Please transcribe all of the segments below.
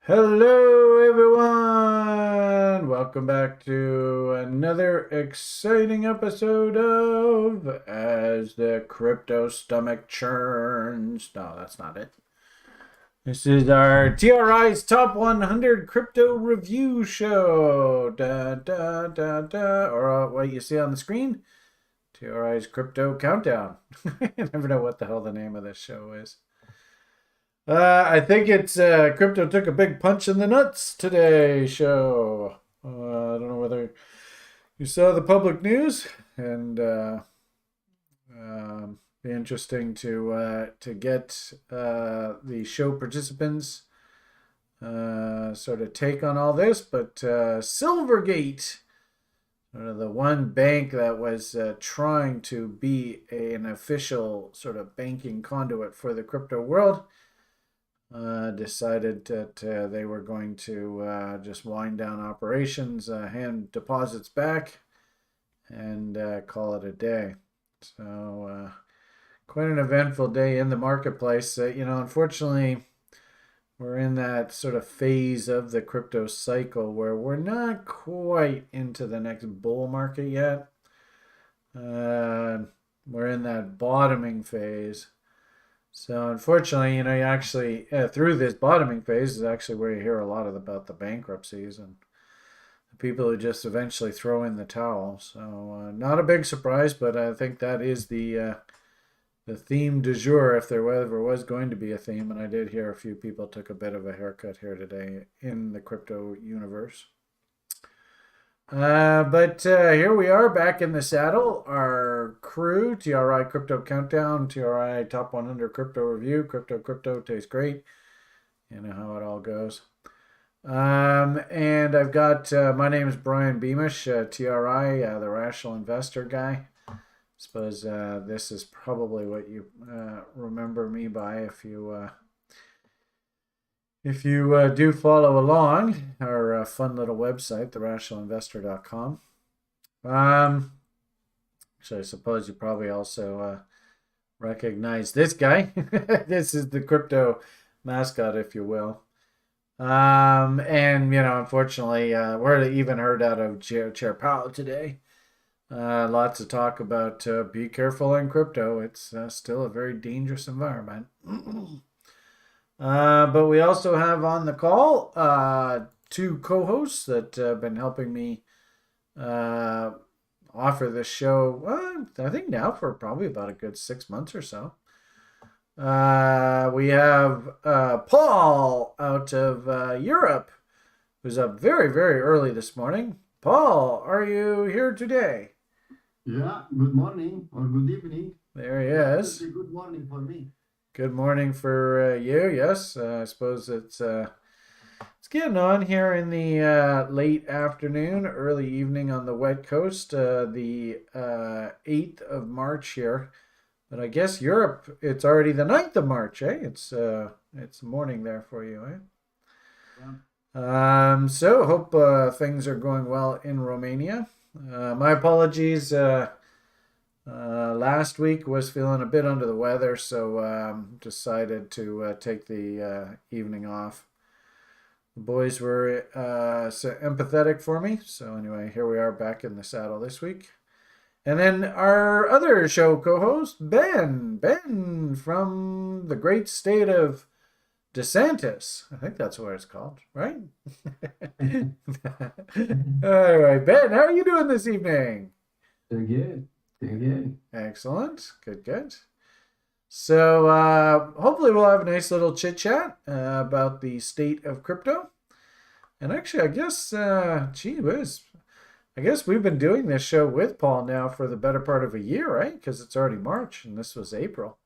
Hello, everyone! Welcome back to another exciting episode of As the Crypto Stomach Churns. No, that's not it. This is our TRI's Top 100 Crypto Review Show. Da, da, da, da. Or what you see on the screen, TRI's Crypto Countdown. I never know what the hell the name of this show is. I think it's Crypto Took a Big Punch in the Nuts Today show. I don't know whether you saw the public news, and be interesting to get the show participants sort of take on all this. But Silvergate, the one bank that was trying to be an official sort of banking conduit for the crypto world, decided that they were going to just wind down operations, hand deposits back, and call it a day. So quite an eventful day in the marketplace. Unfortunately, we're in that sort of phase of the crypto cycle where we're not quite into the next bull market yet. We're in that bottoming phase. So unfortunately, you actually through this bottoming phase is actually where you hear a lot about the bankruptcies and the people who just eventually throw in the towel. So not a big surprise, but I think that is the theme du jour, if there ever was going to be a theme. And I did hear a few people took a bit of a haircut here today in the crypto universe. But here we are back in the saddle. Our crew, TRI Crypto Countdown, TRI Top 100 Crypto Review, Crypto tastes great. You know how it all goes. And I've got, my name is Brian Beamish, TRI, the Rational Investor guy. I suppose this is probably what you remember me by if you do follow along our fun little website, therationalinvestor.com. So I suppose you probably also recognize this guy. This is the crypto mascot, if you will. And, unfortunately, we're even heard out of Chair Powell today. Lots of talk about be careful in crypto. It's still a very dangerous environment. But we also have on the call two co-hosts that have been helping me offer this show, I think now for probably about a good 6 months or so. We have Paul out of Europe, who's up very, very early this morning. Paul, are you here today? Yeah, good morning or good evening. There he is. Good morning for me. Good morning for you. Yes, I suppose it's getting on here in the late afternoon, early evening on the West Coast, the 8th of March here. But I guess Europe, it's already the 9th of March, eh? It's morning there for you, eh? Yeah. So hope things are going well in Romania. My apologies. Last week was feeling a bit under the weather, so decided to take the evening off. The boys were so empathetic for me, so anyway, here we are back in the saddle this week. And then our other show co-host, Ben from the great state of DeSantis. I think that's what it's called, right? All right, Ben, how are you doing this evening? Doing good. Doing good. Excellent. Good. So hopefully we'll have a nice little chit chat about the state of crypto. And actually, I guess, gee whiz, I guess we've been doing this show with Paul now for the better part of a year, right? Because it's already March and this was April.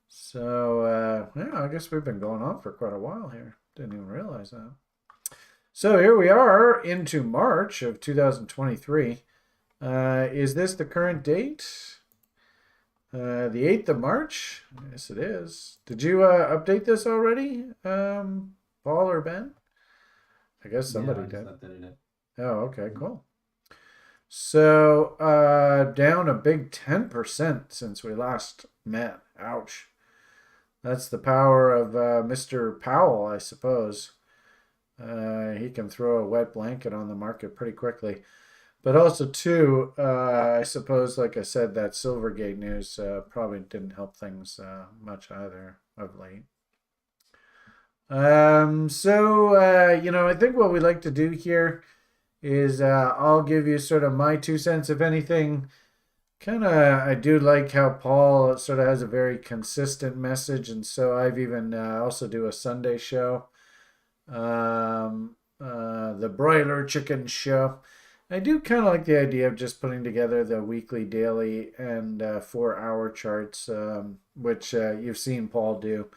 So yeah, I guess we've been going on for quite a while here. Didn't even realize that. So here we are into March of 2023. Is this the current date? The 8th of March? Yes, it is. Did you update this already, Paul or Ben? I guess somebody did. Oh, okay, cool. So down a big 10% since we last met. Ouch. That's the power of Mr. Powell, I suppose. He can throw a wet blanket on the market pretty quickly. But also, too, I suppose, like I said, that Silvergate news probably didn't help things much either of late. I think what we like to do here is I'll give you sort of my 2 cents, if anything. I do like how Paul sort of has a very consistent message, and so I've even also do a Sunday show, the Broiler Chicken Show. I do kind of like the idea of just putting together the weekly, daily, and 4-hour charts, which you've seen Paul do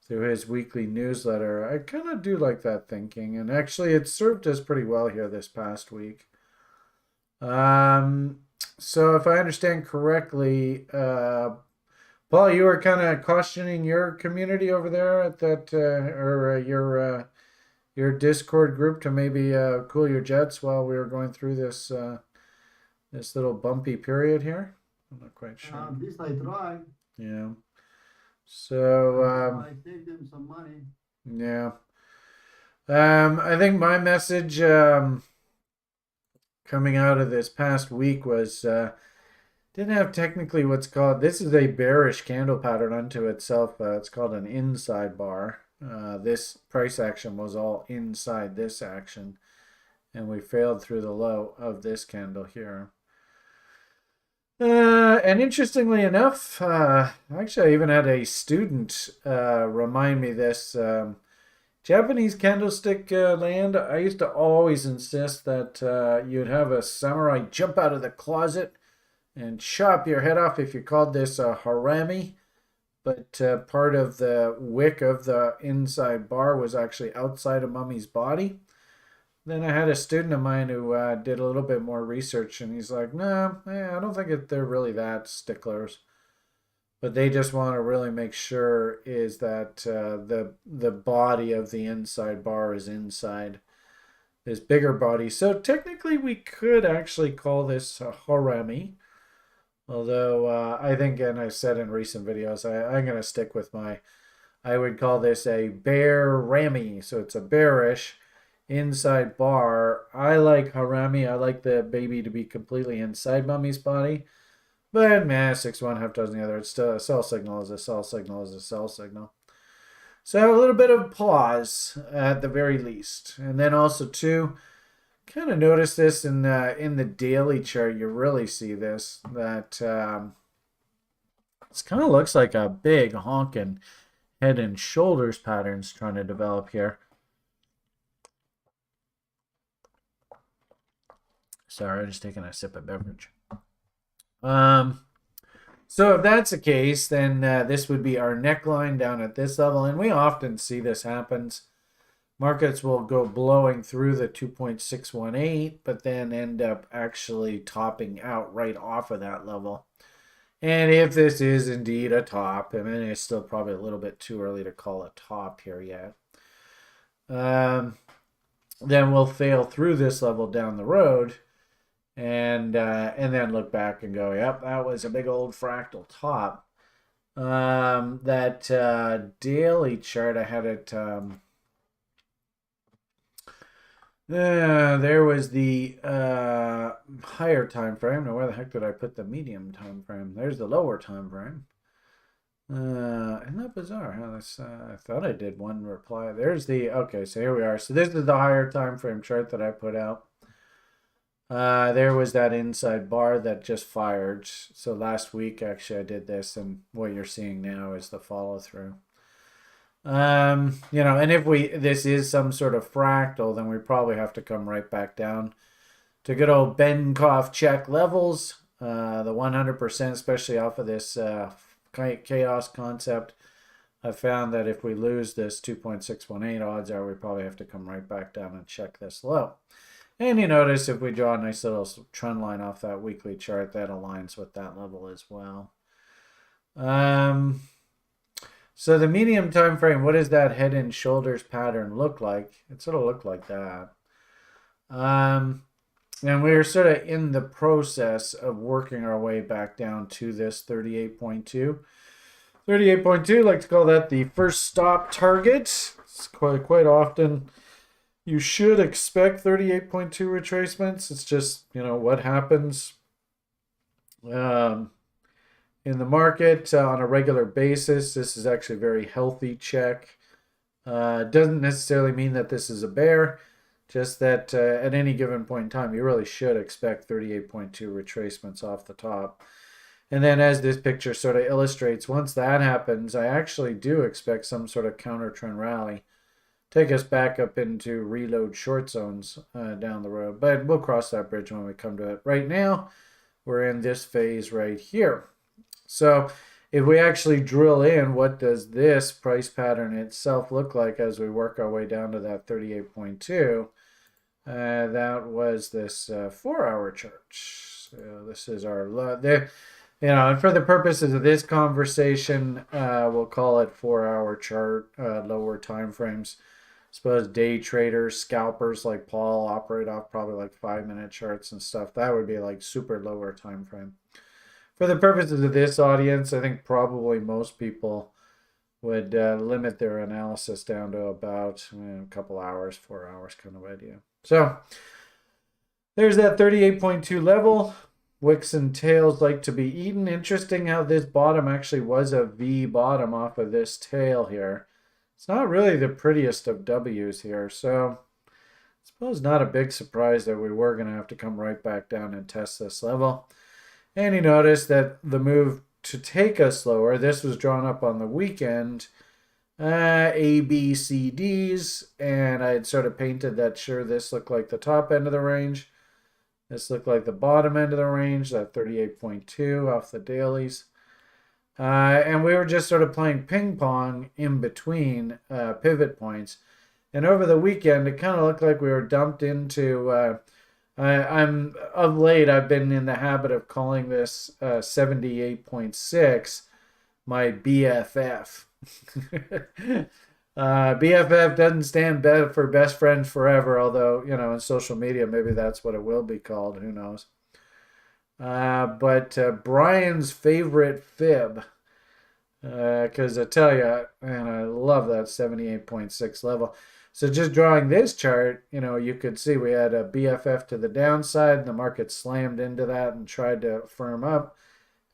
through his weekly newsletter. I kind of do like that thinking, and actually, it served us pretty well here this past week. So if I understand correctly, Paul, you were kind of cautioning your community over there at that, or your Discord group to maybe cool your jets while we were going through this little bumpy period here. I'm not quite sure. This I try. Yeah. So I saved them some money. yeah. I think my message coming out of this past week was didn't have technically what's called, this is a bearish candle pattern unto itself. It's called an inside bar. This price action was all inside this action, and we failed through the low of this candle here. And interestingly enough, actually I even had a student remind me this. Japanese candlestick land, I used to always insist that you'd have a samurai jump out of the closet and chop your head off if you called this a harami. But part of the wick of the inside bar was actually outside of Mummy's body. Then I had a student of mine who did a little bit more research, and he's like, no, I don't think they're really that sticklers. But they just want to really make sure is that the body of the inside bar is inside this bigger body. So technically we could actually call this a harami. Although I think, and I've said in recent videos, I'm going to stick with I would call this a bear rammy. So it's a bearish inside bar. I like harami. I like the baby to be completely inside Mummy's body. But man, 6-1, half dozen the other. It's still a sell signal is a sell signal is a sell signal. So a little bit of pause at the very least. And then also too, kind of notice this in the daily chart. You really see this, that this kind of looks like a big honking head and shoulders patterns trying to develop here. Sorry, I'm just taking a sip of beverage. So if that's the case, then this would be our neckline down at this level, and we often see this happens. Markets will go blowing through the 2.618, but then end up actually topping out right off of that level. And if this is indeed a top, I mean, it's still probably a little bit too early to call a top here yet. Then we'll fail through this level down the road, and then look back and go, yep, that was a big old fractal top. That daily chart, I had it. There was the higher time frame. Now, where the heck did I put the medium time frame? There's the lower time frame. Isn't that bizarre? I thought I did one reply. There's the, okay, so here we are. So this is the higher time frame chart that I put out. There was that inside bar that just fired. So last week, actually, I did this, and what you're seeing now is the follow through. And if this is some sort of fractal, then we probably have to come right back down to good old Benkoff check levels, the 100%, especially off of this chaos concept. I found that if we lose this 2.618, odds are we probably have to come right back down and check this low. And you notice if we draw a nice little trend line off that weekly chart, that aligns with that level as well. So the medium time frame, what does that head and shoulders pattern look like? It sort of looked like that. And we're sort of in the process of working our way back down to this 38.2. 38.2, like to call that the first stop target. It's quite often You should expect 38.2 retracements. It's just, what happens um, in the market on a regular basis. This is actually a very healthy check. Doesn't necessarily mean that this is a bear, just that at any given point in time, you really should expect 38.2 retracements off the top. And then as this picture sort of illustrates, once that happens, I actually do expect some sort of counter trend rally. Take us back up into reload short zones down the road. But we'll cross that bridge when we come to it. Right now, we're in this phase right here. So if we actually drill in, what does this price pattern itself look like as we work our way down to that 38.2? That was this 4-hour chart. So this is our low. And for the purposes of this conversation, we'll call it 4-hour chart, lower time frames. I suppose day traders, scalpers like Paul operate off probably like 5-minute charts and stuff. That would be like super lower time frame. For the purposes of this audience, I think probably most people would limit their analysis down to about a couple hours, 4 hours kind of idea. So there's that 38.2 level. Wicks and tails like to be eaten. Interesting how this bottom actually was a V bottom off of this tail here. It's not really the prettiest of W's here, so I suppose not a big surprise that we were going to have to come right back down and test this level. And you notice that the move to take us lower, this was drawn up on the weekend, A, B, C, Ds, and I had sort of painted that sure this looked like the top end of the range. This looked like the bottom end of the range, that 38.2 off the dailies. And we were just sort of playing ping pong in between pivot points. And over the weekend, it kind of looked like we were dumped into... I'm of late, I've been in the habit of calling this 78.6 my BFF. BFF doesn't stand for best friend forever, although, in social media, maybe that's what it will be called. Who knows? But Brian's favorite fib, because I tell you, and I love that 78.6 level. So just drawing this chart, you could see we had a BFF to the downside, and the market slammed into that and tried to firm up.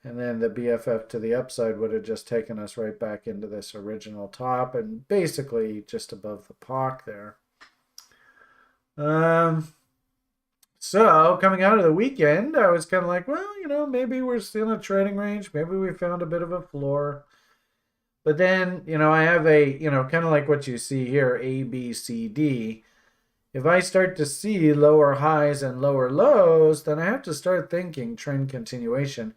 And then the BFF to the upside would have just taken us right back into this original top and basically just above the POC there. So coming out of the weekend, I was kind of like, well, maybe we're still in a trading range. Maybe we found a bit of a floor. But then, I have a, kind of like what you see here, A, B, C, D. If I start to see lower highs and lower lows, then I have to start thinking trend continuation.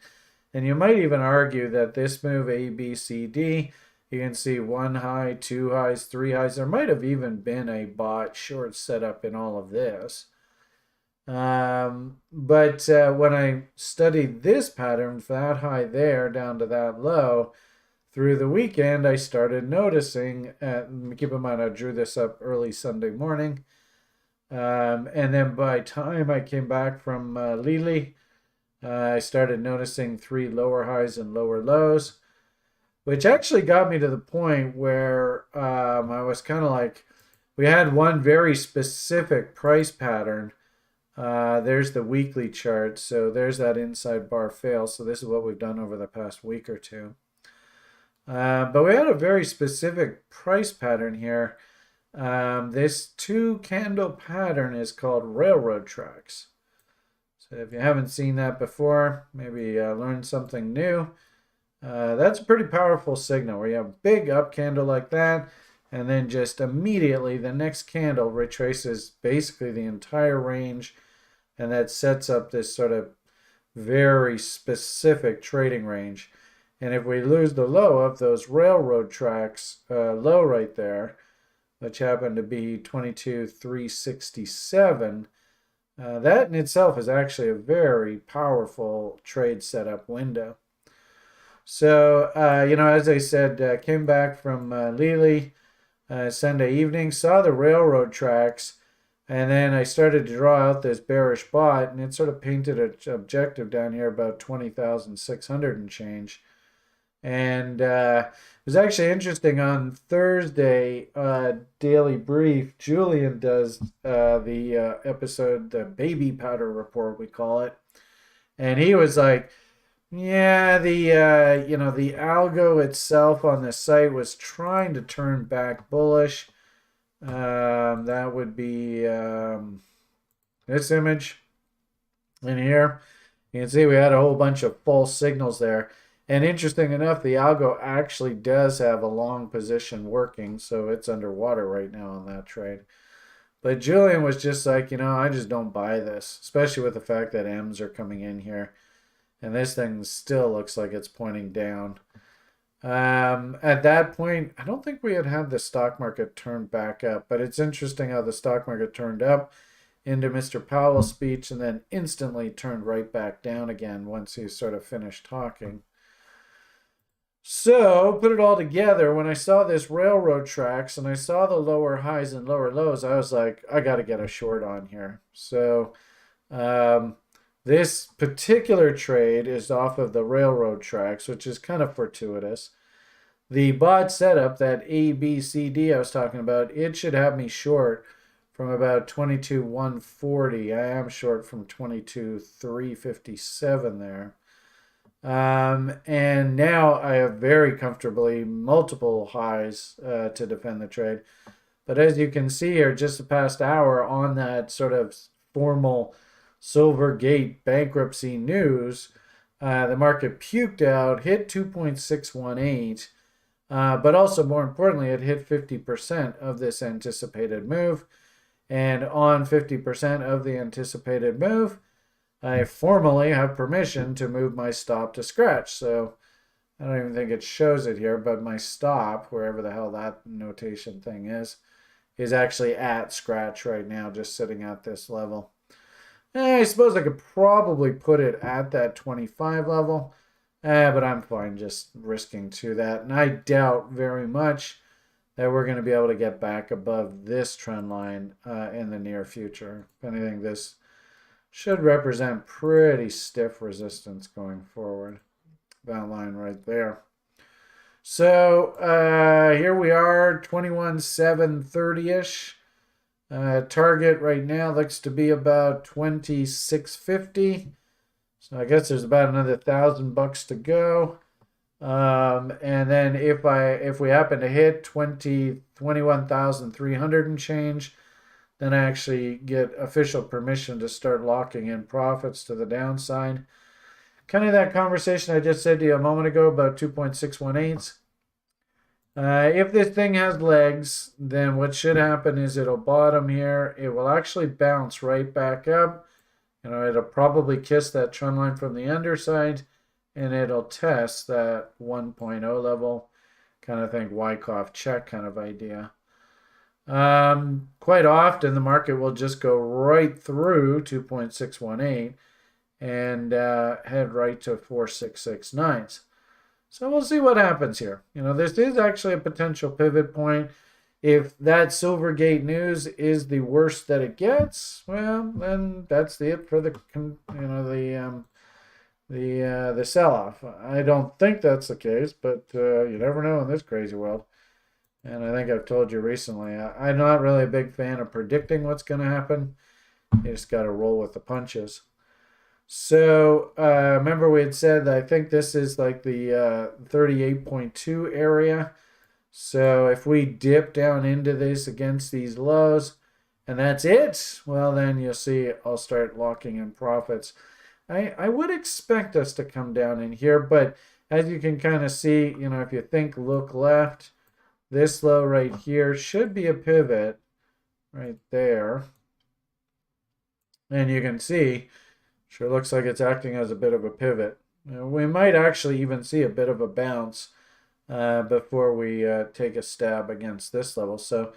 And you might even argue that this move A, B, C, D, you can see 1 high, 2 highs, 3 highs. There might have even been a bot short setup in all of this. But when I studied this pattern, that high there down to that low, through the weekend, I started noticing, keep in mind I drew this up early Sunday morning, and then by time I came back from Lili, I started noticing 3 lower highs and lower lows, which actually got me to the point where I was kind of like, we had one very specific price pattern. There's the weekly chart, so there's that inside bar fail. So this is what we've done over the past week or two. But we had a very specific price pattern here. This 2-candle pattern is called railroad tracks. So if you haven't seen that before, maybe learn something new. That's a pretty powerful signal where you have a big up candle like that, and then just immediately the next candle retraces basically the entire range, and that sets up this sort of very specific trading range. And if we lose the low of those railroad tracks, low right there, which happened to be 22,367, that in itself is actually a very powerful trade setup window. So, as I said, came back from Lili Sunday evening, saw the railroad tracks, and then I started to draw out this bearish bot, and it sort of painted an objective down here about 20,600 and change. And it was actually interesting on Thursday, Daily Brief. Julian does the episode, the baby powder report, we call it. And he was like, yeah, the algo itself on the site was trying to turn back bullish. That would be this image in here. You can see we had a whole bunch of false signals there. And interesting enough, the algo actually does have a long position working, so it's underwater right now on that trade. But Julian was just like, I just don't buy this, especially with the fact that M's are coming in here. And this thing still looks like it's pointing down. At that point, I don't think we had the stock market turn back up, but it's interesting how the stock market turned up into Mr. Powell's speech and then instantly turned right back down again once he sort of finished talking. So, put it all together, when I saw this railroad tracks and I saw the lower highs and lower lows, I was like, I got to get a short on here. So, this particular trade is off of the railroad tracks, which is kind of fortuitous. The bot setup, that ABCD I was talking about, it should have me short from about 22,140. I am short from 22,357 there. And now I have very comfortably multiple highs to defend the trade. But as you can see here, just the past hour on that sort of formal Silvergate bankruptcy news, the market puked out, hit 2.618, but also more importantly, it hit 50% of this anticipated move. And on 50% of the anticipated move, I formally have permission to move my stop to scratch. So I don't even think it shows it here, but my stop, wherever the hell that notation thing is actually at scratch right now, just sitting at this level. I suppose I could probably put it at that 25 level, but I'm fine just risking to that. And I doubt very much that we're going to be able to get back above this trend line in the near future. If anything, this should represent pretty stiff resistance going forward. That line right there. So here we are, 21,730-ish. Target right now looks to be about 2650. So I guess there's about another $1,000 to go. And then if we happen to hit 21,300 and change, then I actually get official permission to start locking in profits to the downside. Kind of that conversation I just said to you a moment ago about 2.618s. If this thing has legs, then what should happen is it'll bottom here. It will actually bounce right back up. It'll probably kiss that trend line from the underside, and it'll test that 1.0 level. Kind of think Wyckoff check kind of idea. Quite often the market will just go right through 2.618 and head right to 4.669s. So we'll see what happens here. This is actually a potential pivot point. If that Silvergate news is the worst that it gets, well, then that's it for the sell-off. I don't think that's the case, but you never know in this crazy world. And I think I've told you recently, I'm not really a big fan of predicting what's going to happen. You just got to roll with the punches. So remember we had said that I think this is like the 38.2 area. So if we dip down into this against these lows, and that's it, well, then you'll see I'll start locking in profits. I would expect us to come down in here, but as you can kind of see, if you look left, this low right here should be a pivot right there. And you can see, sure looks like it's acting as a bit of a pivot. We might actually even see a bit of a bounce before we take a stab against this level. So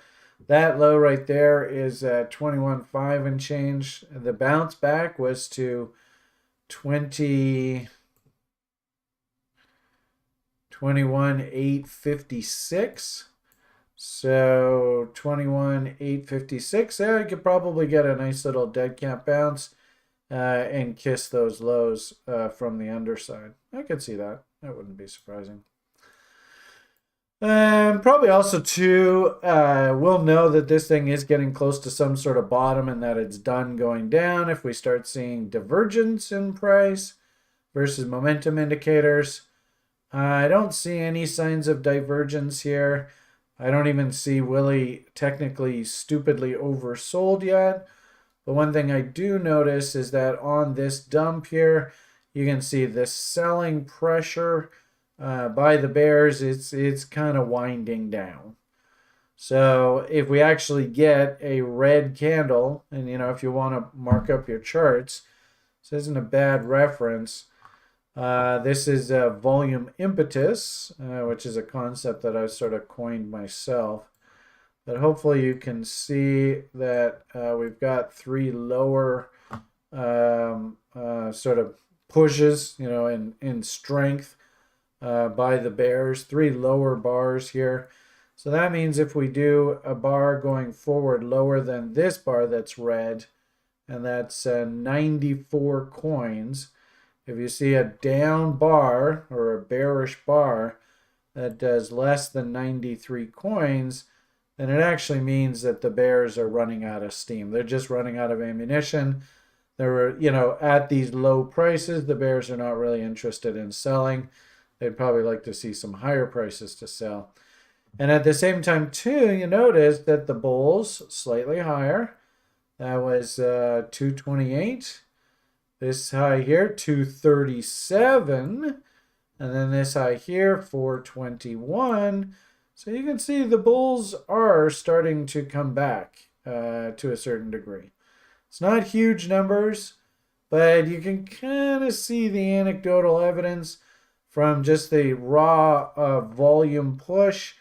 that low right there is at 21.5 and change. The bounce back was to 21,856. So 21,856 there, you could probably get a nice little dead cat bounce and kiss those lows from the underside. I could see that. That wouldn't be surprising. Probably also too, we'll know that this thing is getting close to some sort of bottom and that it's done going down if we start seeing divergence in price versus momentum indicators. I don't see any signs of divergence here. I don't even see Willie technically stupidly oversold yet. But one thing I do notice is that on this dump here, you can see this selling pressure by the bears. It's kind of winding down. So if we actually get a red candle, and if you want to mark up your charts, this isn't a bad reference. This is volume impetus, which is a concept that I've sort of coined myself. But hopefully you can see that we've got three lower sort of pushes, in strength by the bears, three lower bars here. So that means if we do a bar going forward lower than this bar that's red, and that's 94 coins, if you see a down bar or a bearish bar that does less than 93 coins, then it actually means that the bears are running out of steam. They're just running out of ammunition. They're, at these low prices, the bears are not really interested in selling. They'd probably like to see some higher prices to sell. And at the same time, too, you notice that the bulls slightly higher. That was 228. This high here, 237. And then this high here, 421. So you can see the bulls are starting to come back to a certain degree. It's not huge numbers, but you can kind of see the anecdotal evidence from just the raw volume push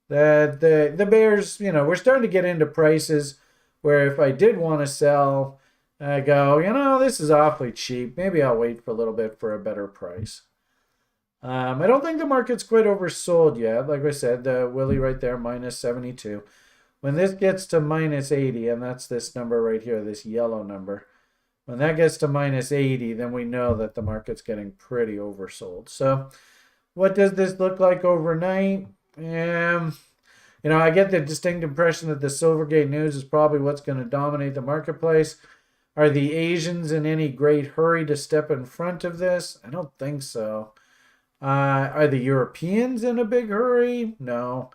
that the bears, we're starting to get into prices where if I did want to sell, I go, this is awfully cheap. Maybe I'll wait for a little bit for a better price. I don't think the market's quite oversold yet. Like I said, Willie right there, minus 72. When this gets to minus 80, and that's this number right here, this yellow number, when that gets to minus 80, then we know that the market's getting pretty oversold. So what does this look like overnight? I get the distinct impression that the Silvergate news is probably what's going to dominate the marketplace. Are the Asians in any great hurry to step in front of this? I don't think so. Are the Europeans in a big hurry? No.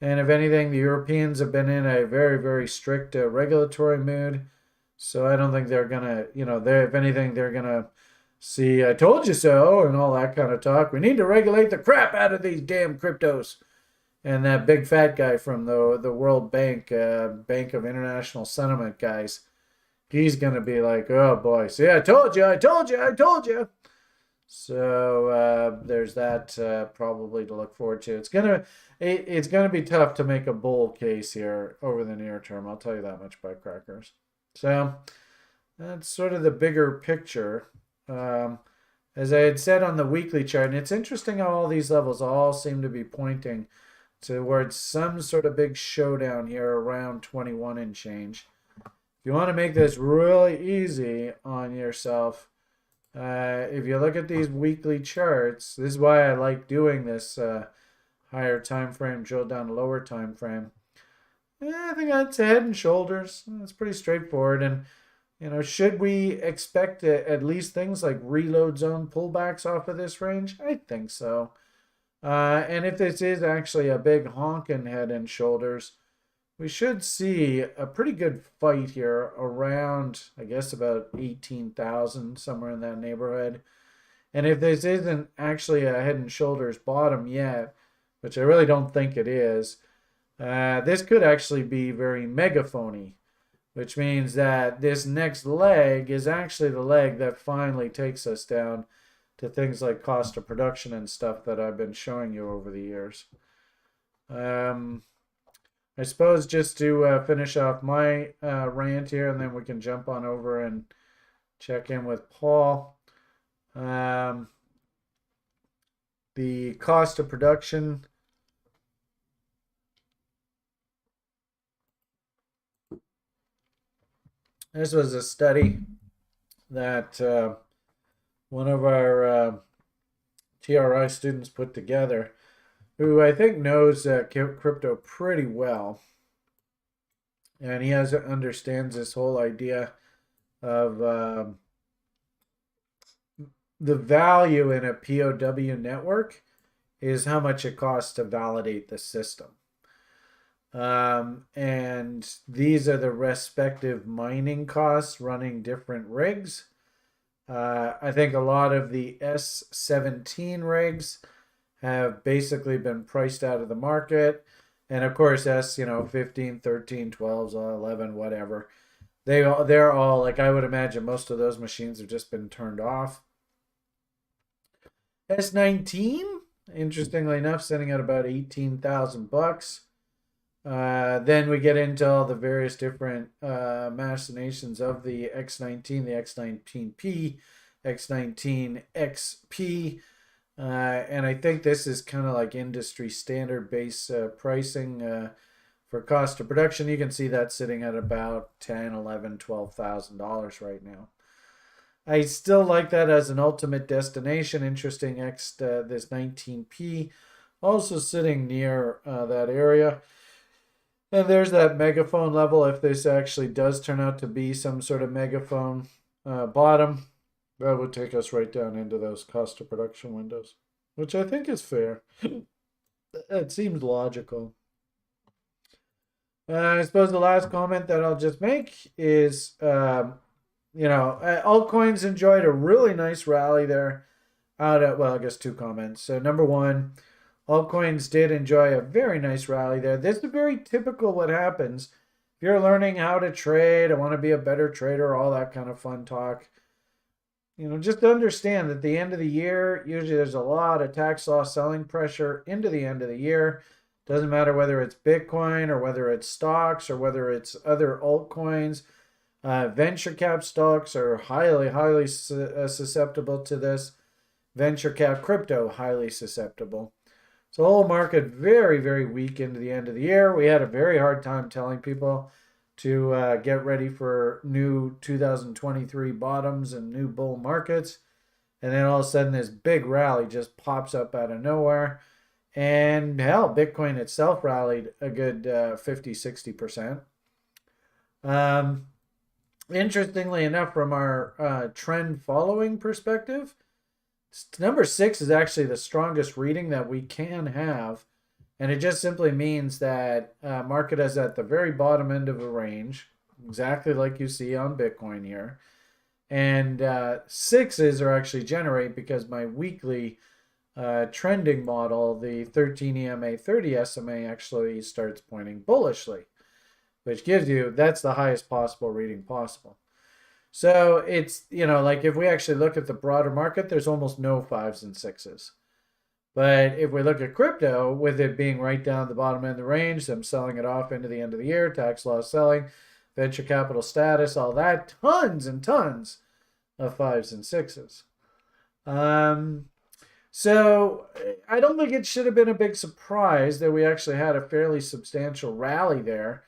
And if anything, the Europeans have been in a very, very strict regulatory mood. So I don't think they're going to, if anything, they're going to see, I told you so, and all that kind of talk. We need to regulate the crap out of these damn cryptos. And that big fat guy from the World Bank, Bank of International Settlement guys, he's going to be like, oh boy, see, I told you, I told you, I told you. So there's that probably to look forward to. It's gonna be tough to make a bull case here over the near term. I'll tell you that much by crackers. So that's sort of the bigger picture. As I had said on the weekly chart, and it's interesting how all these levels all seem to be pointing towards some sort of big showdown here around 21 and change. If you want to make this really easy on yourself, if you look at these weekly charts, this is why I like doing this higher time frame drill down to lower time frame. I think that's head and shoulders. It's pretty straightforward. And should we expect at least things like reload zone pullbacks off of this range? I think so. And if this is actually a big honkin' head and shoulders, we should see a pretty good fight here around, I guess, about 18,000, somewhere in that neighborhood. And if this isn't actually a head and shoulders bottom yet, which I really don't think it is, this could actually be very megaphony, which means that this next leg is actually the leg that finally takes us down to things like cost of production and stuff that I've been showing you over the years. I suppose just to finish off my rant here, and then we can jump on over and check in with Paul. The cost of production. This was a study that one of our TRI students put together, who I think knows crypto pretty well, and he understands this whole idea of the value in a POW network is how much it costs to validate the system. And these are the respective mining costs running different rigs. I think a lot of the S17 rigs have basically been priced out of the market. And of course, 15, 13, 12, 11, whatever. They're all, like, I would imagine most of those machines have just been turned off. S19, interestingly enough, sitting at about $18,000. Then we get into all the various different machinations of the X19, the X19P, X19XP. And I think this is kind of like industry standard base pricing for cost of production. You can see that sitting at about $10, $11, $12,000 right now. I still like that as an ultimate destination. Interesting, this 19P also sitting near that area. And there's that megaphone level. If this actually does turn out to be some sort of megaphone bottom, that would take us right down into those cost of production windows, which I think is fair. It seems logical. I suppose the last comment that I'll just make is, altcoins enjoyed a really nice rally there. I guess two comments. So number one, altcoins did enjoy a very nice rally there. This is very typical what happens. If you're learning how to trade, I want to be a better trader, all that kind of fun talk. Just understand that at the end of the year, usually there's a lot of tax loss selling pressure into the end of the year. Doesn't matter whether it's Bitcoin or whether it's stocks or whether it's other altcoins. Venture cap stocks are highly susceptible to this. Venture cap crypto, highly susceptible. So the whole market very, very weak into the end of the year. We had a very hard time telling people to get ready for new 2023 bottoms and new bull markets. And then all of a sudden this big rally just pops up out of nowhere. And hell, Bitcoin itself rallied a good 50, 60%. Interestingly enough, from our trend following perspective, number 6 is actually the strongest reading that we can have. And it just simply means that market is at the very bottom end of a range, exactly like you see on Bitcoin here. And 6s are actually generate because my weekly trending model, the 13 EMA 30 SMA, actually starts pointing bullishly, which gives you, that's the highest possible reading possible. So it's, like if we actually look at the broader market, there's almost no 5s and 6s. But if we look at crypto, with it being right down the bottom end of the range, them selling it off into the end of the year, tax loss selling, venture capital status, all that, tons and tons of 5s and 6s. So I don't think it should have been a big surprise that we actually had a fairly substantial rally there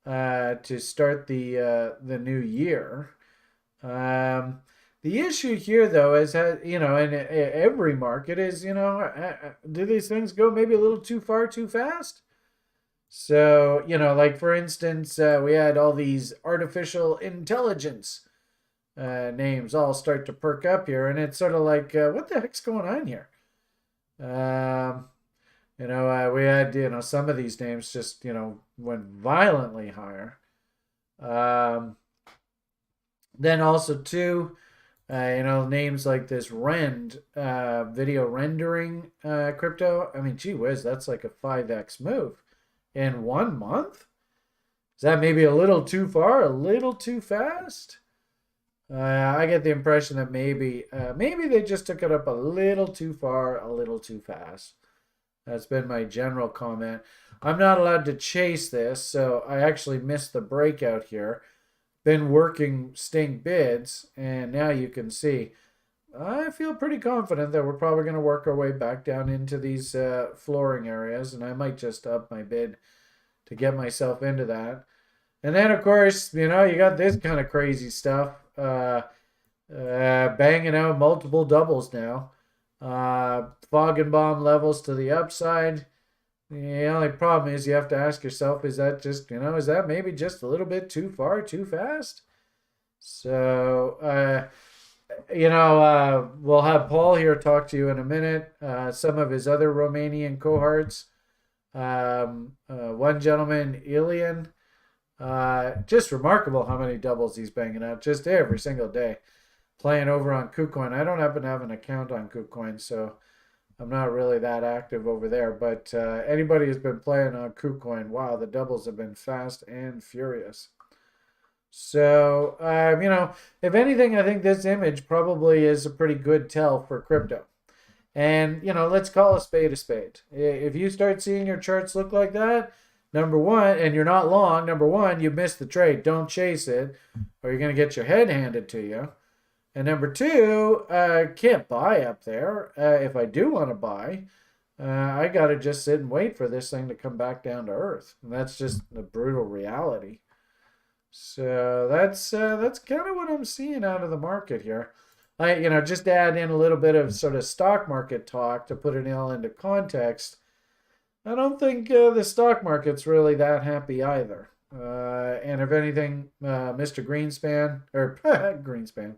to start the new year. The issue here, though, is that, in every market is, do these things go maybe a little too far too fast? So, like for instance, we had all these artificial intelligence names all start to perk up here, and it's sort of like, what the heck's going on here? We had, some of these names just, went violently higher. Then also too, names like this Rend, video rendering crypto. I mean, gee whiz, that's like a 5x move in 1 month. Is that maybe a little too far, a little too fast? I get the impression that maybe they just took it up a little too far, a little too fast. That's been my general comment. I'm not allowed to chase this, so I actually missed the breakout here. Been working stink bids, and now you can see I feel pretty confident that we're probably going to work our way back down into these flooring areas, and I might just up my bid to get myself into that. And then, of course, you got this kind of crazy stuff banging out multiple doubles now. Fog and bomb levels to the upside. The only problem is you have to ask yourself, is that just, is that maybe just a little bit too far, too fast? So, we'll have Paul here talk to you in a minute. Some of his other Romanian cohorts. One gentleman, Ilian, just remarkable how many doubles he's banging out just every single day, playing over on KuCoin. I don't happen to have an account on KuCoin, so I'm not really that active over there. But anybody who's been playing on KuCoin, wow, the doubles have been fast and furious. So, if anything, I think this image probably is a pretty good tell for crypto. And, let's call a spade a spade. If you start seeing your charts look like that, number one, and you're not long, number one, you missed the trade. Don't chase it, or you're going to get your head handed to you. And number two, can't buy up there. If I do want to buy, I got to just sit and wait for this thing to come back down to earth. And that's just the brutal reality. So that's kind of what I'm seeing out of the market here. Just to add in a little bit of sort of stock market talk to put it all into context, I don't think the stock market's really that happy either. And if anything, Mr. Greenspan, or Greenspan,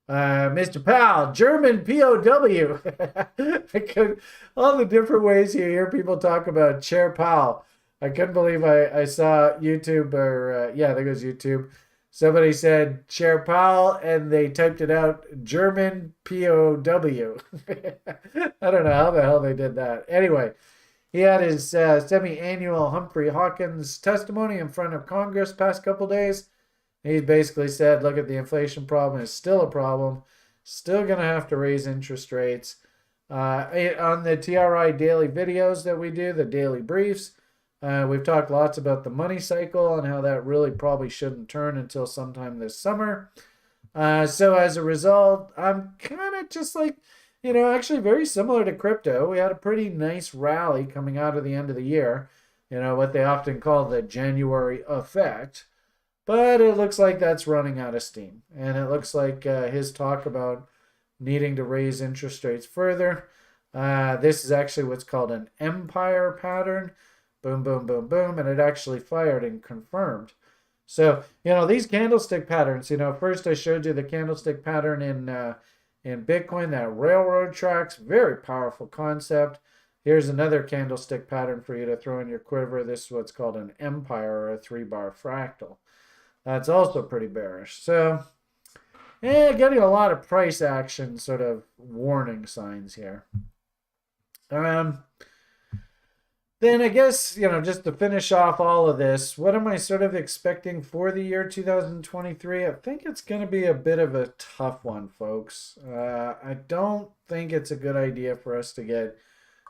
Mr. Powell, German POW. All the different ways you hear people talk about Chair Powell. I couldn't believe I saw YouTube, or I think it was YouTube. Somebody said Chair Powell, and they typed it out German POW. I don't know how the hell they did that. Anyway, he had his semi-annual Humphrey Hawkins testimony in front of Congress past couple days. He basically said, look, at the inflation problem is still a problem. Still going to have to raise interest rates. On the TRI daily videos that we do, the daily briefs, we've talked lots about the money cycle and how that really probably shouldn't turn until sometime this summer. So as a result, I'm kind of just like, actually very similar to crypto. We had a pretty nice rally coming out of the end of the year, what they often call the January effect. But it looks like that's running out of steam. And it looks like his talk about needing to raise interest rates further. This is actually what's called an empire pattern. Boom, boom, boom, boom. And it actually fired and confirmed. So, these candlestick patterns, first I showed you the candlestick pattern in Bitcoin, that railroad tracks, very powerful concept. Here's another candlestick pattern for you to throw in your quiver. This is what's called an empire, or a 3-bar fractal. That's also pretty bearish. So, getting a lot of price action sort of warning signs here. Then I guess, just to finish off all of this, what am I sort of expecting for the year 2023? I think it's going to be a bit of a tough one, folks. I don't think it's a good idea for us to get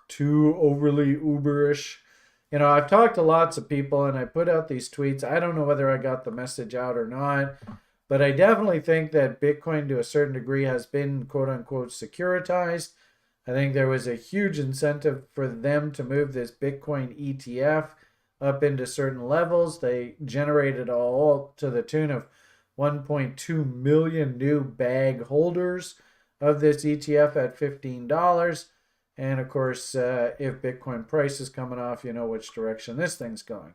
too overly uberish. I've talked to lots of people and I put out these tweets. I don't know whether I got the message out or not, but I definitely think that Bitcoin to a certain degree has been quote unquote securitized. I think there was a huge incentive for them to move this Bitcoin ETF up into certain levels. They generated all to the tune of 1.2 million new bag holders of this ETF at $15. And of course, if Bitcoin price is coming off, you know which direction this thing's going.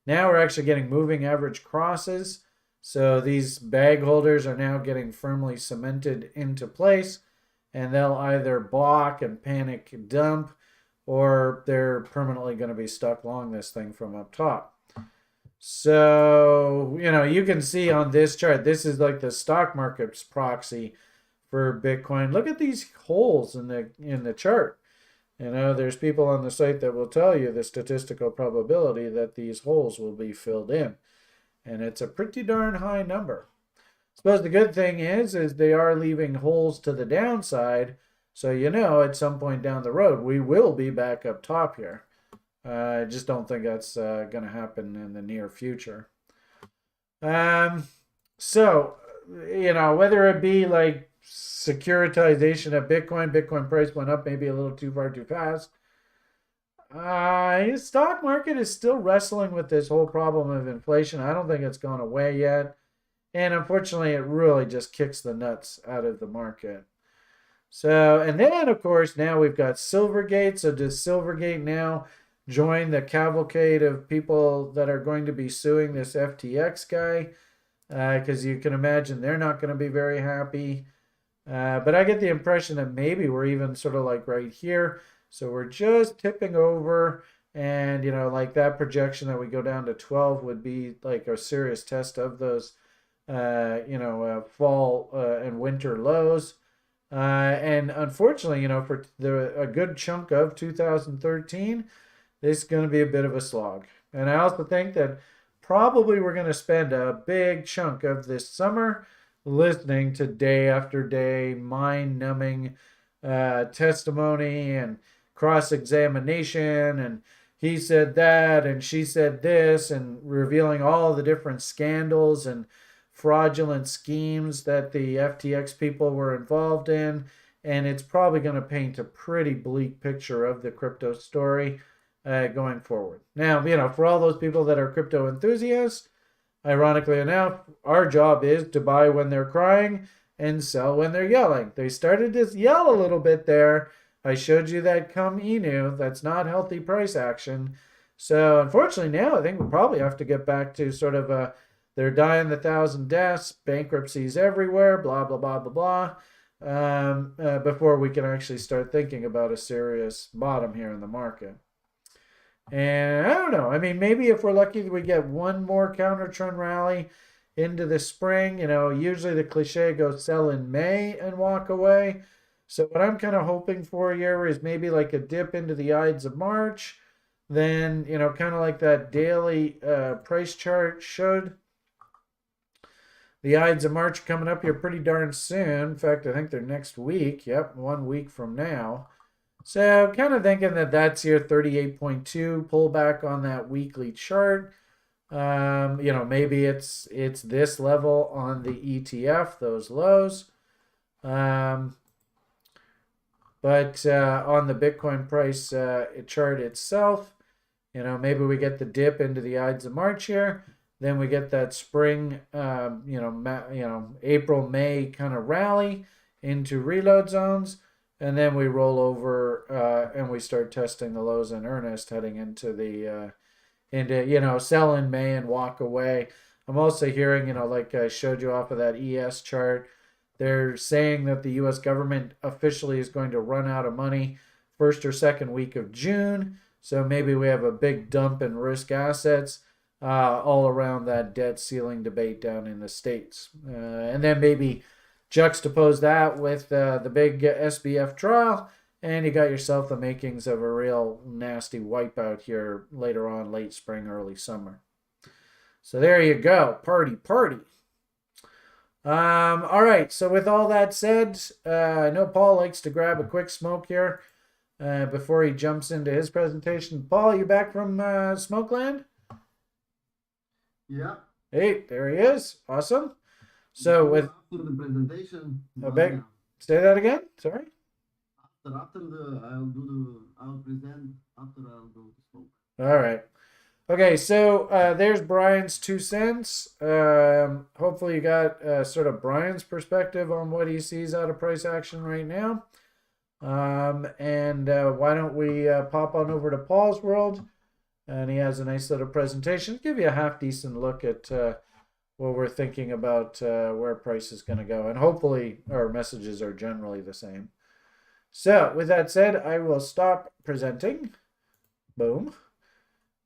Now we're actually getting moving average crosses. So these bag holders are now getting firmly cemented into place. And they'll either balk and panic dump, or they're permanently going to be stuck long this thing from up top. So, you can see on this chart, this is like the stock market's proxy for Bitcoin. Look at these holes in the chart. There's people on the site that will tell you the statistical probability that these holes will be filled in. And it's a pretty darn high number. I suppose the good thing is they are leaving holes to the downside. So, at some point down the road, we will be back up top here. I just don't think that's going to happen in the near future. So, whether it be like securitization of Bitcoin price went up maybe a little too far too fast. The stock market is still wrestling with this whole problem of inflation. I don't think it's gone away yet. And unfortunately, it really just kicks the nuts out of the market. So, and then, of course, now we've got Silvergate. So does Silvergate now join the cavalcade of people that are going to be suing this FTX guy, because you can imagine they're not going to be very happy. But I get the impression that maybe we're even sort of like right here. So we're just tipping over. And, like that projection that we go down to 12 would be like a serious test of those, fall and winter lows. And unfortunately, for a good chunk of 2013, this is going to be a bit of a slog. And I also think that probably we're going to spend a big chunk of this summer listening to day after day mind numbing testimony and cross examination, and he said that and she said this, and revealing all the different scandals and fraudulent schemes that the FTX people were involved in. And it's probably going to paint a pretty bleak picture of the crypto story going forward. Now, for all those people that are crypto enthusiasts, ironically enough, our job is to buy when they're crying and sell when they're yelling. They started to yell a little bit there. I showed you that come Inu. That's not healthy price action. So unfortunately now I think we probably have to get back to sort of they're dying the 1,000 deaths, bankruptcies everywhere, blah, blah, blah, blah, blah, before we can actually start thinking about a serious bottom here in the market. And I don't know. I mean, maybe if we're lucky, we get one more counter trend rally into the spring. Usually the cliche goes sell in May and walk away. So what I'm kind of hoping for here is maybe like a dip into the Ides of March. Then, kind of like that daily price chart showed. The Ides of March coming up here pretty darn soon. In fact, I think they're next week. Yep, 1 week from now. So kind of thinking that that's your 38.2 pullback on that weekly chart. Maybe it's this level on the ETF, those lows. But on the Bitcoin price chart itself, maybe we get the dip into the Ides of March here. Then we get that spring, April, May kind of rally into reload zones. And then we roll over and we start testing the lows in earnest, heading into the sell in May and walk away. I'm also hearing, like I showed you off of that ES chart, they're saying that the U.S. government officially is going to run out of money first or second week of June. So maybe we have a big dump in risk assets all around that debt ceiling debate down in the States. And then maybe juxtapose that with the big SBF trial, and you got yourself the makings of a real nasty wipeout here later on, late spring, early summer. So there you go. Party, party. All right. So with all that said, I know Paul likes to grab a quick smoke here before he jumps into his presentation. Paul, you back from Smokeland? Yeah. Hey, there he is. Awesome. So with after the presentation, say that again. Sorry. I'll present after I'll go to smoke. All right. Okay, so there's Brian's 2 cents. Hopefully you got sort of Brian's perspective on what he sees out of price action right now. And why don't we pop on over to Paul's world, and he has a nice little presentation, give you a half decent look at what we're thinking about where price is going to go. And hopefully our messages are generally the same. So with that said, I will stop presenting. Boom.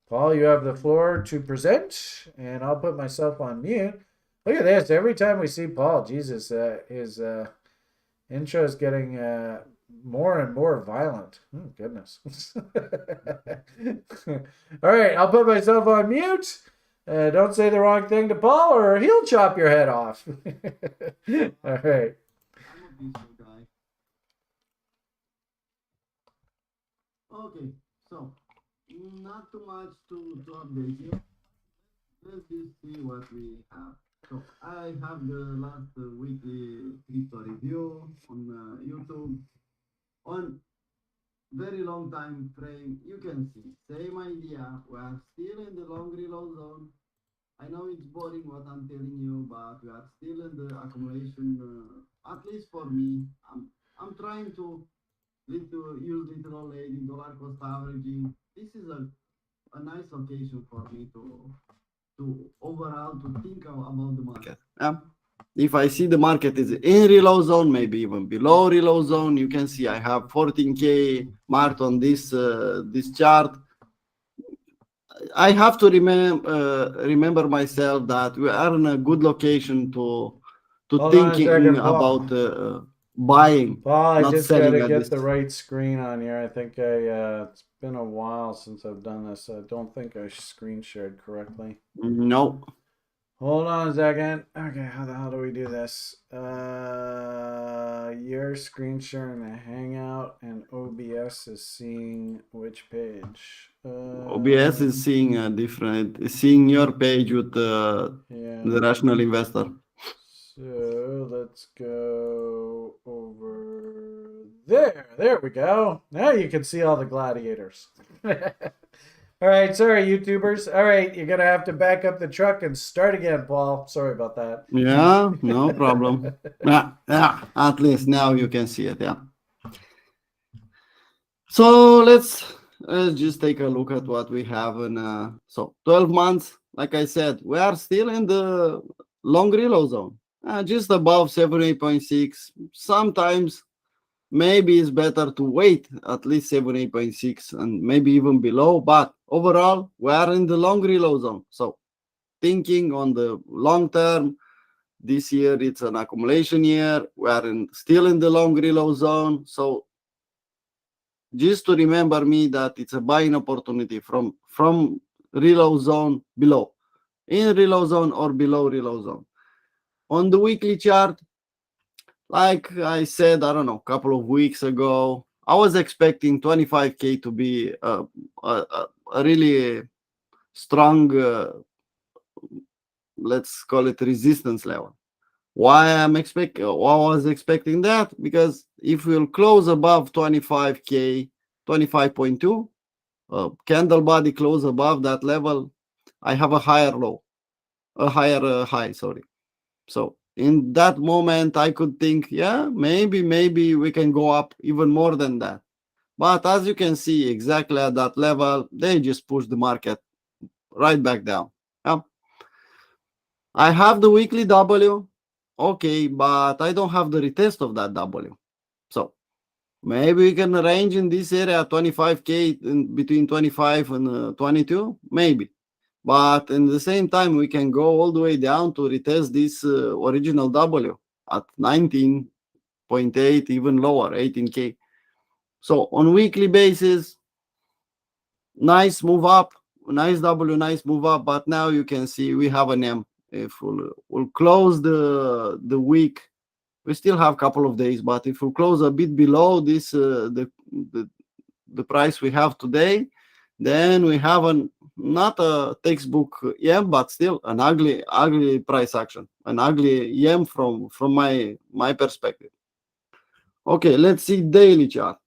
Paul, you have the floor to present, and I'll put myself on mute. Look at this. Every time we see Paul, Jesus, his intro is getting more and more violent. Oh, goodness. All right, I'll put myself on mute. Don't say the wrong thing to Paul, or he'll chop your head off. All right. Okay, so not too much to update you. Let's just see what we have. So I have the last weekly crypto review on YouTube. On very long time frame, you can see same idea. We are still in the long reload zone. I know it's boring what I'm telling you, but we are still in the accumulation. At least for me, I'm trying to use literal lady, dollar cost averaging. This is a nice occasion for me to overall to think about the market. Yeah. If I see the market is in reload zone, maybe even below reload zone, you can see I have 14K marked on this chart. I have to remember myself that we are in a good location to Hold thinking on a second, about buying, Paul, I not just selling gotta at get this. the right screen on here. I think it's been a while since I've done this. I don't think I screen shared correctly. No. Hold on a second. Okay, how the hell do we do this? Your screen sharing the Hangout and OBS is seeing which page? OBS is seeing a different, seeing your page with Yeah. the rational investor. So let's go over there. There we go. Now you can see all the gladiators. All right, sorry, YouTubers. All right, you're gonna have to back up the truck and start again, Paul. Sorry about that. Yeah, no problem. Yeah, at least now you can see it. Yeah. So let's just take a look at what we have in so 12 months. Like I said, we are still in the long reload zone, just above 78.6. Sometimes maybe it's better to wait at least 78.6 and maybe even below, but overall we are in the long reload zone. So thinking on the long term, this year it's an accumulation year. We are still in the long reload zone. So just to remember me that it's a buying opportunity from reload zone below, in reload zone or below reload zone. On the weekly chart, like I said, I don't know, a couple of weeks ago, I was expecting 25K to be a really strong, let's call it resistance level. Why I was expecting that? Because if we'll close above 25K, 25.2, candle body close above that level, I have a higher low, a higher high, sorry. So in that moment, I could think, yeah, maybe we can go up even more than that. But as you can see, exactly at that level, they just push the market right back down. Yeah. I have the weekly W, okay, but I don't have the retest of that W. So maybe we can range in this area 25K in between 25 and 22, maybe. But in the same time, we can go all the way down to retest this original W at 19.8, even lower, 18K. So on weekly basis, nice move up, nice W, nice move up. But now you can see we have an M. If we'll close the week, we still have a couple of days. But if we close a bit below this, the price we have today, then we have not a textbook EM, but still an ugly price action, an ugly EM from my perspective. Okay, let's see daily chart.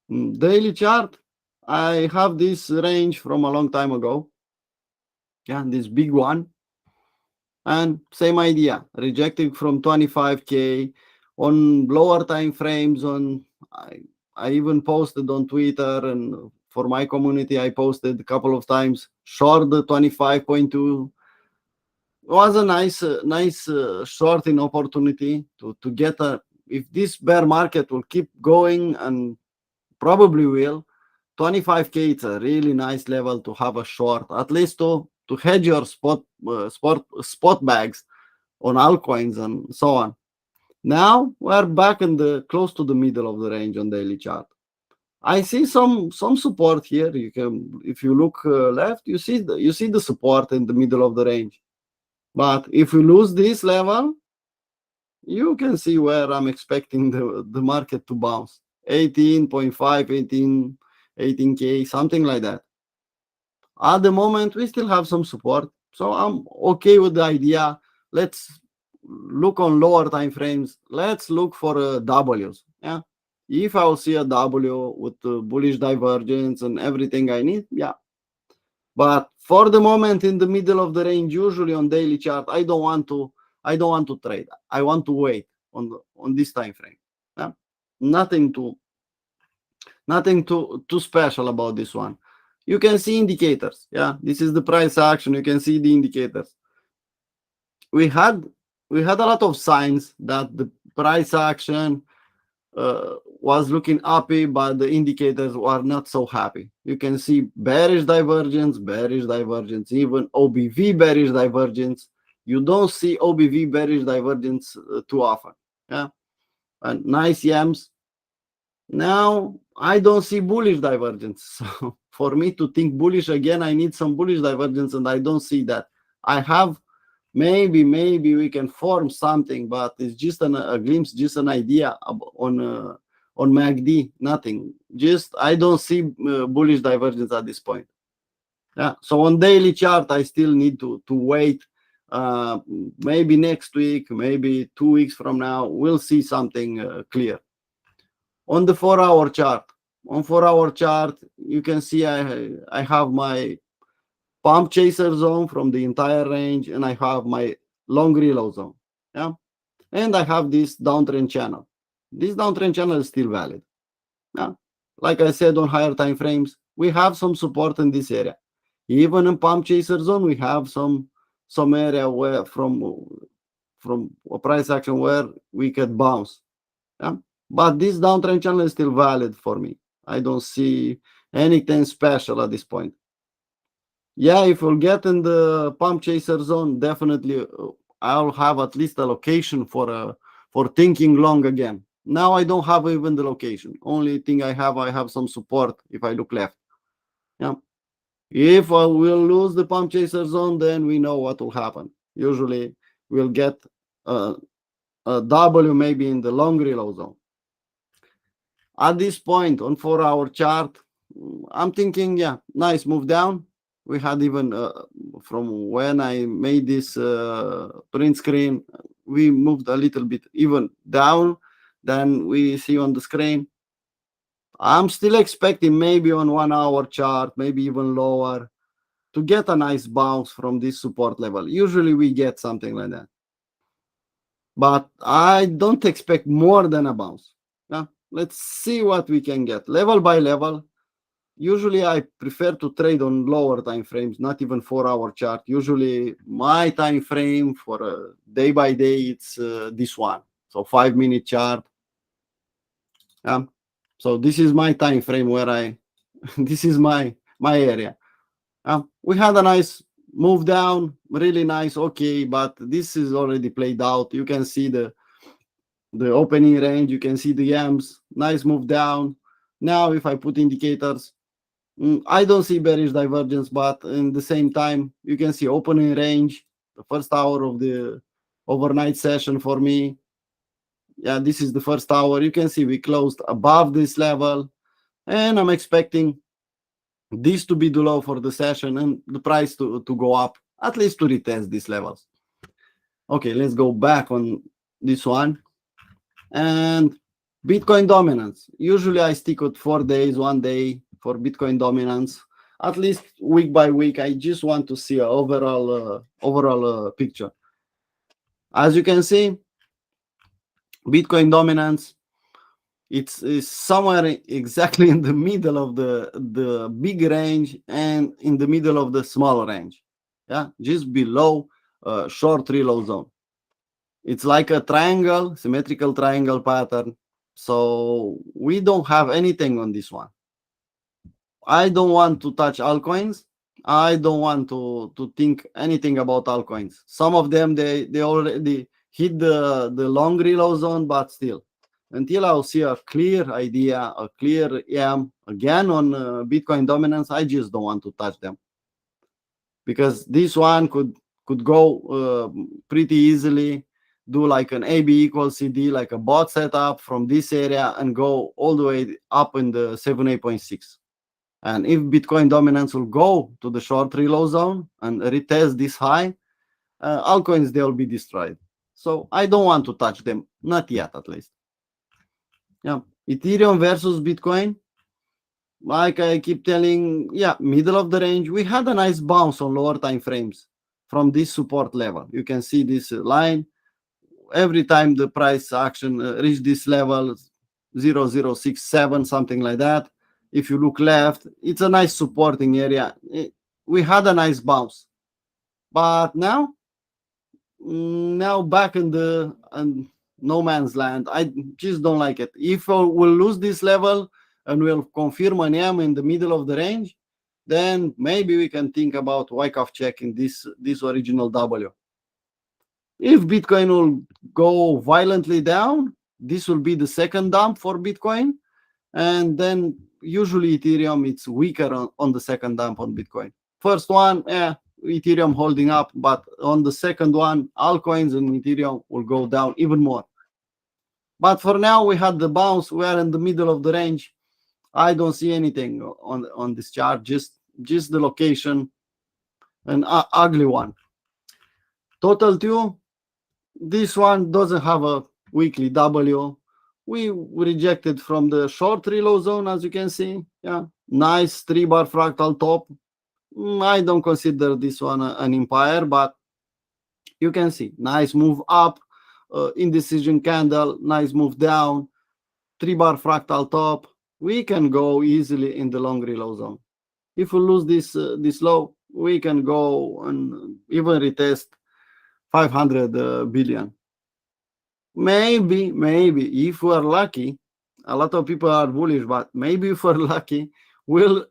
Daily chart, I have this range from a long time ago. Yeah, this big one. And same idea, rejecting from 25K on lower time frames. I even posted on Twitter, and for my community, I posted a couple of times short the 25.2. It was a nice shorting opportunity to get a. If this bear market will keep going, and probably will, 25K is a really nice level to have a short, at least to hedge your spot bags on altcoins and so on. Now we're back in the close to the middle of the range on daily chart. I see some support here. You can, if you look left, you see the support in the middle of the range. But if we lose this level, you can see where I'm expecting the market to bounce. 18.5, 18K, something like that. At the moment, we still have some support. So I'm okay with the idea. Let's look on lower time frames. Let's look for W's. Yeah. If I will see a W with bullish divergence and everything I need, yeah. But for the moment, in the middle of the range, usually on daily chart, I don't want to trade. I want to wait on this time frame. Yeah. Nothing to Nothing too special about this one. You can see indicators. Yeah, this is the price action. You can see the indicators. We had a lot of signs that the price action was looking happy, but the indicators were not so happy. You can see bearish divergence, even OBV bearish divergence. You don't see OBV bearish divergence too often. Yeah, and nice yams. Now I don't see bullish divergence. So for me to think bullish again, I need some bullish divergence, and I don't see that. I have maybe we can form something, but it's just a glimpse, just an idea on MACD. Nothing. Just I don't see bullish divergence at this point. Yeah. So on daily chart, I still need to wait. Maybe next week, maybe 2 weeks from now, we'll see something clear. On the 4-hour chart, you can see I have my pump chaser zone from the entire range, and I have my long reload zone. Yeah, and I have this downtrend channel. This downtrend channel is still valid. Yeah, like I said, on higher time frames, we have some support in this area. Even in pump chaser zone, we have some area where from a price action where we could bounce. Yeah, but this downtrend channel is still valid for me. I don't see anything special at this point. Yeah, if we'll get in the pump chaser zone, definitely I'll have at least a location for thinking long again. Now I don't have even the location. Only thing I have some support if I look left. Yeah. If I will lose the pump chaser zone, then we know what will happen. Usually we'll get a W maybe in the long reload zone. At this point on 4-hour chart, I'm thinking, yeah, nice move down. We had even from when I made this print screen, we moved a little bit even down than we see on the screen. I'm still expecting maybe on 1-hour chart, maybe even lower, to get a nice bounce from this support level. Usually we get something like that. But I don't expect more than a bounce. Yeah? Let's see what we can get. Level by level. Usually I prefer to trade on lower time frames, not even 4-hour chart. Usually my time frame for day by day, it's this one. So 5-minute chart. Yeah. So this is my time frame where this is my area. We had a nice move down, really nice. Okay, but this is already played out. You can see the opening range. You can see the yams. Nice move down. Now if I put indicators, I don't see bearish divergence, but in the same time, you can see opening range, the first hour of the overnight session for me. Yeah, this is the first hour. You can see we closed above this level, and I'm expecting this to be the low for the session and the price to go up, at least to retest these levels. Okay, let's go back on this one. And Bitcoin dominance. Usually I stick with 4 days, 1 day for Bitcoin dominance. At least week by week, I just want to see an overall picture. As you can see, Bitcoin dominance, it's somewhere exactly in the middle of the big range and in the middle of the small range. Yeah, just below short reload zone. It's like a triangle, symmetrical triangle pattern. So we don't have anything on this one. I don't want to touch altcoins. I don't want to think anything about altcoins. Some of them, they already hit the long reload zone, but still, until I'll see a clear idea, a clear again on Bitcoin dominance, I just don't want to touch them. Because this one could go pretty easily, do like an AB equals CD, like a bot setup from this area and go all the way up in the 78.6. And if Bitcoin dominance will go to the short reload zone and retest this high, altcoins, they'll be destroyed. So I don't want to touch them, not yet at least. Yeah, Ethereum versus Bitcoin. Like I keep telling, yeah, middle of the range. We had a nice bounce on lower time frames from this support level. You can see this line. Every time the price action reached this level, 0.067, something like that, if you look left, it's a nice supporting area. We had a nice bounce, but now back in the no man's land. I just don't like it. If we'll lose this level and we'll confirm an M in the middle of the range, then maybe we can think about Wyckoff checking this original W. If Bitcoin will go violently down, this will be the second dump for Bitcoin. And then usually Ethereum, it's weaker on the second dump on Bitcoin. First one, Ethereum holding up, but on the second one, altcoins and Ethereum will go down even more. But for now, we had the bounce. We are in the middle of the range. I don't see anything on this chart, just the location, an ugly one. Total 2, this one doesn't have a weekly W. We rejected from the short reload zone, as you can see. Yeah, nice 3-bar fractal top. I don't consider this one an empire, but you can see nice move up, indecision candle, nice move down, 3-bar fractal top. We can go easily in the long reload zone. If we lose this low, we can go and even retest 500 billion. Maybe if we're lucky, a lot of people are bullish, but maybe if we're lucky, we'll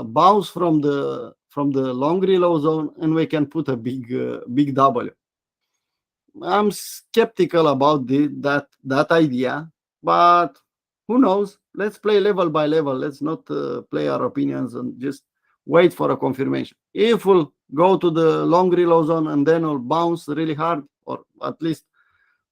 bounce from the long reload zone and we can put a big W. I'm skeptical about that idea, but who knows? Let's play level by level. Let's not play our opinions and just wait for a confirmation. If we'll go to the long reload zone and then we'll bounce really hard, or at least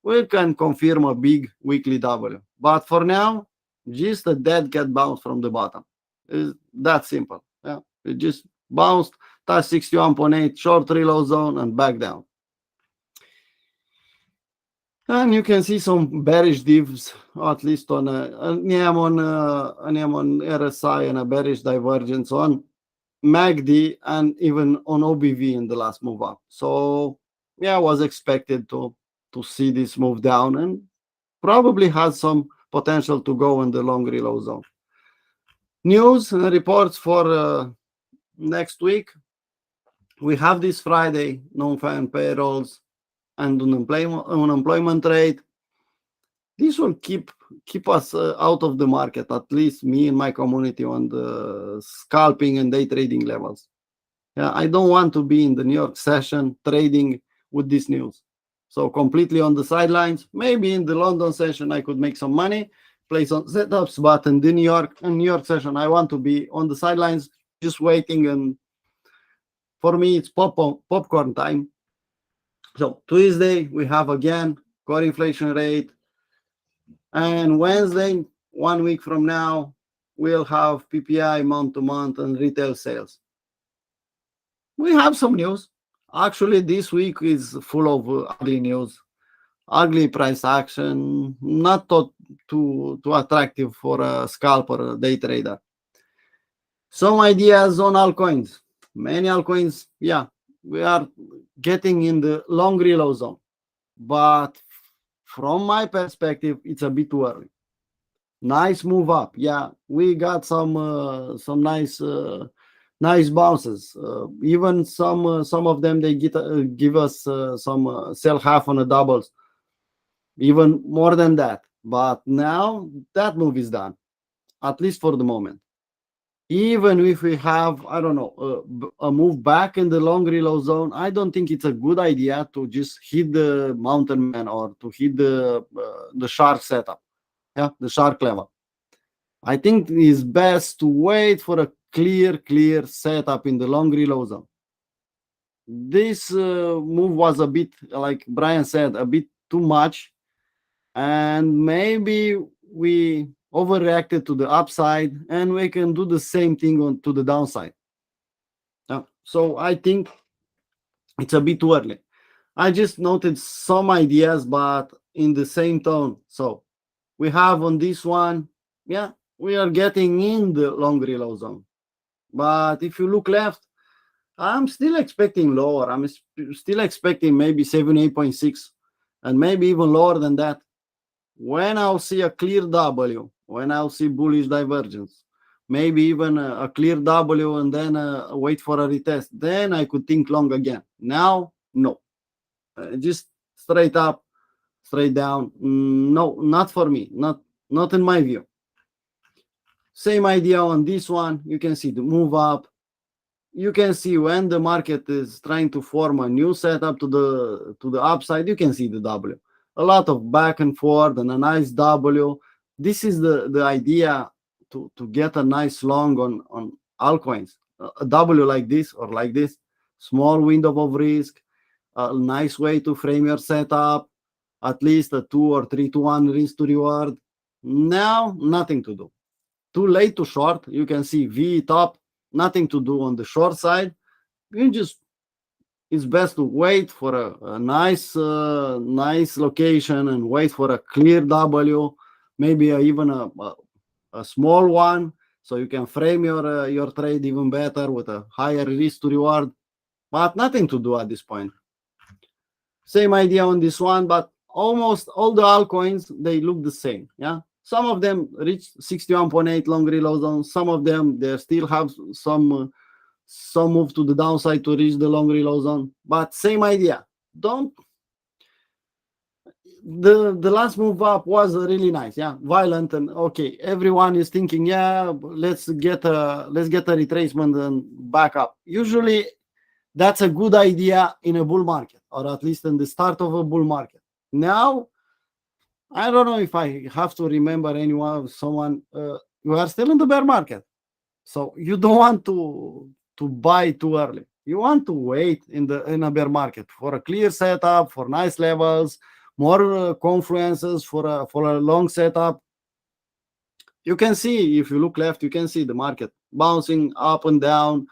we can confirm a big weekly W. But for now, just a dead cat bounce from the bottom. It's that simple. Yeah, it just bounced, touched 61.8, short reload zone, and back down. And you can see some bearish divs, at least on an EM on RSI and a bearish divergence on MACD and even on OBV in the last move up. So yeah, I was expected to see this move down and probably has some potential to go in the long reload zone. News and reports for next week. We have this Friday non-farm payrolls and unemployment rate. This will keep us out of the market, at least me and my community, on the scalping and day trading levels. Yeah, I don't want to be in the New York session trading with this news. So completely on the sidelines. Maybe in the London session I could make some money, play some setups, but in the New York session I want to be on the sidelines, just waiting. And for me, it's popcorn time. So Tuesday we have again core inflation rate, and Wednesday, 1 week from now, we'll have PPI month-to-month and retail sales. We have some news. Actually, this week is full of ugly news, ugly price action, not too attractive for a scalper, a day trader. Some ideas on altcoins. Many altcoins, yeah, we are getting in the long reload zone, but from my perspective, it's a bit too early. Nice move up, yeah. We got some nice bounces. Even some of them, they give us some sell half on the doubles, even more than that. But now that move is done, at least for the moment. Even if we have, I don't know, a move back in the long reload zone, I don't think it's a good idea to just hit the mountain man or to hit the shark setup, yeah, the shark level. I think it is best to wait for a clear setup in the long reload zone. This move was a bit, like Brian said, a bit too much, and maybe we overreacted to the upside, and we can do the same thing to the downside. So I think it's a bit too early. I just noted some ideas, but in the same tone. So we have on this one, yeah, we are getting in the long reload zone. But if you look left, I'm still expecting lower. I'm still expecting maybe 78.6 and maybe even lower than that. When I'll see a clear W, when I'll see bullish divergence, maybe even a clear W and then wait for a retest, then I could think long again. Now, no. Just straight up, straight down. No, not for me. Not in my view. Same idea on this one. You can see the move up. You can see when the market is trying to form a new setup to the upside, you can see the W. A lot of back and forth and a nice W. This is the idea to get a nice long on altcoins. A W like this or like this, small window of risk, a nice way to frame your setup, at least a 2 or 3 to 1 risk to reward. Now, nothing to do. Too late to short. You can see V top, nothing to do on the short side. You just, it's best to wait for a nice location and wait for a clear W, maybe even a small one, so you can frame your trade even better with a higher risk to reward. But nothing to do at this point. Same idea on this one, but almost all the altcoins, they look the same. Yeah, some of them reach 61.8 long reload zone. Some of them, they still have some move to the downside to reach the long reload zone, but same idea. Don't, the last move up was really nice, yeah, violent, and okay, everyone is thinking, yeah, let's get a retracement and back up. Usually that's a good idea in a bull market, or at least in the start of a bull market. Now, I don't know if I have to remember someone, you are still in the bear market, so you don't want to buy too early. You want to wait in a bear market for a clear setup, for nice levels, more confluences for a long setup. You can see, if you look left, you can see the market bouncing up and down,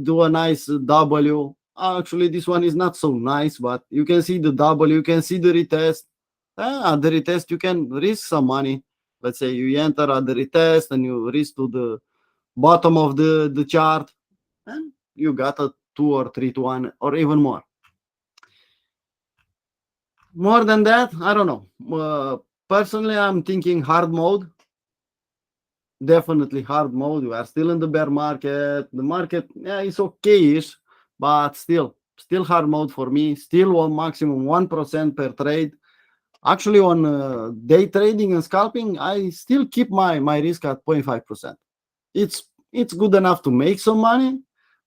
do a nice W. Actually, this one is not so nice, but you can see the W, you can see the retest. At the retest, you can risk some money. Let's say you enter at the retest and you risk to the bottom of the chart, and you got a 2 or 3 to 1 or even more. More than that, I don't know. Personally, I'm thinking hard mode. Definitely hard mode. We are still in the bear market. The market, yeah, is okay-ish, but still hard mode for me. Still on maximum 1% per trade. Actually, on day trading and scalping, I still keep my risk at 0.5%. It's good enough to make some money,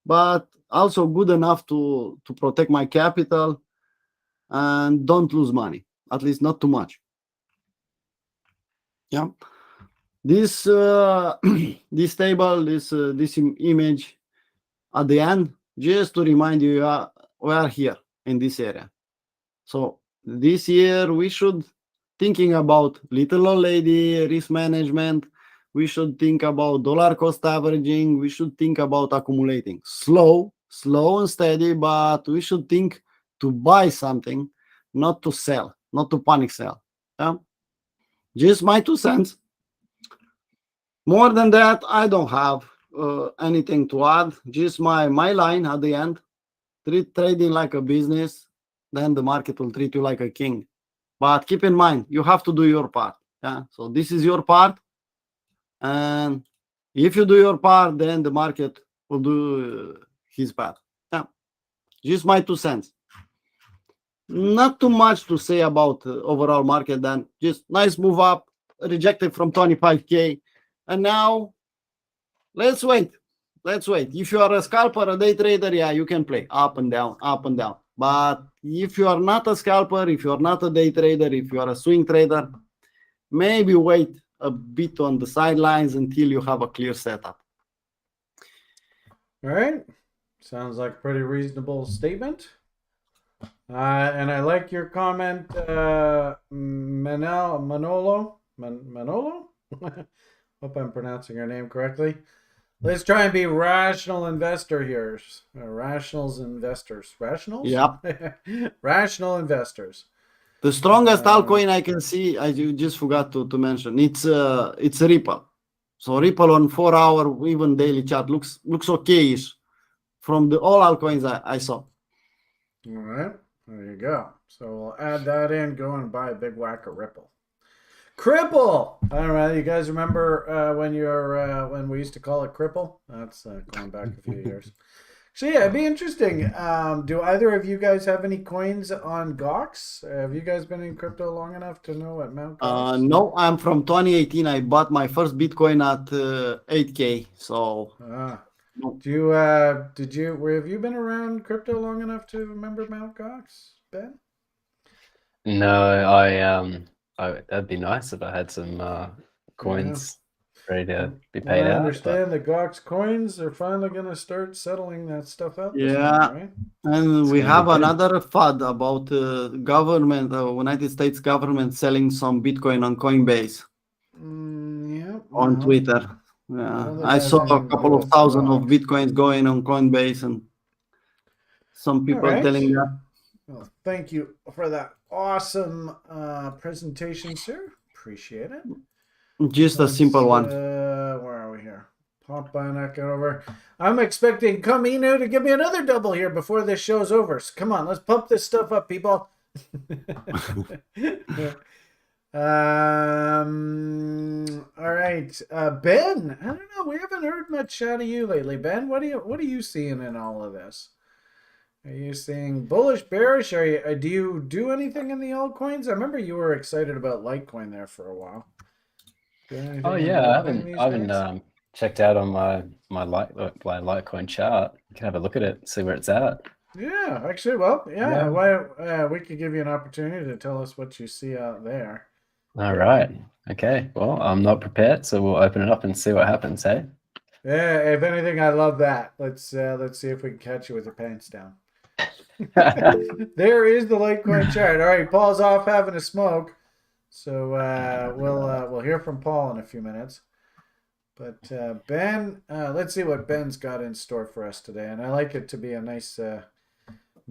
but also good enough to protect my capital and don't lose money, at least not too much. Yeah, this this table, this image at the end, just to remind you, we are here in this area. So this year we should thinking about little old lady risk management. We should think about dollar cost averaging. We should think about accumulating slow and steady, but we should think to buy something, not to sell, not to panic sell. Yeah? Just my 2 cents. More than that, I don't have anything to add. Just my line at the end. Treat trading like a business, then the market will treat you like a king. But keep in mind, you have to do your part. Yeah. So this is your part, and if you do your part, then the market will do his part. Yeah. Just my 2 cents. Not too much to say about overall market. Then just nice move up, rejected from 25K, and now let's wait. If you are a scalper, a day trader, yeah, you can play up and down. But if you are not a scalper, if you are not a day trader, if you are a swing trader, maybe wait a bit on the sidelines until you have a clear setup. All right. Sounds like a pretty reasonable statement. And I like your comment, Manolo? Hope I'm pronouncing your name correctly. Let's try and be rational investor here. Rationals investors. Rationals? Yep. Rational investors. The strongest altcoin I can see, I just forgot to mention, it's Ripple. So Ripple on 4-hour, even daily chart looks okay-ish from all altcoins I saw. All right. There you go. So we'll add that in, go and buy a big whack of Ripple. Cripple. I don't know. You guys remember when we used to call it Cripple? That's going back a few years. So yeah, it'd be interesting. Do either of you guys have any coins on Gox? Have you guys been in crypto long enough to know what Mount Gox? No, I'm from 2018. I bought my first Bitcoin at 8K. So Ah. no. Have you been around crypto long enough to remember Mount Gox, Ben? No, that'd be nice if I had some coins ready to be Well, paid I out. understand the Gox coins are finally going to start settling that stuff out this Yeah, time, right? and It's we gonna be have good. another FUD about government, United States government selling some Bitcoin on Coinbase Yeah. on Well, Twitter. I Yeah, don't think I that has saw a anything to do couple of with thousand of Gox. Bitcoins going on Coinbase, and some All people right. telling that. Well, thank you for that awesome presentation, sir. Appreciate it. Just a simple one. Where are we here? Pop by knock it over. I'm expecting Camino to give me another double here before this show's over. So come on, let's pump this stuff up, people. All right. Ben, I don't know. We haven't heard much out of you lately. Ben, what are you seeing in all of this? Are you seeing bullish, bearish? Do you do anything in the altcoins? I remember you were excited about Litecoin there for a while. Oh yeah, I haven't checked out on my Litecoin chart. You can have a look at it, see where it's at. Yeah, actually, well, yeah. Why we could give you an opportunity to tell us what you see out there. All right. Okay. Well, I'm not prepared, so we'll open it up and see what happens, hey? Yeah, if anything, I love that. Let's see if we can catch you with your pants down. There is the Litecoin chart. All right, Paul's off having a smoke, so we'll hear from Paul in a few minutes. But Ben, let's see what Ben's got in store for us today, and I like it to be a nice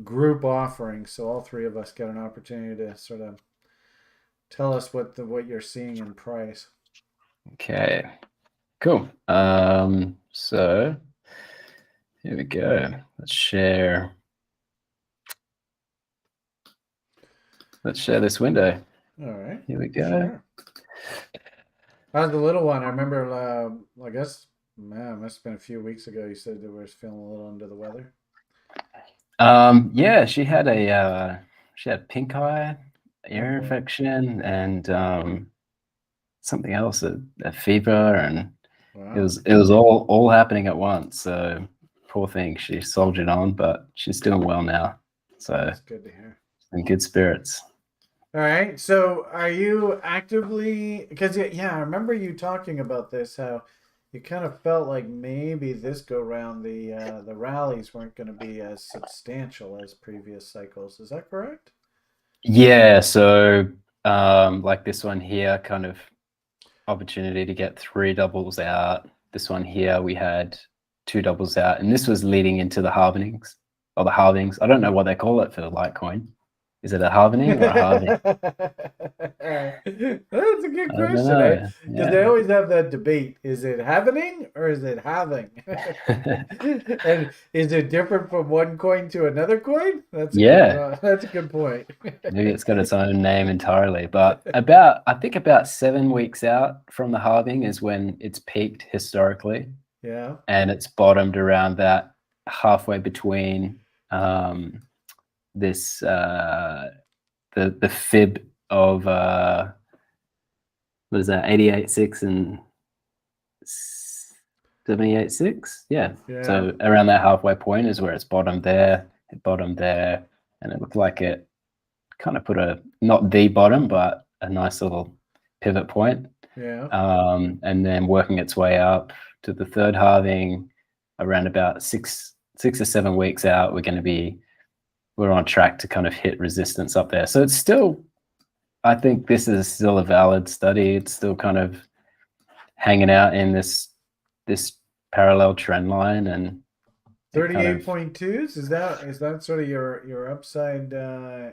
group offering, so all three of us get an opportunity to sort of tell us what you're seeing in price. Okay. Cool. So here we go. Let's share this window. All right. Here we go. Sure. How's the little one? I remember, I guess, man, it must have been a few weeks ago. You said that we were feeling a little under the weather. Yeah, she had pink eye, ear infection, and something else, a fever, and Wow. it was all happening at once. So poor thing, she soldiered on, but she's doing well now. So That's good to hear. in good spirits. All right. So are you actively, because yeah, I remember you talking about this, how you kind of felt like maybe this go round the rallies weren't going to be as substantial as previous cycles. Is that correct? Yeah, so like this one here, kind of opportunity to get 3 doubles out. This one here, we had 2 doubles out, and this was leading into the halvenings or the halvings. I don't know what they call it for Litecoin. Is it a halvening or a halving? That's a good I don't question, know. eh? Because they always have that debate: is it happening or is it having? And is it different from one coin to another coin? That's a good point. Maybe it's got its own name entirely. But I think about 7 weeks out from the halving is when it's peaked historically. Yeah. And it's bottomed around that halfway between this the fib of what is that, 88.6 and 78.6? Yeah. So around that halfway point is where it's bottomed there. It bottomed there, and it looked like it kind of put not the bottom, but a nice little pivot point. Yeah. And then working its way up to the third halving around about 6 or 7 weeks out, we're on track to kind of hit resistance up there. So it's still, I think this is still a valid study. It's still kind of hanging out in this parallel trend line, and 38.2s, is that sort of your upside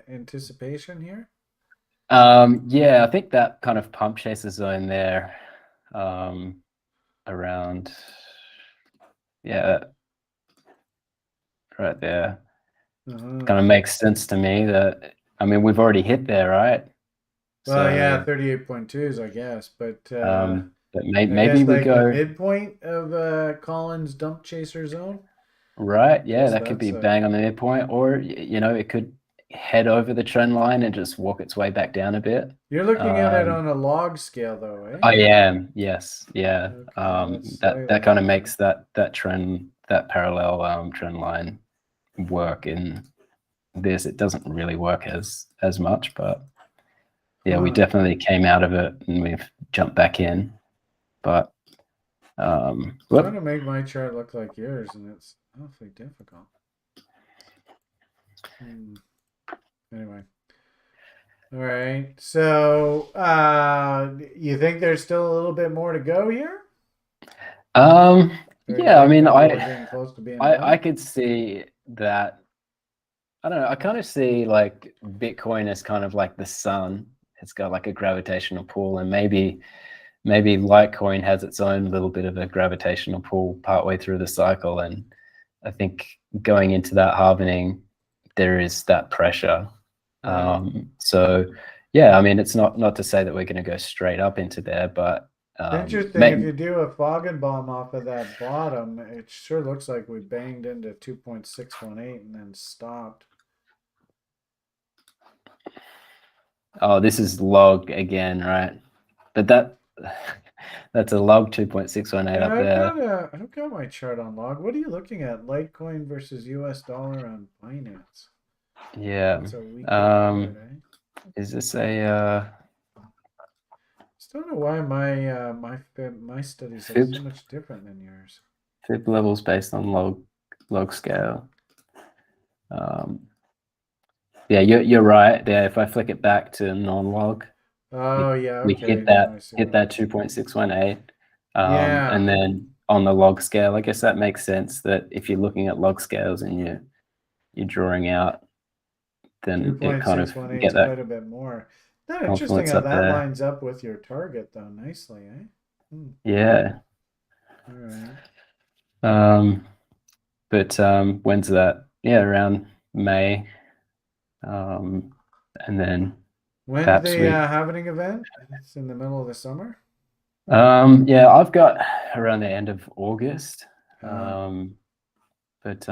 anticipation here? Yeah, I think that kind of pump chaser zone there, around, yeah, right there, kind of makes sense to me. That, I mean, we've already hit there, right? Well, So yeah, 38.2s, I guess, but but I maybe guess we like the go midpoint of Collins dump chaser zone. right. Yeah, Guess that could be that's bang on the midpoint, or you know, it could head over the trend line and just walk its way back down a bit. You're looking at it on a log scale, though, eh? I am, yes, yeah. Okay, that's That slightly kind of different. makes that trend, that parallel trend line work in this. It doesn't really work as much, but yeah, we Huh. definitely came out of it and we've jumped back in. But I'm trying to make my chart look like yours, and it's awfully difficult. Anyway. All right. So, you think there's still a little bit more to go here? Or you yeah, I think mean, maybe we're getting close to being I done? could see that. I don't know. I kind of see like Bitcoin as kind of like the sun. It's got like a gravitational pull, and maybe Litecoin has its own little bit of a gravitational pull partway through the cycle. And I think going into that halvening, there is that pressure. Yeah. So yeah, I mean, it's not to say that we're going to go straight up into there, but Interesting. If you do a Foggenbaum off of that bottom, it sure looks like we banged into 2.618 and then stopped. oh, this is log again, right? But that's a log 2.618 Yeah, up there. I've got my chart on log. What are you looking at? Litecoin versus US dollar on Binance. Yeah. That's a weekly chart, eh? Is this a Still don't know why my studies are fib so much different than yours. levels based on log scale? Yeah, you're right there. If I flick it back to non-log, Oh yeah, we okay. hit Now I see that what it is. 2.618. Yeah. And then on the log scale, I guess that makes sense that if you're looking at log scales and you're drawing out, then it kind of 2.618 get is that quite a bit more. Not interesting confluence how up that there. lines up with your target though, nicely, eh? Yeah. All right. But when's that? Yeah, around May. And then When's perhaps the we happening event? It's in the middle of the summer. yeah, I've got around the end of August. But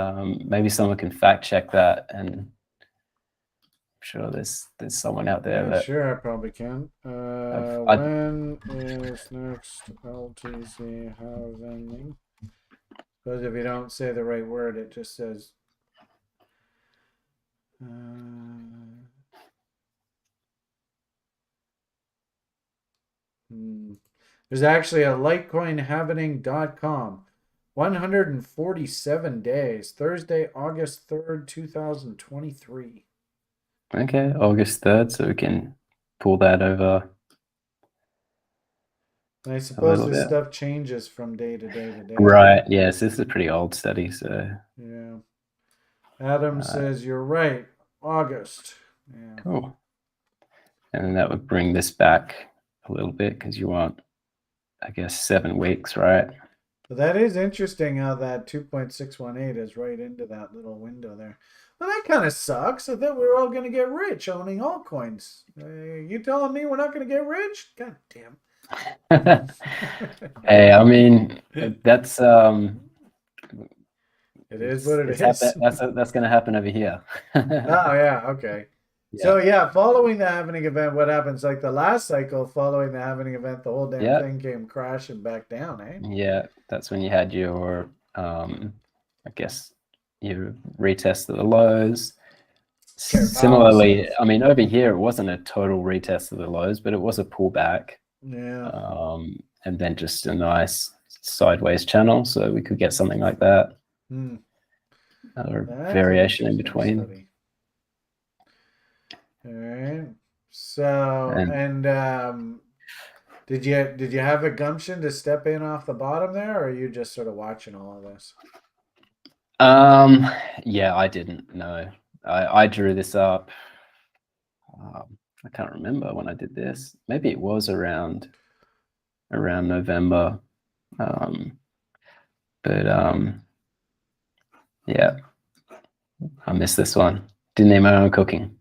maybe someone can fact check that, and I'm sure there's someone out there Yeah, that sure, I probably can. I When is next LTC housing? Because if you don't say the right word, it just says. There's actually a litecoinhappening.com. 147 days. Thursday, August 3rd, 2023. okay, August 3rd, so we can pull that over And I a suppose little this bit. stuff changes from day to day to day. Right. Yes, this is a pretty old study, so Yeah. Adam says you're right. August. Yeah. cool. And then that would bring this back a little bit because you want, I guess, 7 weeks, right? But that is interesting how that 2.618 is right into that little window there. Well, that kind of sucks. I thought we were all going to get rich owning altcoins. You telling me we're not going to get rich? God damn. Hey, I mean, that's it is what it is. That's going to happen over here. Oh yeah, okay. Yeah. So yeah, following the happening event, what happens? Like the last cycle, following the happening event, the whole damn thing came crashing back down, eh? Yeah, that's when you had your, I guess, you retested the lows. Similarly, I mean, over here it wasn't a total retest of the lows, but it was a pullback. Yeah. And then just a nice sideways channel, so we could get something like that. Or variation in between. Study. All right. So did you have a gumption to step in off the bottom there, or are you just sort of watching all of this? Yeah, I didn't know. I drew this up. I can't remember when I did this. Maybe it was around November. Yeah, I missed this one. Didn't eat my own cooking.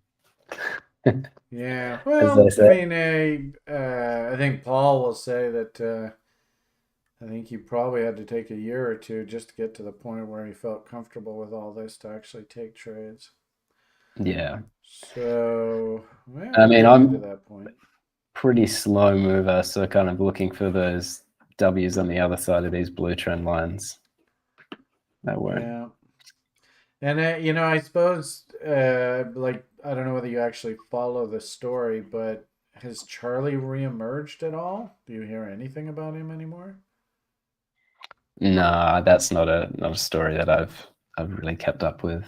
Yeah. as they Well, I say. mean, I think Paul will say that I think he probably had to take a year or two just to get to the point where he felt comfortable with all this to actually take trades. Yeah. So, well, I we're mean, getting to I'm that point. pretty slow mover, so kind of looking for those W's on the other side of these blue trend lines. That work. Yeah. And I suppose, like, I don't know whether you actually follow the story, but has Charlie reemerged at all? Do you hear anything about him anymore? Nah, that's not a story that I've really kept up with.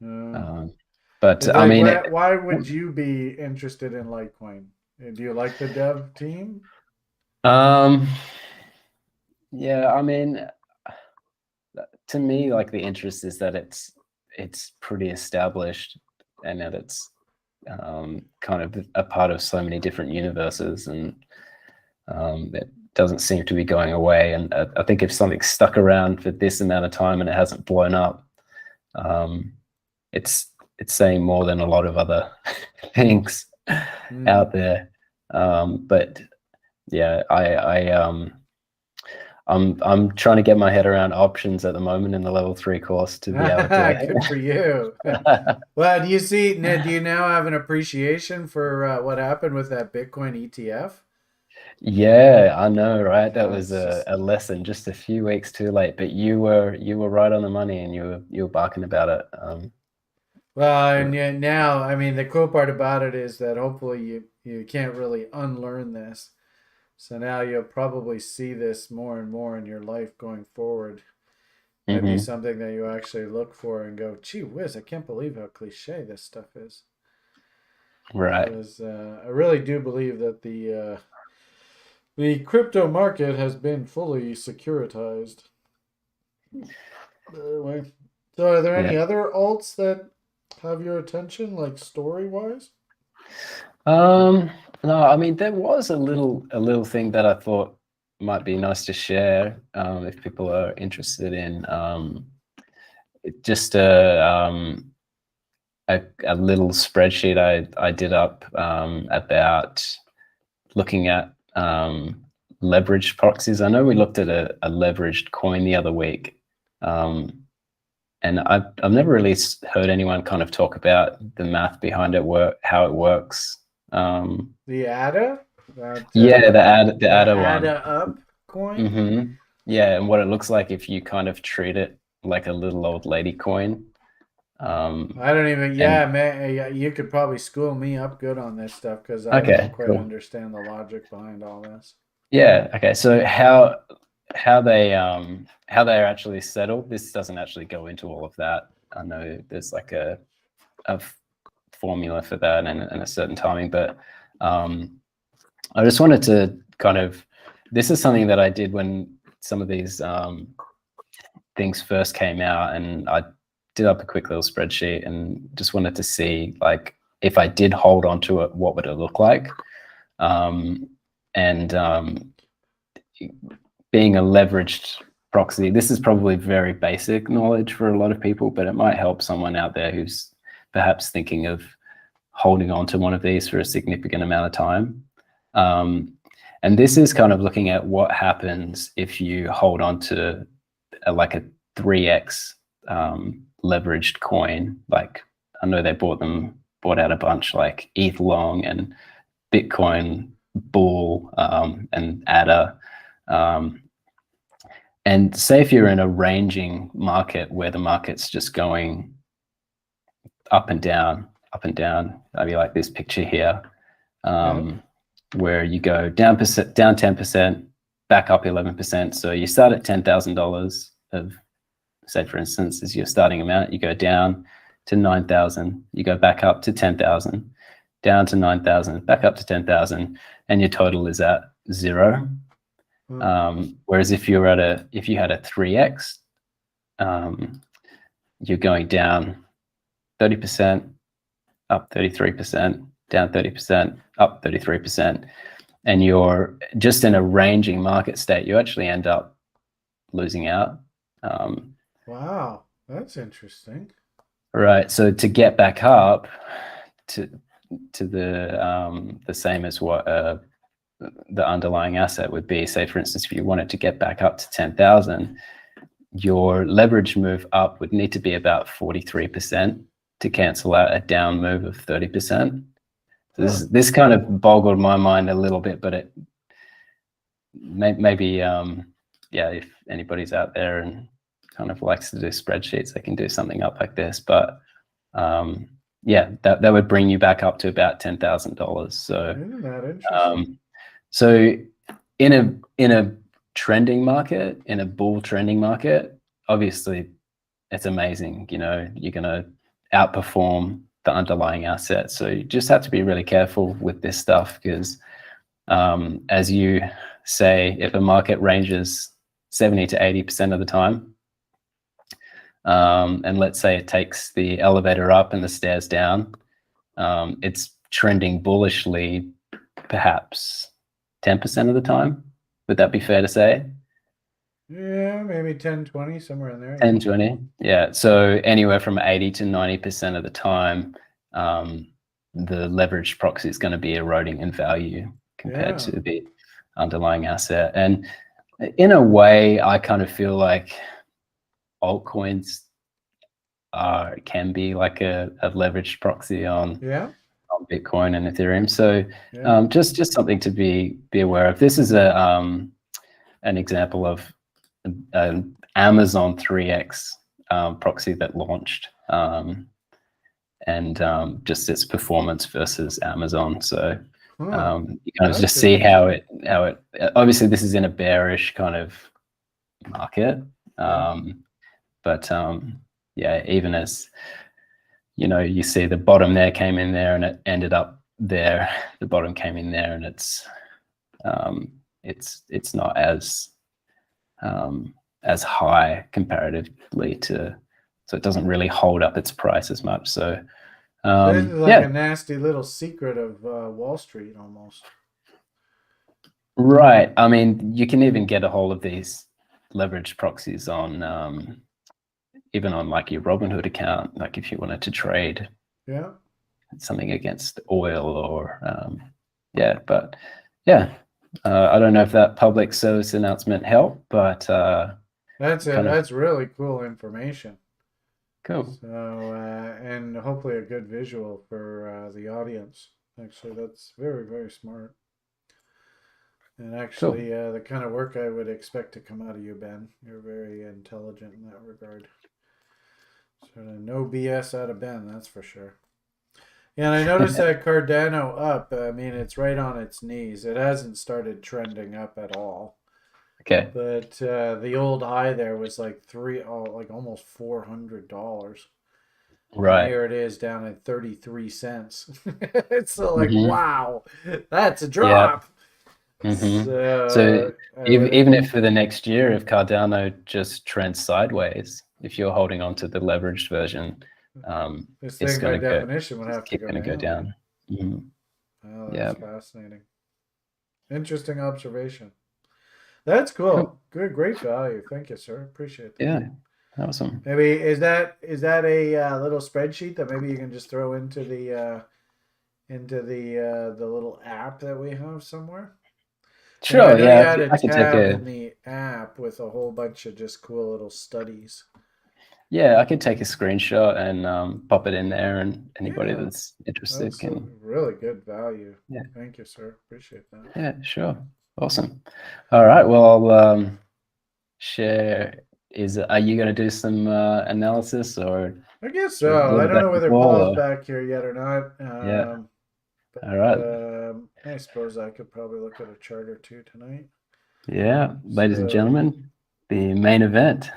No. Um, but It's I like, mean, why would you be interested in Litecoin? Do you like the dev team? um, yeah, I mean, to me, like the interest is that it's pretty established and that it's kind of a part of so many different universes, and it doesn't seem to be going away. And I think if something's stuck around for this amount of time and it hasn't blown up, um, it's saying more than a lot of other things out there. But yeah, I'm trying to get my head around options at the moment in the level 3 course to be able Good for to. you. Well, do you now have an appreciation for what happened with that Bitcoin ETF? Yeah, I know, right? That was It's just, a lesson just a few weeks too late, but you were right on the money and you were barking about it. well, and yet now, I mean, the cool part about it is that hopefully you can't really unlearn this. So now you'll probably see this more and more in your life going forward. Might be Mhm. something that you actually look for and go, gee whiz, I can't believe how cliche this stuff is. Right. Because I really do believe that the crypto market has been fully securitized. Anyway, so are there Yeah. any other alts that have your attention, like story wise? Um, no, I mean there was a little thing that I thought might be nice to share if people are interested in just a little spreadsheet I did up about looking at leveraged proxies. I know we looked at a leveraged coin the other week, and I've never really heard anyone kind of talk about the math behind it, how it works. The ADA, that Yeah, the the ADA one. ADA up coin. Yeah, and what it looks like if you kind of treat it like a little old lady coin. I don't even. Yeah, And man, yeah, you could probably school me up good on this stuff because I don't okay, quite cool. understand the logic behind all this. Yeah, okay. So how they're actually settled. This doesn't actually go into all of that. I know there's like a formula for that and a certain timing, but I just wanted to kind of. This is something that I did when some of these things first came out, and I did up a quick little spreadsheet and just wanted to see like if I did hold on to it, what would it look like? And being a leveraged proxy, this is probably very basic knowledge for a lot of people, but it might help someone out there who's perhaps thinking of holding on to one of these for a significant amount of time. And this is kind of looking at what happens if you hold on to like a 3x leveraged coin. Like I know they bought out a bunch like ETH long and Bitcoin bull and ADA. And say if you're in a ranging market where the market's just going up and down, maybe like this picture here, where you go down 10%, back up 11%. So you start at $10,000 of, say for instance, is your starting amount. You go down to 9,000, you go back up to 10,000, down to 9,000, back up to 10,000, and your total is at 0. Whereas if you had a 3x, you're going down 30%, up 33%, down 30%, up 33%, and you're just in a ranging market state. You actually end up losing out. Wow, that's interesting. Right. So to get back up, the same as what the underlying asset would be. Say, for instance, if you wanted to get back up to 10,000, your leverage move up would need to be about 43% to cancel out a down move of 30%. So this kind of boggled my mind a little bit, but it maybe yeah, if anybody's out there and kind of likes to do spreadsheets, they can do something up like this. But yeah, that would bring you back up to about $10,000. So Isn't that interesting? so in a trending market, in a bull trending market, obviously it's amazing. You know, you're gonna outperform the underlying asset. So you just have to be really careful with this stuff, because as you say, if a market ranges 70 to 80% of the time, and let's say it takes the elevator up and the stairs down, it's trending bullishly perhaps 10% of the time. Would that be fair to say? Yeah, maybe 10, 20, somewhere in there. 10, 20. Yeah. So anywhere from 80 to 90% of the time, the leveraged proxy is going to be eroding in value compared to the underlying asset. And in a way, I kind of feel like altcoins can be like a leveraged proxy on Bitcoin and Ethereum. So just something to be aware of. This is an example of an Amazon 3x proxy that launched, and just its performance versus Amazon. So you kind of just see how it obviously this is in a bearish kind of market, but yeah, even as you know, you see the bottom there came in there and it ended up there, the bottom came in there, and it's not as high comparatively to, so it doesn't really hold up its price as much. So this is like a nasty little secret of Wall Street almost. Right. I mean, you can even get a hold of these leveraged proxies on even on like your Robinhood account, like if you wanted to trade something against oil or but yeah, I don't know if that public service announcement helped, but that's really cool information. Cool. So and hopefully a good visual for the audience. Actually, that's very, very smart. And actually, the kind of work I would expect to come out of you, Ben. You're very intelligent in that regard. Sort of no BS out of Ben, that's for sure. Yeah, and I noticed that Cardano up. I mean, it's right on its knees. It hasn't started trending up at all. Okay. But the old high there was like like almost $400. Right. And here it is down at 33 cents. It's like, wow, that's a drop. So even if for the next year, if Cardano just trends sideways, if you're holding on to the leveraged version, this thing by definition would have to go down. Oh, that's fascinating. Interesting observation. That's cool. Good, great value. Thank you, sir. Appreciate that. Yeah, awesome. Maybe is that a little spreadsheet that maybe you can just throw into the little app that we have somewhere? Sure. I know you had a tab in the app with a whole bunch of just cool little studies. Yeah, I could take a screenshot and pop it in there, and anybody that's interested can. Really good value. Yeah. Thank you, sir. Appreciate that. Yeah, sure. Awesome. All right. Well, I'll share. Are you going to do some analysis, or? I guess so. I don't know whether Paul's back here yet or not. Yeah. But, all right. I suppose I could probably look at a chart or two tonight. Yeah, ladies and gentlemen, the main event.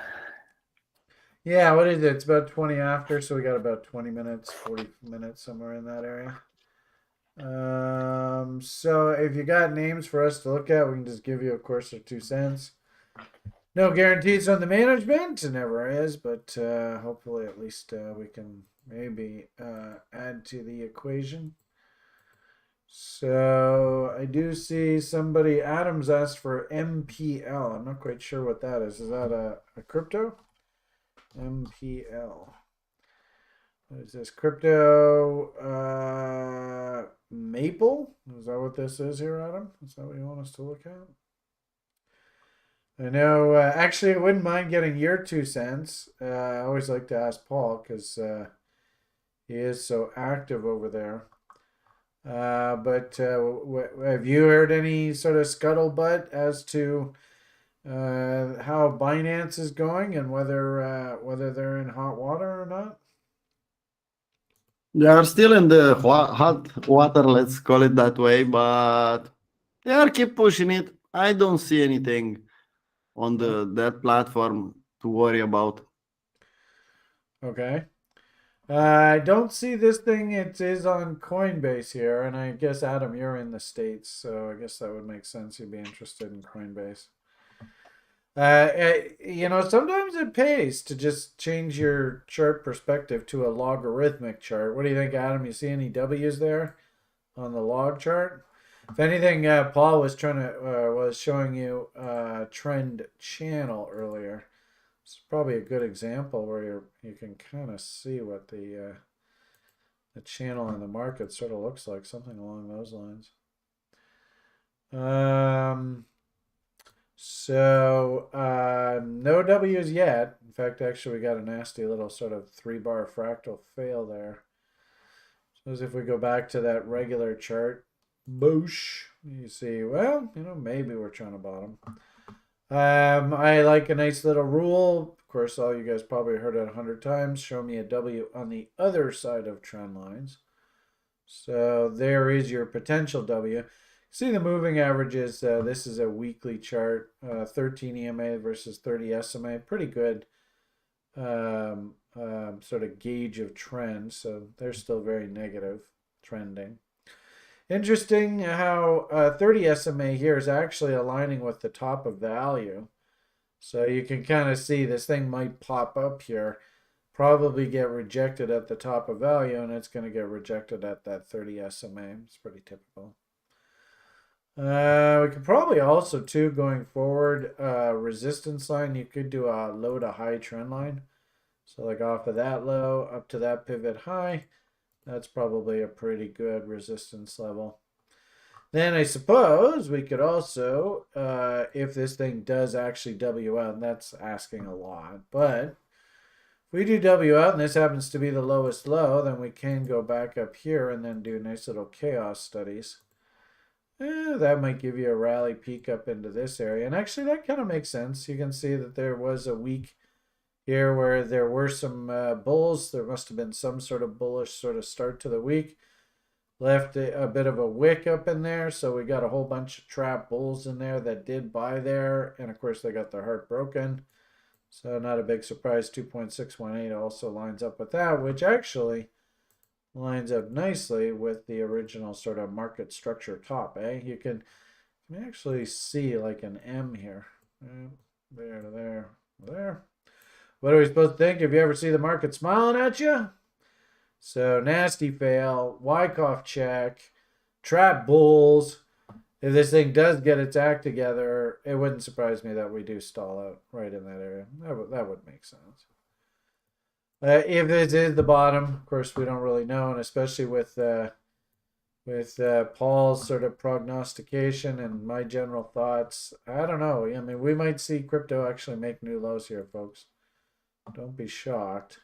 Yeah, what is it? It's about 20 after, so we got about 20 minutes, 40 minutes, somewhere in that area. So if you got names for us to look at, we can just give you, of course, our 2 cents. No guarantees on the management, it never is, but hopefully at least we can maybe add to the equation. So I do see somebody, Adams asked for MPL. I'm not quite sure what that is. Is that a crypto? MPL. What is this? Crypto Maple? Is that what this is here, Adam? Is that what you want us to look at? I know. Actually, I wouldn't mind getting your 2 cents. I always like to ask Paul because he is so active over there. But have you heard any sort of scuttlebutt as to how Binance is going and whether they're in hot water or not? They are still in the hot water, let's call it that way, but they are keep pushing it. I don't see anything on that platform to worry about. Okay. I don't see this thing. It is on Coinbase here, and I guess Adam, you're in the States, so I guess that would make sense. You'd be interested in Coinbase. Sometimes it pays to just change your chart perspective to a logarithmic chart. What do you think, Adam? You see any W's there on the log chart? If anything, Paul was showing you trend channel earlier. It's probably a good example where you can kind of see what the channel in the market sort of looks like, something along those lines. No W's yet. In fact, actually, we got a nasty little sort of 3-bar fractal fail there. So as if we go back to that regular chart, boosh, you see, well, maybe we're trying to bottom. I like a nice little rule. Of course, all you guys probably heard it 100 times. Show me a W on the other side of trend lines. So there is your potential W. See the moving averages. This is a weekly chart. 13 EMA versus 30 SMA. Pretty good sort of gauge of trend. So they're still very negative trending. Interesting how 30 SMA here is actually aligning with the top of value. So you can kind of see this thing might pop up here, probably get rejected at the top of value, and it's going to get rejected at that 30 SMA. It's pretty typical. We could probably also, too, going forward, resistance line, you could do a low to high trend line. So like off of that low up to that pivot high. That's probably a pretty good resistance level. Then I suppose we could also, if this thing does actually W out, and that's asking a lot, but if we do W out and this happens to be the lowest low, then we can go back up here and then do nice little chaos studies. That might give you a rally peak up into this area. And actually that kind of makes sense. You can see that there was a week here where there were some bulls. There must have been some sort of bullish sort of start to the week. Left a bit of a wick up in there. So we got a whole bunch of trap bulls in there that did buy there. And of course they got their heart broken. So not a big surprise. 2.618 also lines up with that, which actually lines up nicely with the original sort of market structure top. You can actually see like an M here. There. What are we supposed to think if you ever see the market smiling at you? So nasty fail, Wyckoff check, trap bulls. If this thing does get its act together, it wouldn't surprise me that we do stall out right in that area. That would make sense. If this is the bottom, of course, we don't really know, and especially with Paul's sort of prognostication and my general thoughts, I don't know. I mean, we might see crypto actually make new lows here, folks. Don't be shocked.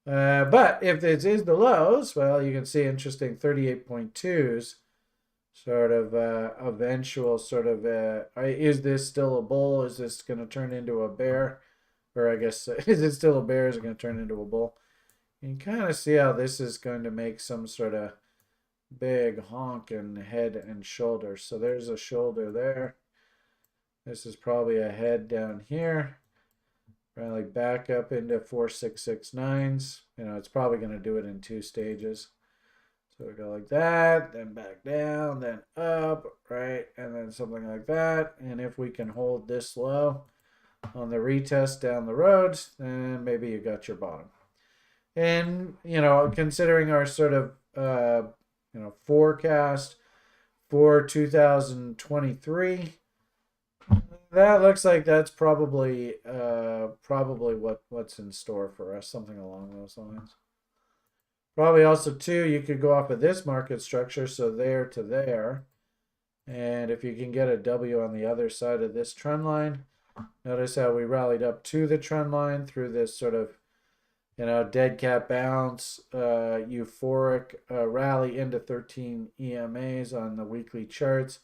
But if this is the lows, well, you can see interesting 38.2s, sort of eventual sort of, is this still a bull? Is this going to turn into a bear? Or I guess, is it still a bear? Is it going to turn into a bull? You can kind of see how this is going to make some sort of big honk in head and shoulders. So there's a shoulder there. This is probably a head down here. Rally back up into 4669s. It's probably going to do it in 2 stages. So we go like that, then back down, then up, right? And then something like that. And if we can hold this low on the retest down the road, then maybe you got your bottom. And, considering our sort of, forecast for 2023, that looks like that's probably what's in store for us, something along those lines. Probably also too, you could go off of this market structure, so there to there. And if you can get a W on the other side of this trend line, notice how we rallied up to the trend line through this sort of, dead cat bounce, euphoric rally into 13 EMAs on the weekly charts,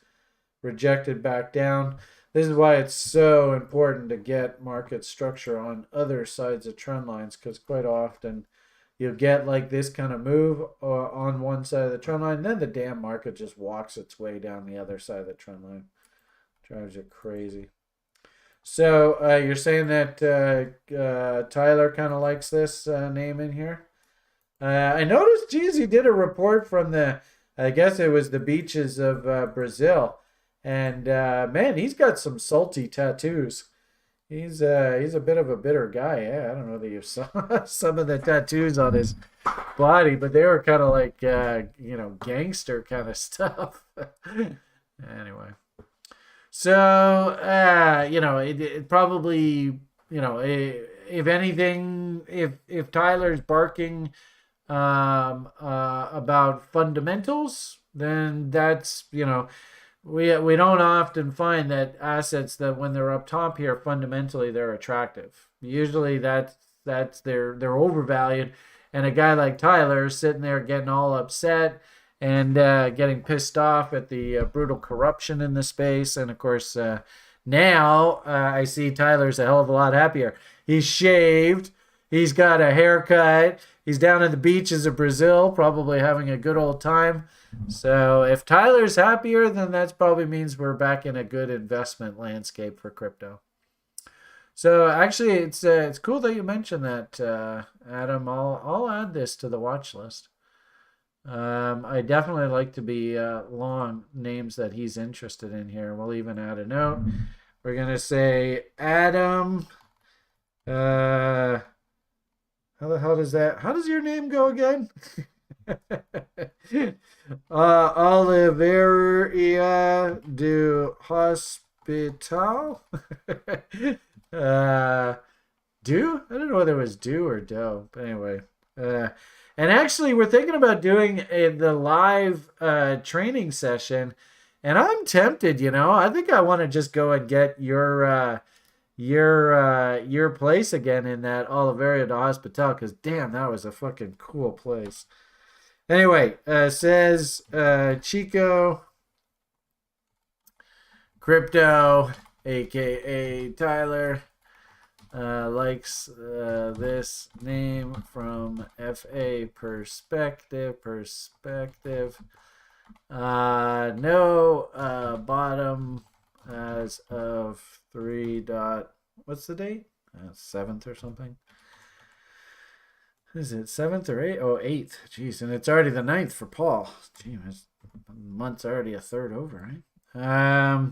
rejected back down. This is why it's so important to get market structure on other sides of trend lines, because quite often you'll get like this kind of move on one side of the trend line, then the damn market just walks its way down the other side of the trend line. Drives you crazy. So you're saying that Tyler kind of likes this name in here? I noticed, geez, he did a report from I guess it was the beaches of Brazil. And man, he's got some salty tattoos. He's a bit of a bitter guy. Yeah, I don't know that you saw some of the tattoos on his body, but they were kind of like gangster kind of stuff. Anyway, so it probably, if anything, if Tyler's barking about fundamentals, then that's, we don't often find that assets that when they're up top here fundamentally they're attractive. Usually that's they're overvalued, and a guy like Tyler is sitting there getting all upset and getting pissed off at the brutal corruption in the space. And of course, now I see Tyler's a hell of a lot happier. He's shaved. He's got a haircut. He's down at the beaches of Brazil, probably having a good old time. So if Tyler's happier, then that probably means we're back in a good investment landscape for crypto. So actually, it's cool that you mentioned that, Adam. I'll add this to the watch list. I definitely like to be long names that he's interested in here. We'll even add a note. We're gonna say Adam. How the hell does that? How does your name go again? Oliveira do Hospital. Do? I don't know whether it was do or do, but anyway. And actually, we're thinking about doing the live training session, and I'm tempted. I think I want to just go and get your place again in that Oliveira de Hospital, because damn, that was a fucking cool place. Anyway, says Chico Crypto, aka Tyler, likes this name from FA perspective. No bottom as of 3. What's the date? 7th or something. Is it 7th or 8th? Oh, 8th. Jeez, and it's already the 9th for Paul. Gee, this month's already a third over, right?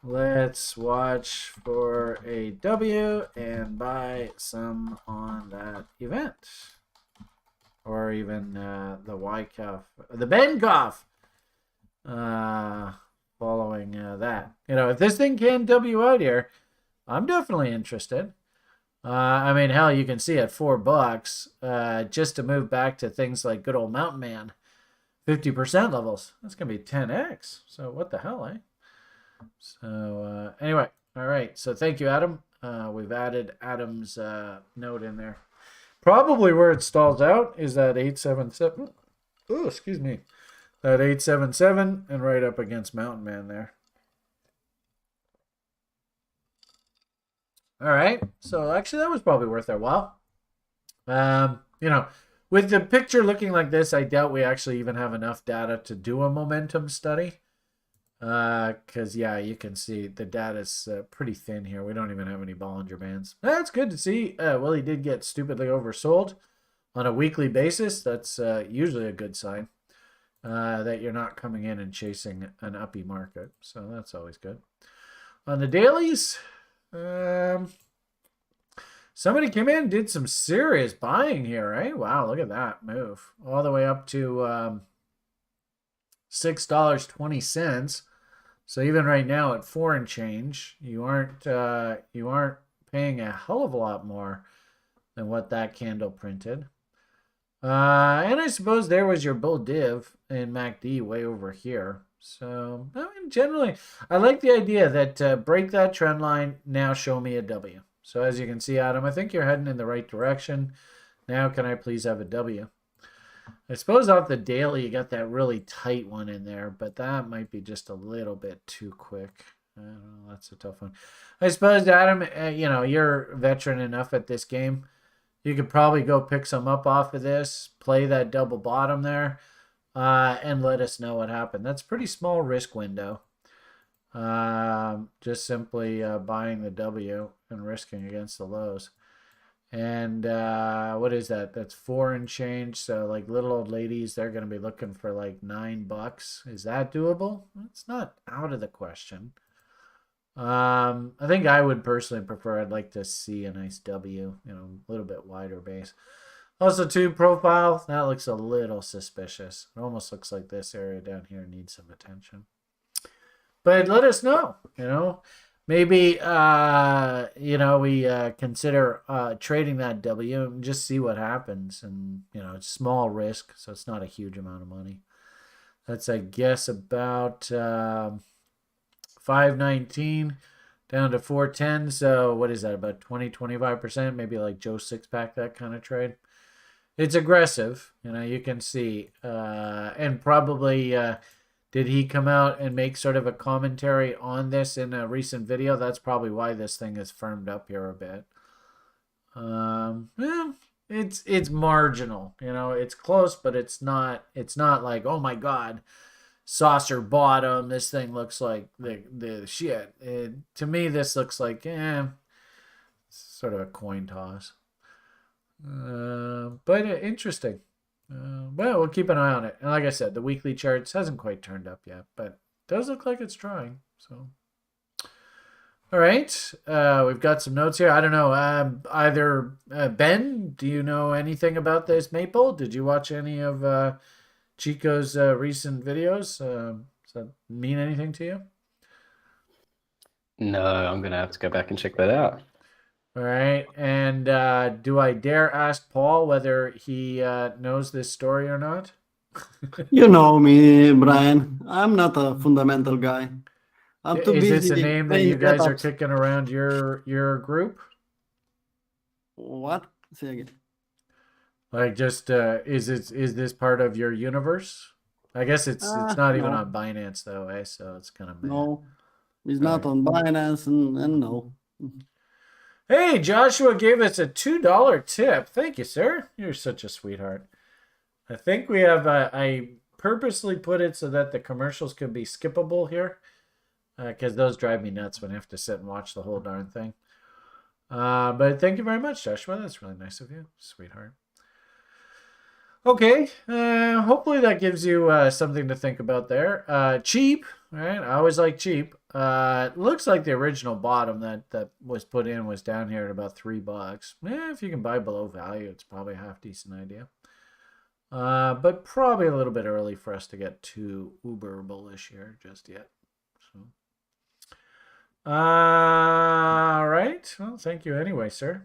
Let's watch for a W and buy some on that event. Or even the YCAF, the Benkoff. Following that. If this thing can W out here, I'm definitely interested. I mean, hell, you can see at $4, just to move back to things like good old Mountain Man, 50% levels. That's going to be 10x. So what the hell, eh? So anyway, all right. So thank you, Adam. We've added Adam's note in there. Probably where it stalls out is that 877. Oh, excuse me. That 877 and right up against Mountain Man there. All right. So actually that was probably worth our while. With the picture looking like this, I doubt we actually even have enough data to do a momentum study. Because, yeah, you can see the data's pretty thin here. We don't even have any Bollinger Bands. That's good to see. Well, he did get stupidly oversold on a weekly basis. That's usually a good sign that you're not coming in and chasing an uppy market. So that's always good. On the dailies, somebody came in and did some serious buying here, right? Wow, look at that move. All the way up to $6.20. So even right now at 4 and change, you aren't paying a hell of a lot more than what that candle printed. And I suppose there was your bull div in MACD way over here. So, I mean, generally, I like the idea that break that trend line, now show me a W. So as you can see, Adam, I think you're heading in the right direction. Now, can I please have a W? I suppose off the daily, you got that really tight one in there, but that might be just a little bit too quick. I don't know, that's a tough one. I suppose, Adam, you're veteran enough at this game. You could probably go pick some up off of this, play that double bottom there, and let us know what happened. That's a pretty small risk window. Just simply buying the W and risking against the lows. And what is that? That's 4 and change. So like little old ladies, they're going to be looking for like $9. Is that doable? It's not out of the question. I think I would personally prefer, I'd like to see a nice W, a little bit wider base. Also, too, profile, that looks a little suspicious. It almost looks like this area down here needs some attention. But let us know, maybe, we consider trading that W and just see what happens. And, it's small risk, so it's not a huge amount of money. That's, I guess, about 519 down to 410. So what is that? About 20-25%, maybe like Joe Sixpack, that kind of trade. It's aggressive, you can see. And probably did he come out and make sort of a commentary on this in a recent video? That's probably why this thing is firmed up here a bit. It's marginal, it's close, but it's not like, oh my God, saucer bottom, this thing looks like the shit. To me, this looks like sort of a coin toss. But interesting. Well, we'll keep an eye on it. And like I said, the weekly charts hasn't quite turned up yet, but does look like it's trying. So, all right, we've got some notes here. I don't know. Either Ben, do you know anything about this Maple? Did you watch any of Chico's recent videos? Does that mean anything to you? No, I'm gonna have to go back and check that out. All right, and do I dare ask Paul whether he knows this story or not? You know me, Brian. I'm not a fundamental guy. I'm too Is busy. this a name that you guys are kicking around your group? What? Say again. Like, just is this part of your universe? I guess it's not even on Binance though, so it's kind of no. It's not on Binance, and no. Hey, Joshua gave us a $2 tip. Thank you, sir. You're such a sweetheart. I think we have I purposely put it so that the commercials could be skippable here, because those drive me nuts when I have to sit and watch the whole darn thing. But thank you very much, Joshua. That's really nice of you, sweetheart. Okay, hopefully that gives you something to think about there. Cheap, right? I always like cheap. Looks like the original bottom that was put in was down here at about $3. If you can buy below value, it's probably a half decent idea. But probably a little bit early for us to get too uber bullish here just yet. So, all right. Well, thank you anyway, sir.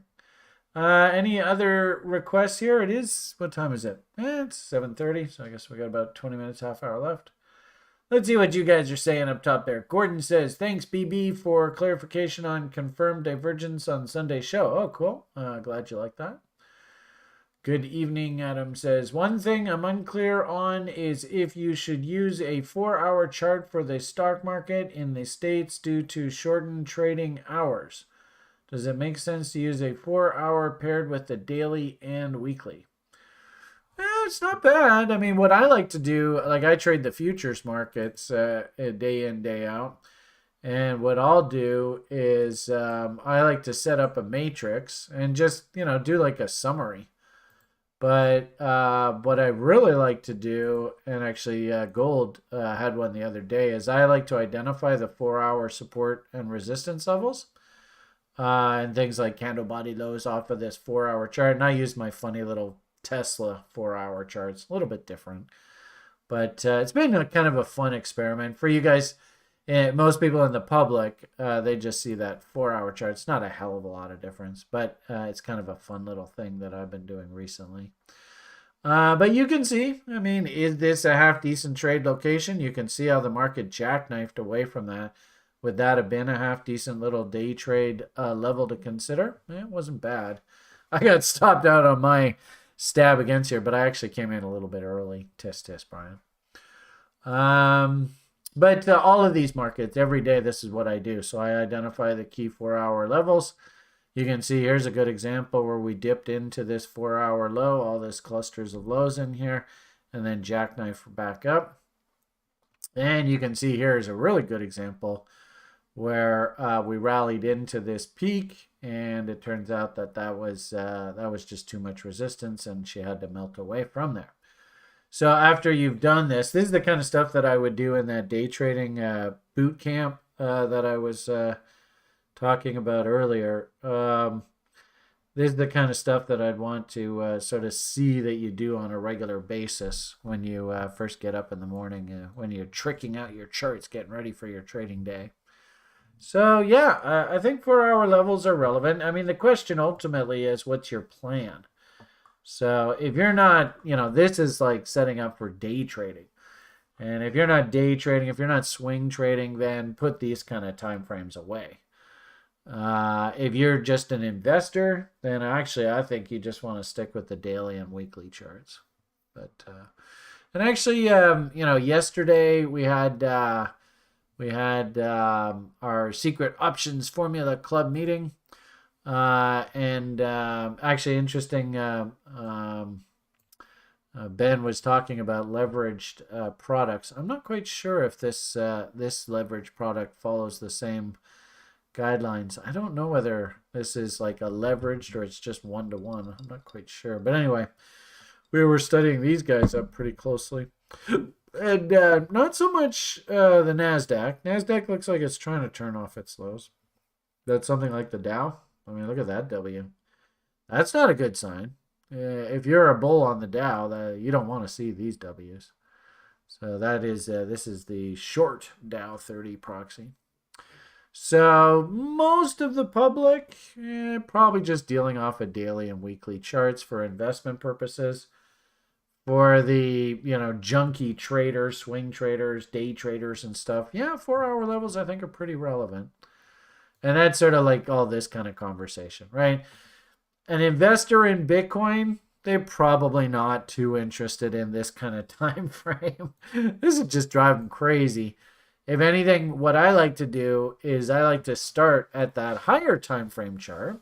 Any other requests here? It is, what time is it? It's 7:30, so I guess we got about 20 minutes, half hour left. Let's see what you guys are saying up top there. Gordon says, thanks, BB, for clarification on confirmed divergence on Sunday's show. Oh, cool. Glad you like that. Good evening, Adam says, one thing I'm unclear on is if you should use a 4-hour chart for the stock market in the States due to shortened trading hours. Does it make sense to use a 4-hour paired with the daily and weekly? It's not bad. I mean, what I like to do, like I trade the futures markets day in, day out. And what I'll do is I like to set up a matrix and just, do like a summary. But what I really like to do, and actually Gold had one the other day, is I like to identify the 4-hour support and resistance levels. And things like candle body lows off of this 4-hour chart. And I use my funny little Tesla 4-hour charts, a little bit different. But it's been kind of a fun experiment for you guys. Most people in the public, they just see that 4-hour chart. It's not a hell of a lot of difference, but it's kind of a fun little thing that I've been doing recently. But you can see, I mean, is this a half decent trade location? You can see how the market jackknifed away from that. Would that have been a half decent little day trade level to consider? It wasn't bad. I got stopped out on my stab against here, but I actually came in a little bit early. Test, Brian. But all of these markets, every day, this is what I do. So I identify the key 4-hour levels. You can see here's a good example where we dipped into this 4-hour low, all this clusters of lows in here, and then jackknife back up. And you can see here is a really good example where we rallied into this peak, and it turns out that that was just too much resistance, and she had to melt away from there. So after you've done this is the kind of stuff that I would do in that day trading boot camp that I was talking about earlier. This is the kind of stuff that I'd want to sort of see that you do on a regular basis when you first get up in the morning, when you're tricking out your charts, getting ready for your trading day. So yeah, I think 4-hour levels are relevant. I mean, the question ultimately is, what's your plan? So if you're not, this is like setting up for day trading. And if you're not day trading, if you're not swing trading, then put these kind of time frames away. If you're just an investor, then actually I think you just want to stick with the daily and weekly charts. But and actually, yesterday we had our secret options formula club meeting. And actually interesting, Ben was talking about leveraged products. I'm not quite sure if this leveraged product follows the same guidelines. I don't know whether this is like a leveraged or it's just one-to-one. I'm not quite sure. But anyway, we were studying these guys up pretty closely. And not so much the NASDAQ. NASDAQ looks like it's trying to turn off its lows. That's something like the Dow. I mean, look at that W. That's not a good sign. If you're a bull on the Dow, you don't want to see these Ws. So that is this is the short Dow 30 proxy. So most of the public probably just dealing off of daily and weekly charts for investment purposes. For the junky traders, swing traders, day traders, and stuff, 4-hour levels I think are pretty relevant. And that's sort of like all this kind of conversation, right? An investor in Bitcoin, they're probably not too interested in this kind of time frame. This is just driving crazy. If anything, what I like to do is I like to start at that higher time frame chart.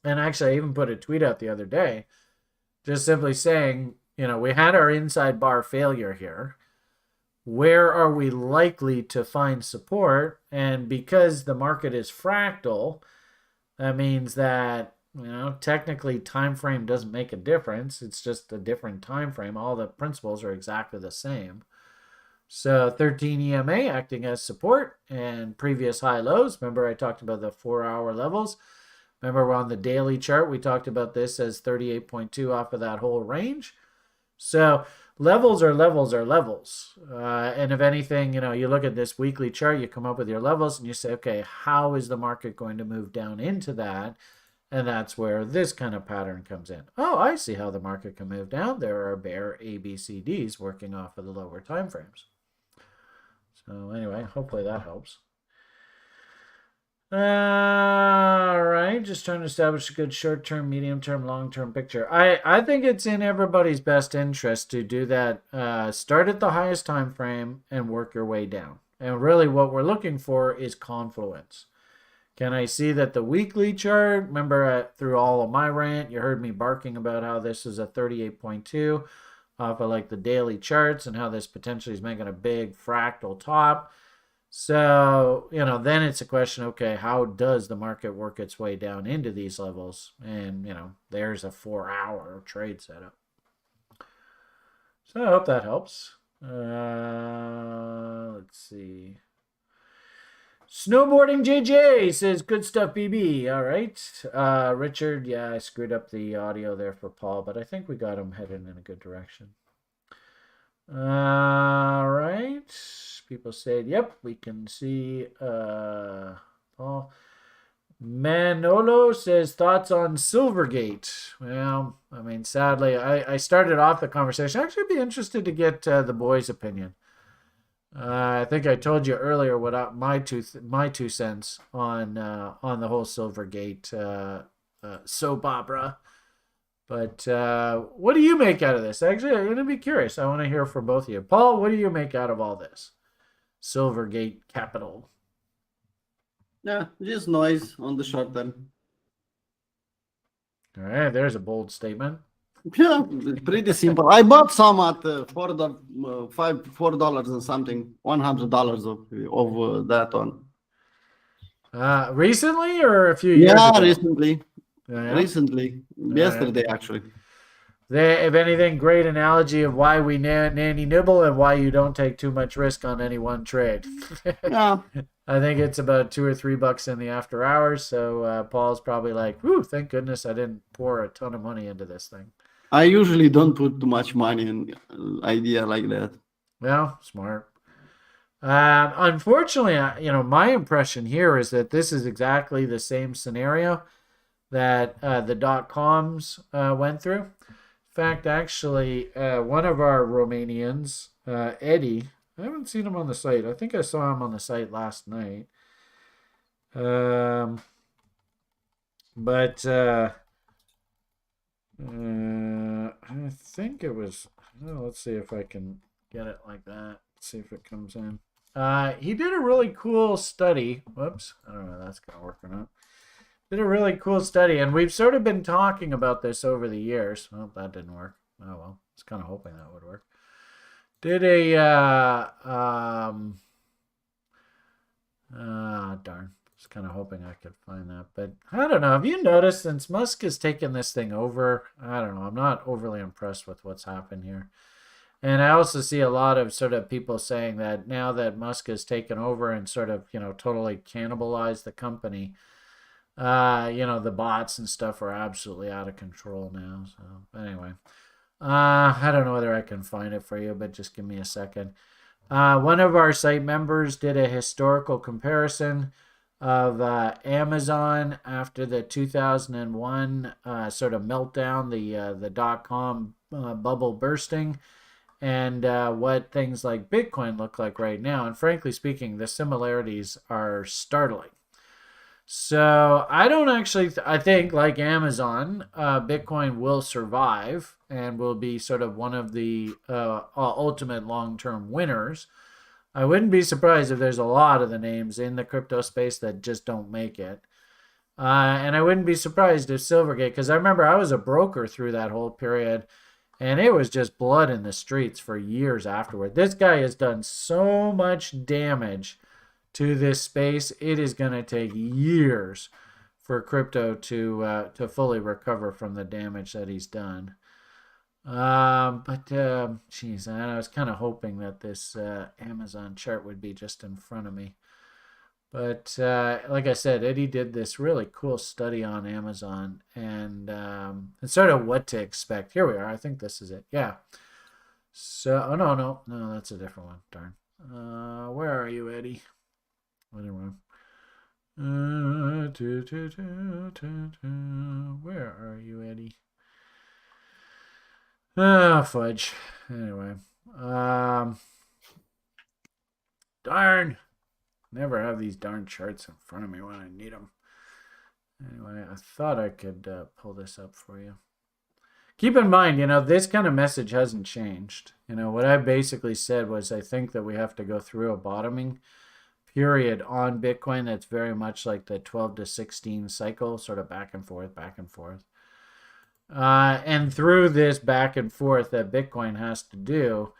And actually, I even put a tweet out the other day, just simply saying, we had our inside bar failure here. Where are we likely to find support? And because the market is fractal, that means that technically time frame doesn't make a difference. It's just a different time frame. All the principles are exactly the same. So 13 EMA acting as support and previous high lows. Remember I talked about the 4-hour levels. Remember on the daily chart we talked about this as 38.2 off of that whole range. So levels are levels are levels. And if anything, you look at this weekly chart, you come up with your levels and you say, okay, how is the market going to move down into that? And that's where this kind of pattern comes in. Oh, I see how the market can move down. There are bear ABCDs working off of the lower time frames. So anyway, hopefully that helps. All right, just trying to establish a good short-term, medium-term, long-term picture. I think it's in everybody's best interest to do that. Start at the highest time frame and work your way down. And really what we're looking for is confluence. Can I see that the weekly chart, remember through all of my rant, you heard me barking about how this is a 38.2 off of like the daily charts and how this potentially is making a big fractal top. So, then it's a question, okay, how does the market work its way down into these levels? And, there's a 4-hour trade setup. So I hope that helps. Let's see. Snowboarding JJ says, good stuff, BB. All right. Richard, I screwed up the audio there for Paul, but I think we got him headed in a good direction. All right. People said, yep, we can see Paul. Manolo says thoughts on Silvergate. Well, I mean, sadly, I started off the conversation. I'd actually be interested to get the boys' opinion. I think I told you earlier what my two cents on the whole Silvergate soap opera. But what do you make out of this? Actually, I'm gonna be curious. I want to hear from both of you. Paul, what do you make out of all this? Silvergate Capital. Yeah, just noise on the short term. All right, there's a bold statement. Yeah, pretty simple. I bought some at $4 and something, $100 of that one. Recently or a few years Yeah, ago? recently. Yeah. Recently, yesterday actually. If anything, great analogy of why we nanny nibble and why you don't take too much risk on any one trade. Yeah. I think it's about $2 or $3 in the after hours. So Paul's probably like, "Whew, thank goodness I didn't pour a ton of money into this thing." I usually don't put too much money in idea like that. Well, smart. Unfortunately, my impression here is that this is exactly the same scenario that the .coms went through. In fact, actually, one of our Romanians, Eddie, I haven't seen him on the site. I think I saw him on the site last night. But I think it was. Let's see if I can get it like that. See if it comes in. He did a really cool study. Whoops, I don't know if that's gonna work or not. Did a really cool study, and we've sort of been talking about this over the years. Well, that didn't work. Oh well, I was kind of hoping that would work. Did a darn. I was kind of hoping I could find that, but I don't know. Have you noticed since Musk has taken this thing over? I don't know. I'm not overly impressed with what's happened here. And I also see a lot of sort of people saying that now that Musk has taken over and sort of, totally cannibalized the company, the bots and stuff are absolutely out of control now. So anyway, I don't know whether I can find it for you, but just give me a second. One of our site members did a historical comparison of Amazon after the 2001 sort of meltdown, the .com bubble bursting, and what things like Bitcoin look like right now. And frankly speaking, the similarities are startling. So I don't actually, I think like Amazon, Bitcoin will survive and will be sort of one of the ultimate long-term winners. I wouldn't be surprised if there's a lot of the names in the crypto space that just don't make it. And I wouldn't be surprised if Silvergate, because I remember I was a broker through that whole period, and it was just blood in the streets for years afterward. This guy has done so much damage to this space. It is going to take years for crypto to fully recover from the damage that he's done. Geez, I was kind of hoping that this Amazon chart would be just in front of me. But like I said, Eddie did this really cool study on Amazon and sort of what to expect. Here we are. I think this is it. Yeah. So, oh, no, that's a different one. Darn. Where are you, Eddie? Whatever. Where are you, Eddie? Fudge. Anyway. Darn. Never have these darn charts in front of me when I need them. Anyway, I thought I could pull this up for you. Keep in mind, this kind of message hasn't changed. What I basically said was I think that we have to go through a bottoming period on Bitcoin that's very much like the 12 to 16 cycle, sort of back and forth, back and forth. And through this back and forth that Bitcoin has to do,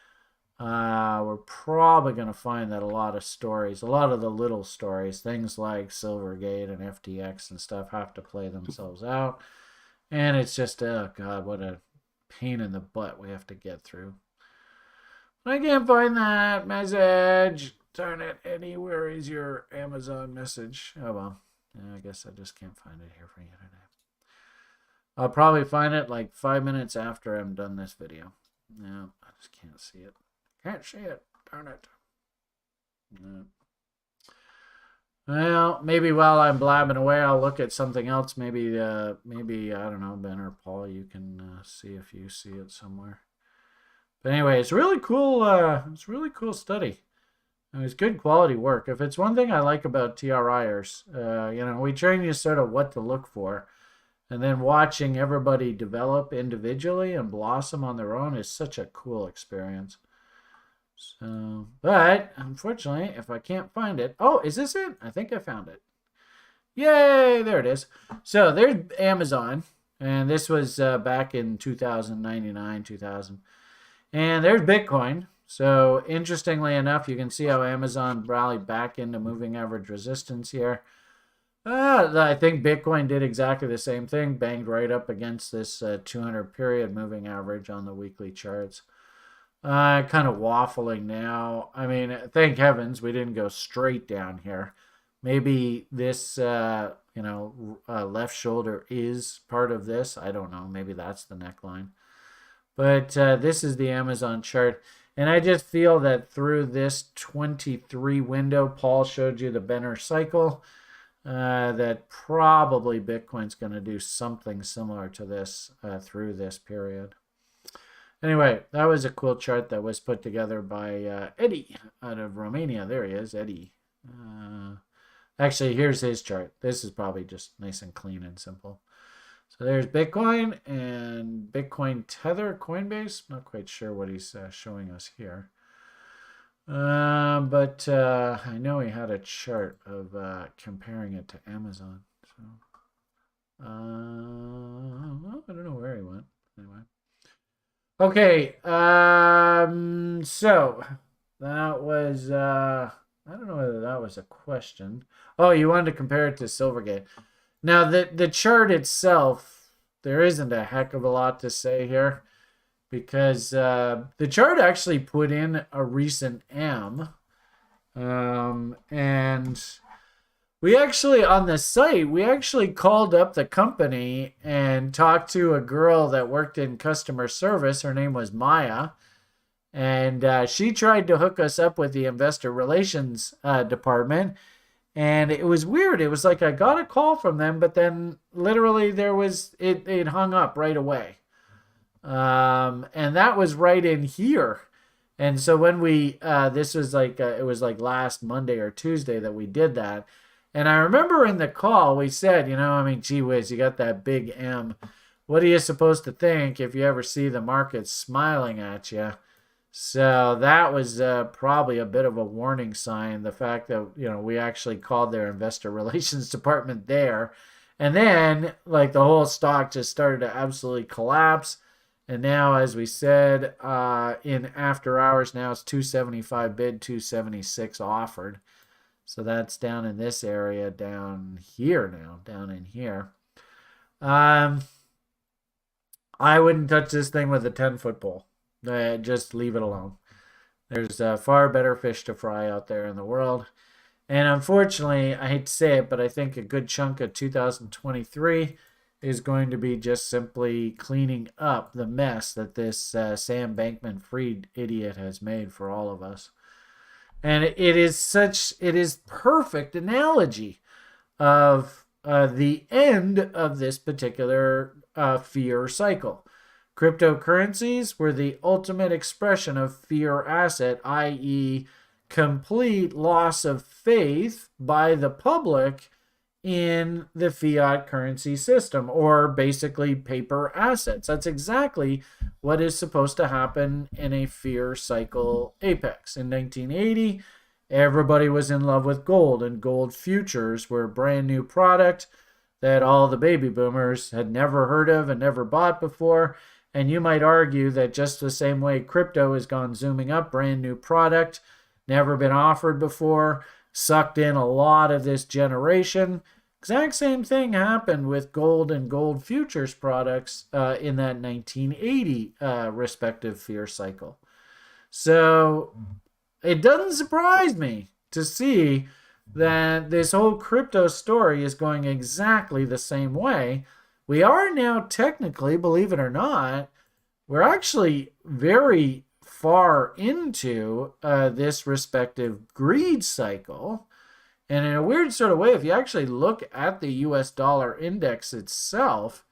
we're probably going to find that a lot of the little stories, things like Silvergate and FTX and stuff have to play themselves out. And it's just, oh God, what a pain in the butt we have to get through. I can't find that message. Darn it, Eddie, where is your Amazon message? Oh, well, yeah, I guess I just can't find it here for you today. I'll probably find it like 5 minutes after I'm done this video. No, I just can't see it. Can't see it. Darn it. No. Well, maybe while I'm blabbing away, I'll look at something else. Maybe I don't know, Ben or Paul, you can see if you see it somewhere. But anyway, it's really cool. It's really cool study. And it's good quality work. If it's one thing I like about TRIers, we train you sort of what to look for, and then watching everybody develop individually and blossom on their own is such a cool experience. So, but unfortunately, if I can't find it, oh, is this it? I think I found it. Yay, there it is. So there's Amazon, and this was back in 2099, 2000. And there's Bitcoin. So interestingly enough, you can see how Amazon rallied back into moving average resistance here. I think Bitcoin did exactly the same thing, banged right up against this 200 period moving average on the weekly charts. Kind of waffling now. I mean, thank heavens we didn't go straight down here. Maybe this, left shoulder is part of this. I don't know. Maybe that's the neckline. But this is the Amazon chart. And I just feel that through this 23 window, Paul showed you the Benner cycle, that probably Bitcoin's going to do something similar to this through this period. Anyway, that was a cool chart that was put together by Eddie out of Romania. There he is, Eddie. Actually, here's his chart. This is probably just nice and clean and simple. So there's Bitcoin and Bitcoin Tether, Coinbase. Not quite sure what he's showing us here. But I know he had a chart of comparing it to Amazon. So well, I don't know where he went. Anyway. Okay, so that was, I don't know whether that was a question. Oh, you wanted to compare it to Silvergate. Now, the chart itself, there isn't a heck of a lot to say here because the chart actually put in a recent M. And we actually, on the site, we actually called up the company and talked to a girl that worked in customer service. Her name was Maya. And she tried to hook us up with the investor relations department. And it was weird. It was like I got a call from them, but then literally it hung up right away. And that was right in here. And so when this was like, it was like last Monday or Tuesday that we did that. And I remember in the call, we said, gee whiz, you got that big M. What are you supposed to think if you ever see the market smiling at you? So that was probably a bit of a warning sign, the fact that, we actually called their investor relations department there. And then, like, the whole stock just started to absolutely collapse. And now, as we said, in after hours, now it's 275 bid, 276 offered. So that's down in this area, down here now, down in here. I wouldn't touch this thing with a 10-foot pole. Just leave it alone. There's far better fish to fry out there in the world. And unfortunately, I hate to say it, but I think a good chunk of 2023 is going to be just simply cleaning up the mess that this Sam Bankman-Fried idiot has made for all of us. And it is perfect analogy of the end of this particular fear cycle. Cryptocurrencies were the ultimate expression of fear asset, i.e., complete loss of faith by the public in the fiat currency system, or basically paper assets. That's exactly what is supposed to happen in a fear cycle apex. In 1980, everybody was in love with gold, and gold futures were a brand new product that all the baby boomers had never heard of and never bought before. And you might argue that just the same way crypto has gone zooming up, brand new product, never been offered before, sucked in a lot of this generation. Exact same thing happened with gold and gold futures products in that 1980 respective fear cycle. So it doesn't surprise me to see that this whole crypto story is going exactly the same way. We are now technically, believe it or not, we're actually very far into this respective greed cycle. And in a weird sort of way, if you actually look at the US dollar index itself,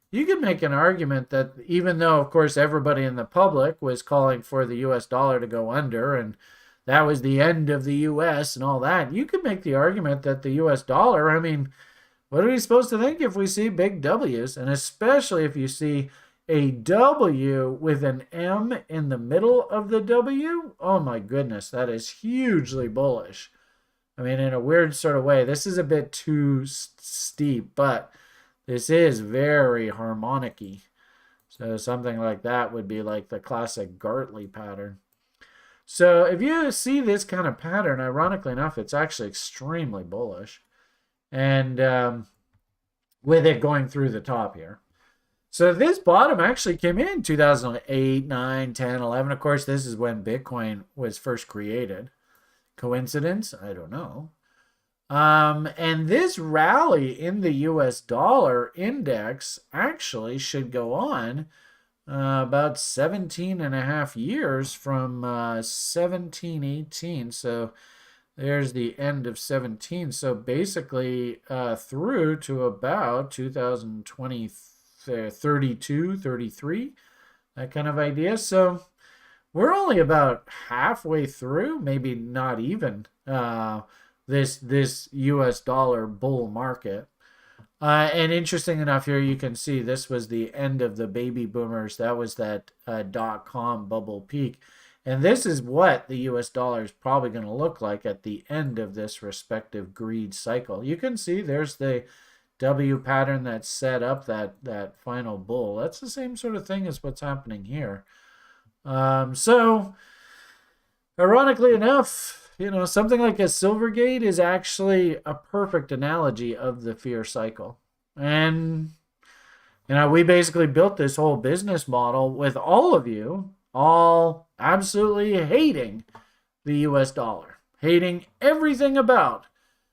you could make an argument that even though, of course, everybody in the public was calling for the US dollar to go under and that was the end of the US and all that, you could make the argument that the US dollar, I mean, what are we supposed to think if we see big W's? And especially if you see a W with an M in the middle of the W, oh my goodness, that is hugely bullish. I mean, in a weird sort of way, this is a bit too steep, but this is very harmonic-y. So something like that would be like the classic Gartley pattern. So if you see this kind of pattern, ironically enough, it's actually extremely bullish. And with it going through the top here. So this bottom actually came in 2008, 9, 10, 11. Of course, this is when Bitcoin was first created. Coincidence? I don't know. And this rally in the US dollar index actually should go on about 17 and a half years from 17, 18. So there's the end of 17. So basically through to about 2020, 32, 33, that kind of idea. So we're only about halfway through, maybe not even, this US dollar bull market. And interesting enough, here you can see this was the end of the baby boomers. That was that .com bubble peak. And this is what the US dollar is probably going to look like at the end of this respective greed cycle. You can see there's the W pattern that set up that final bull. That's the same sort of thing as what's happening here. So, ironically enough, you know, something like a Silvergate is actually a perfect analogy of the fear cycle. And, you know, we basically built this whole business model with all of you all absolutely hating the US dollar, hating everything about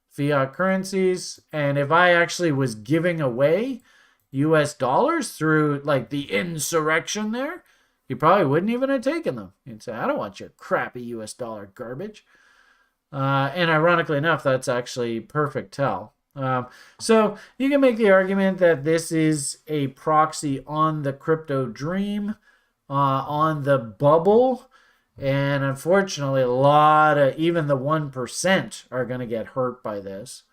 fiat currencies. And if I actually was giving away US dollars through like the insurrection there, you probably wouldn't even have taken them. You'd say, I don't want your crappy US dollar garbage. And ironically enough, that's actually perfect tell. So you can make the argument that this is a proxy on the crypto dream, on the bubble. And unfortunately, a lot of, even the 1% are going to get hurt by this.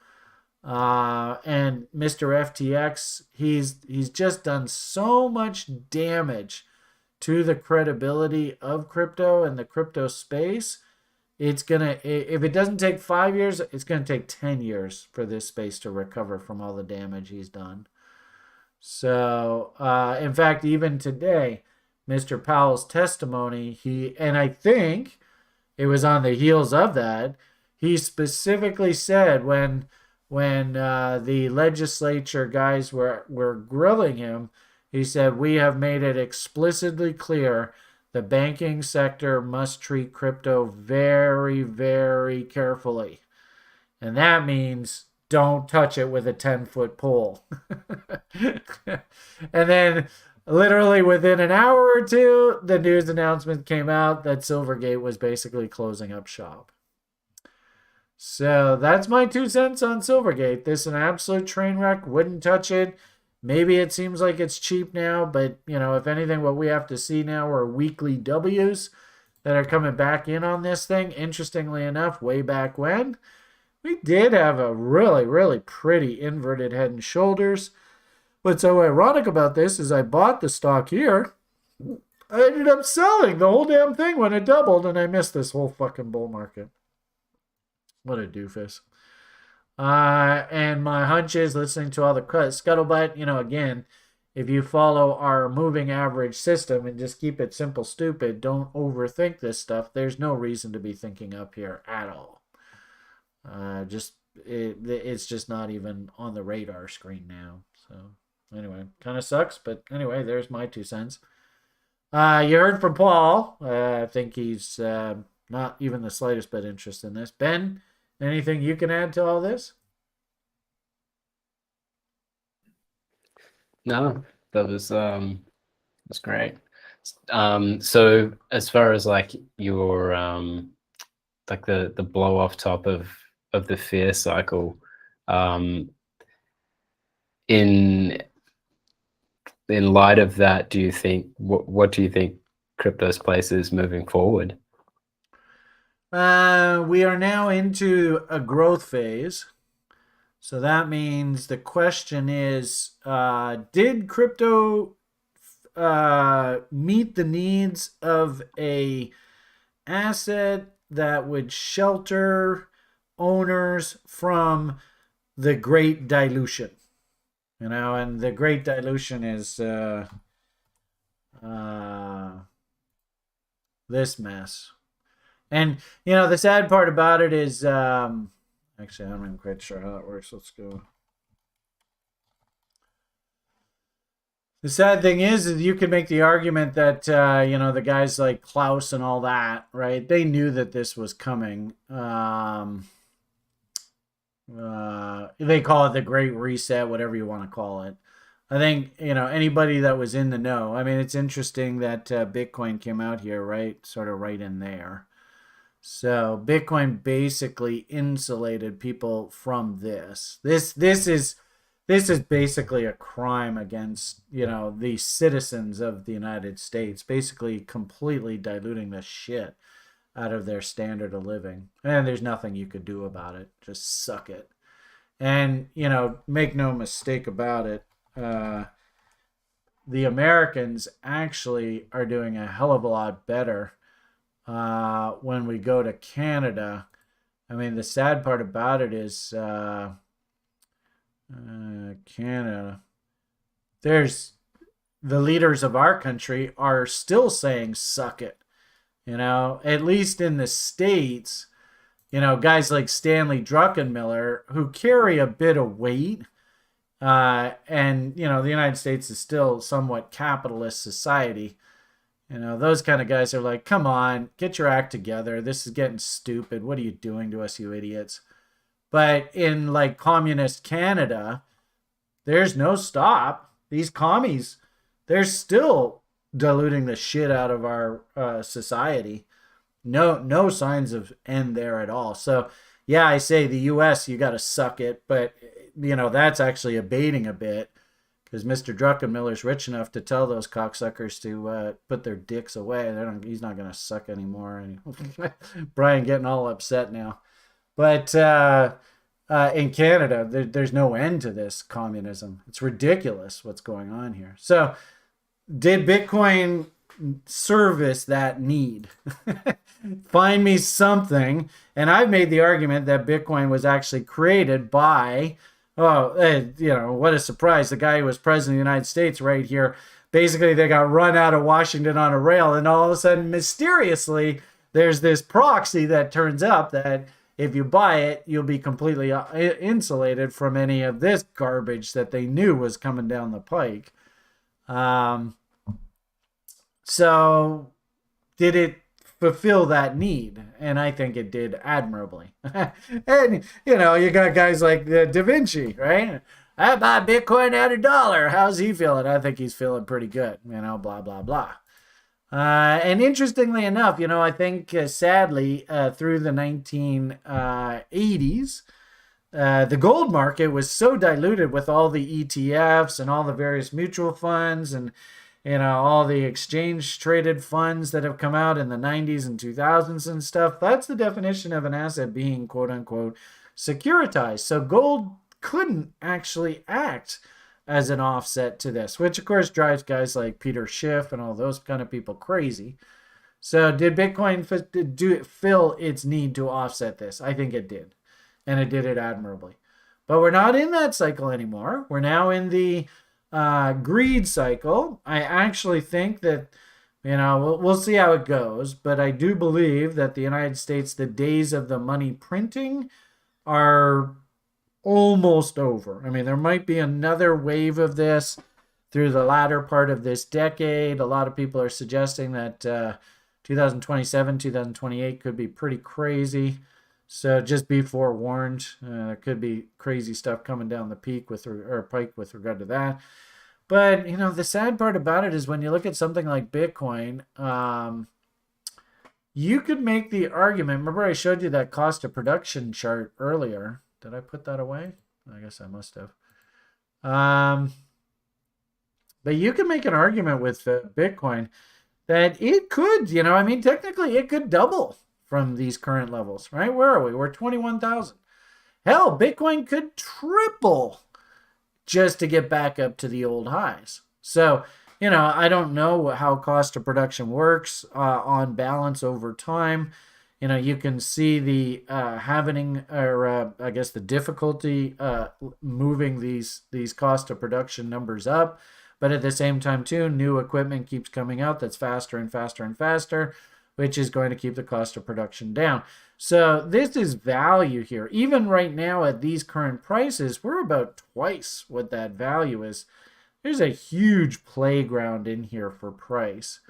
And Mr. FTX, he's just done so much damage to the credibility of crypto and the crypto space. It's going to, if it doesn't take 5 years, it's going to take 10 years for this space to recover from all the damage he's done. So, in fact, even today, Mr. Powell's testimony, and I think it was on the heels of that, he specifically said when the legislature guys were grilling him, he said, we have made it explicitly clear the banking sector must treat crypto very, very carefully. And that means don't touch it with a 10-foot pole. And then literally within an hour or two, the news announcement came out that Silvergate was basically closing up shop. So that's my 2 cents on Silvergate. This is an absolute train wreck. Wouldn't touch it. Maybe it seems like it's cheap now, but, you know, if anything, what we have to see now are weekly W's that are coming back in on this thing. Interestingly enough, way back when, we did have a really, really pretty inverted head and shoulders. What's so ironic about this is I bought the stock here. I ended up selling the whole damn thing when it doubled, and I missed this whole fucking bull market. What a doofus. And my hunch is, listening to all the scuttlebutt, you know, again, if you follow our moving average system and just keep it simple, stupid, don't overthink this stuff, there's no reason to be thinking up here at all. It's just not even on the radar screen now. So anyway, kind of sucks, but anyway, there's my 2 cents. You heard from Paul. I think he's not even the slightest bit interested in this. Ben, anything you can add to all this? No, that was great. So as far as like your like the blow off top of the fear cycle. In light of that, do you think what do you think crypto's place is moving forward? We are now into a growth phase. So that means the question is, did crypto meet the needs of a asset that would shelter owners from the great dilution? And the great dilution is this mess. And the sad part about it is, actually, I'm not even quite sure how it works. Let's go. The sad thing is you can make the argument that the guys like Klaus and all that, right? They knew that this was coming. They call it the Great Reset, whatever you want to call it. I think anybody that was in the know. I mean, it's interesting that Bitcoin came out here, right? Sort of right in there. So Bitcoin basically insulated people from this. This is basically a crime against the citizens of the United States, basically completely diluting the shit out of their standard of living. And there's nothing you could do about it. Just suck it. And make no mistake about it. The Americans actually are doing a hell of a lot better when we go to Canada. I mean, the sad part about it is Canada. There's the leaders of our country are still saying "suck it." At least in the States, guys like Stanley Druckenmiller who carry a bit of weight. And the United States is still somewhat capitalist society. Those kind of guys are like, come on, get your act together. This is getting stupid. What are you doing to us, you idiots? But in like communist Canada, there's no stop. These commies, they're still diluting the shit out of our society. No signs of end there at all. So yeah, I say the U.S., you got to suck it, but that's actually abating a bit because Mr. Druckenmiller's rich enough to tell those cocksuckers to put their dicks away. He's not going to suck anymore. And Brian getting all upset now. But in Canada, there's no end to this communism. It's ridiculous what's going on here. So did Bitcoin service that need? Find me something. And I've made the argument that Bitcoin was actually created by, what a surprise. The guy who was president of the United States right here, basically they got run out of Washington on a rail, and all of a sudden, mysteriously, there's this proxy that turns up that if you buy it, you'll be completely insulated from any of this garbage that they knew was coming down the pike. So did it fulfill that need? And I think it did admirably. And you got guys like Da Vinci, right? I buy Bitcoin at $1. How's he feeling? I think he's feeling pretty good. Blah blah blah. And interestingly enough, I think sadly through the 1980s, the gold market was so diluted with all the ETFs and all the various mutual funds and all the exchange traded funds that have come out in the 90s and 2000s and stuff. That's the definition of an asset being quote unquote securitized. So gold couldn't actually act as an offset to this, which of course drives guys like Peter Schiff and all those kind of people crazy. So did Bitcoin fill its need to offset this? I think it did. And it did it admirably. But we're not in that cycle anymore. We're now in the greed cycle. I actually think that, we'll see how it goes, but I do believe that the United States, the days of the money printing are almost over. I mean, there might be another wave of this through the latter part of this decade. A lot of people are suggesting that 2027, 2028 could be pretty crazy. So just be forewarned. There could be crazy stuff coming down the pike with regard to that. But, the sad part about it is when you look at something like Bitcoin, you could make the argument. Remember, I showed you that cost of production chart earlier. Did I put that away? I guess I must have. But you can make an argument with Bitcoin that it could, I mean, technically it could double from these current levels, right? Where are we? We're 21,000. Hell, Bitcoin could triple just to get back up to the old highs. So, I don't know how cost of production works on balance over time. You can see the I guess the difficulty moving these cost of production numbers up. But at the same time, too, new equipment keeps coming out that's faster and faster and faster, which is going to keep the cost of production down. So this is value here. Even right now at these current prices, we're about twice what that value is. There's a huge playground in here for price,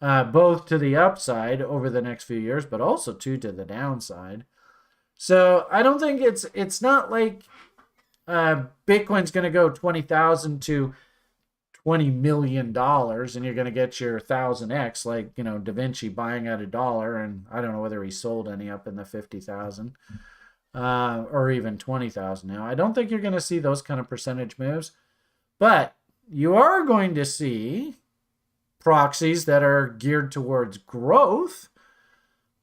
both to the upside over the next few years, but also to the downside. So I don't think it's not like Bitcoin's going to go 20,000 to $20 million and you're going to get your 1,000x like, Da Vinci buying at $1. And I don't know whether he sold any up in the 50,000 or even 20,000 now. I don't think you're going to see those kind of percentage moves, but you are going to see proxies that are geared towards growth.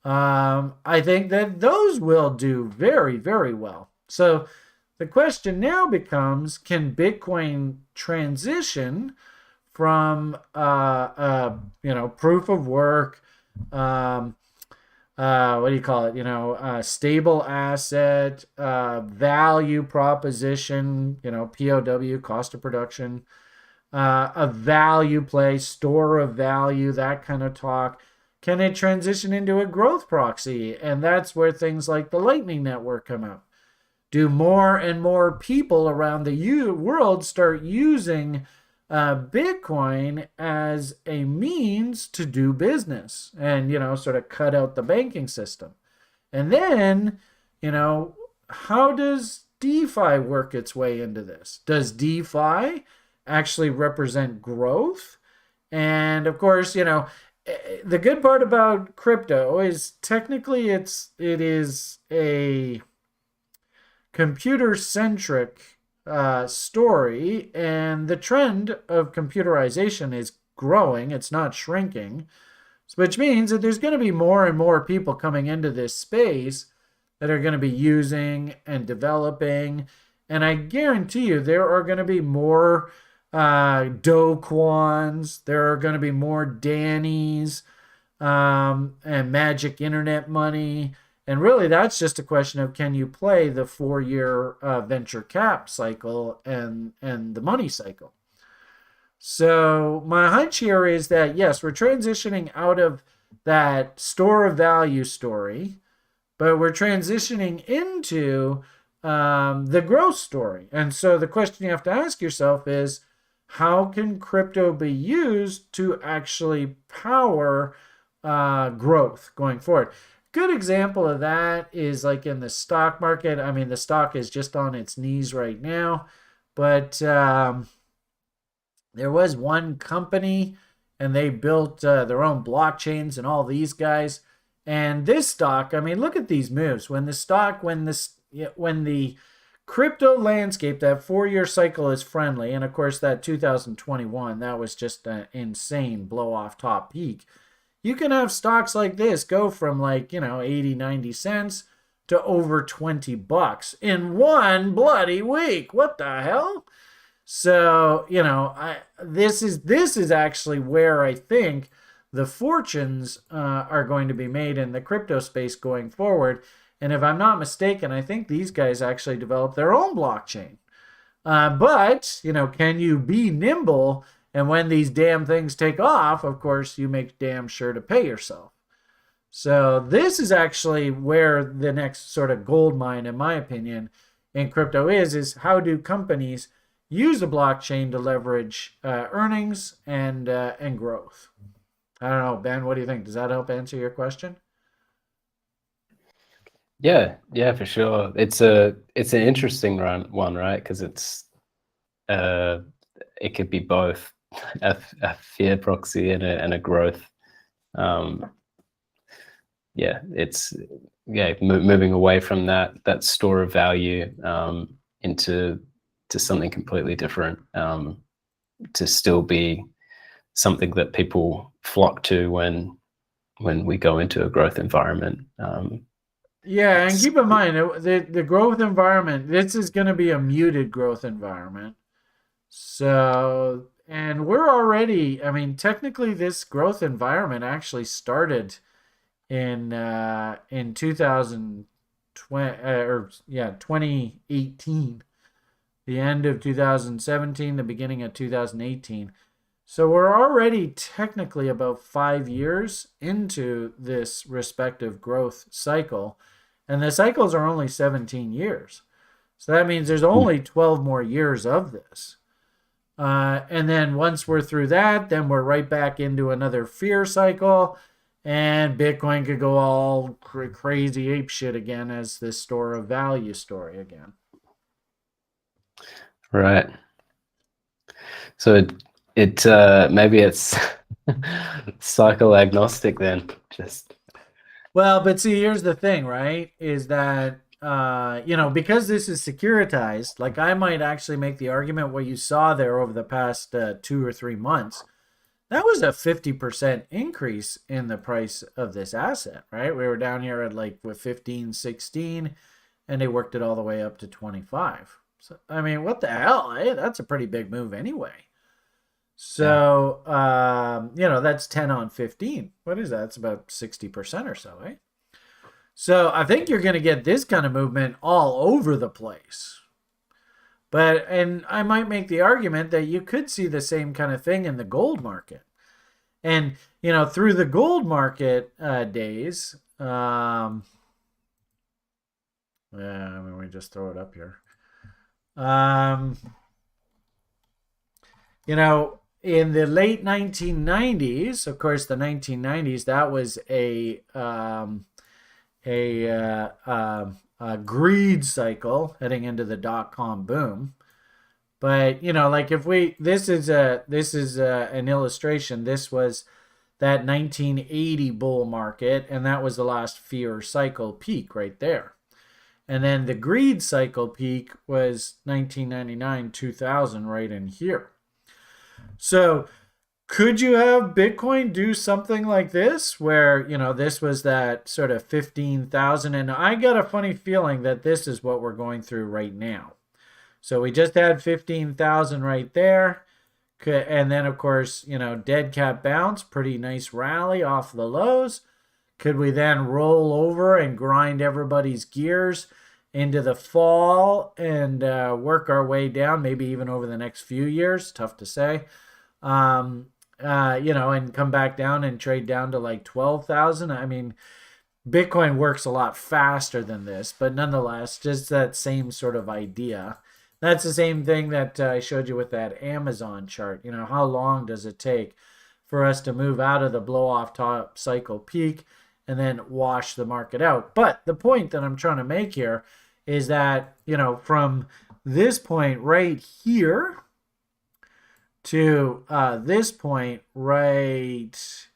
I think that those will do very, very well. So the question now becomes, can Bitcoin transition from, proof of work, what do you call it? Stable asset, value proposition, POW, cost of production, a value play, store of value, that kind of talk. Can it transition into a growth proxy? And that's where things like the Lightning Network come out. Do more and more people around the world start using Bitcoin as a means to do business and, sort of cut out the banking system? And then, how does DeFi work its way into this? Does DeFi actually represent growth? And of course, the good part about crypto is technically it is a computer-centric story, and the trend of computerization is growing. It's not shrinking, which means that there's going to be more and more people coming into this space that are going to be using and developing. And I guarantee you there are going to be more Do-Kwons, there are going to be more Dannies, and magic internet money. And really, that's just a question of, can you play the 4-year venture cap cycle and the money cycle? So my hunch here is that, yes, we're transitioning out of that store of value story, but we're transitioning into the growth story. And so the question you have to ask yourself is, how can crypto be used to actually power growth going forward? Good example of that is like in the stock market. I mean, the stock is just on its knees right now, but there was one company and they built their own blockchains and all these guys. And this stock, I mean, look at these moves. When the crypto landscape, that 4-year cycle is friendly, and of course that 2021, that was just an insane blow off top peak. You can have stocks like this go from 80, 90 cents to over $20 in one bloody week. What the hell? So, this is actually where I think the fortunes are going to be made in the crypto space going forward. And if I'm not mistaken, I think these guys actually developed their own blockchain. But, can you be nimble? And when these damn things take off, of course, you make damn sure to pay yourself. So this is actually where the next sort of gold mine, in my opinion, in crypto is how do companies use a blockchain to leverage earnings and growth? I don't know, Ben, what do you think? Does that help answer your question? Yeah, for sure. It's an interesting one, right? Because it could be both a fear proxy and a growth yeah, it's moving away from that store of value into something completely different, to still be something that people flock to when we go into a growth environment. Yeah, and keep in mind the growth environment. This is going to be a muted growth environment. So, and we're already. I mean, technically, this growth environment actually started in 2020 or 2018, the end of 2017, the beginning of 2018. So we're already technically about 5 years into this respective growth cycle, and the cycles are only 17 years. So that means there's only 12 more years of this. And then once we're through that, then we're right back into another fear cycle, and Bitcoin could go all crazy ape shit again as this store of value story again. Right. So it maybe it's cycle agnostic then. Well, but see, here's the thing, right? Is that because this is securitized, like I might actually make the argument what you saw there over the past 2 or 3 months. That was a 50% increase in the price of this asset, right? We were down here at like with 15, 16, and they worked it all the way up to 25. So, I mean, what the hell? That's a pretty big move anyway. So, that's 10 on 15. What is that? It's about 60% or so, eh? So I think you're going to get this kind of movement all over the place. And I might make the argument that you could see the same kind of thing in the gold market. And, through the gold market days, let me just throw it up here. In the late 1990s, of course, the 1990s, that was a greed cycle heading into the dot-com boom. But like if this is an illustration. This was that 1980 bull market, and that was the last fear cycle peak right there. And then the greed cycle peak was 1999, 2000, right in here. So could you have Bitcoin do something like this where, this was that sort of 15,000? And I got a funny feeling that this is what we're going through right now. So we just had 15,000 right there. And then, of course, dead cat bounce, pretty nice rally off the lows. Could we then roll over and grind everybody's gears into the fall and work our way down, maybe even over the next few years? Tough to say. And come back down and trade down to like 12,000. I mean, Bitcoin works a lot faster than this, but nonetheless, just that same sort of idea. That's the same thing that I showed you with that Amazon chart. How long does it take for us to move out of the blow off top cycle peak and then wash the market out? But the point that I'm trying to make here is that, from this point right here to this point right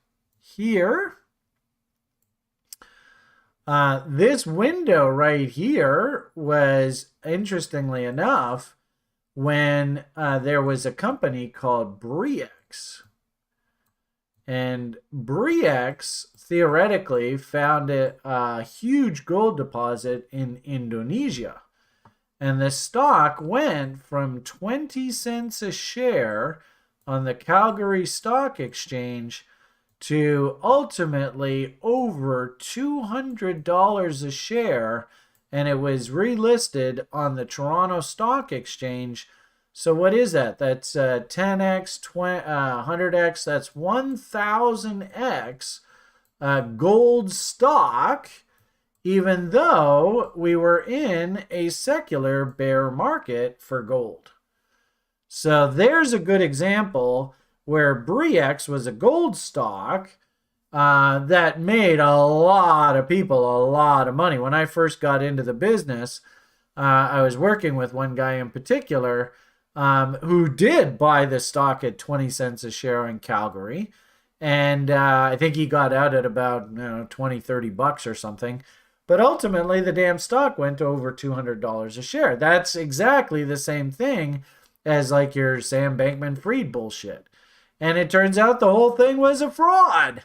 here, this window right here was, interestingly enough, when there was a company called Briex. And Briex theoretically found a huge gold deposit in Indonesia. And the stock went from 20 cents a share on the Calgary Stock Exchange to ultimately over $200 a share, and it was relisted on the Toronto Stock Exchange. So what is that? That's 10x, 100x, that's 1,000x gold stock, even though we were in a secular bear market for gold. So there's a good example where Briex was a gold stock that made a lot of people a lot of money. When I first got into the business, I was working with one guy in particular who did buy the stock at 20 cents a share in Calgary. And I think he got out at about 20, $30 or something. But ultimately, the damn stock went to over $200 a share. That's exactly the same thing as like your Sam Bankman-Fried bullshit. And it turns out the whole thing was a fraud.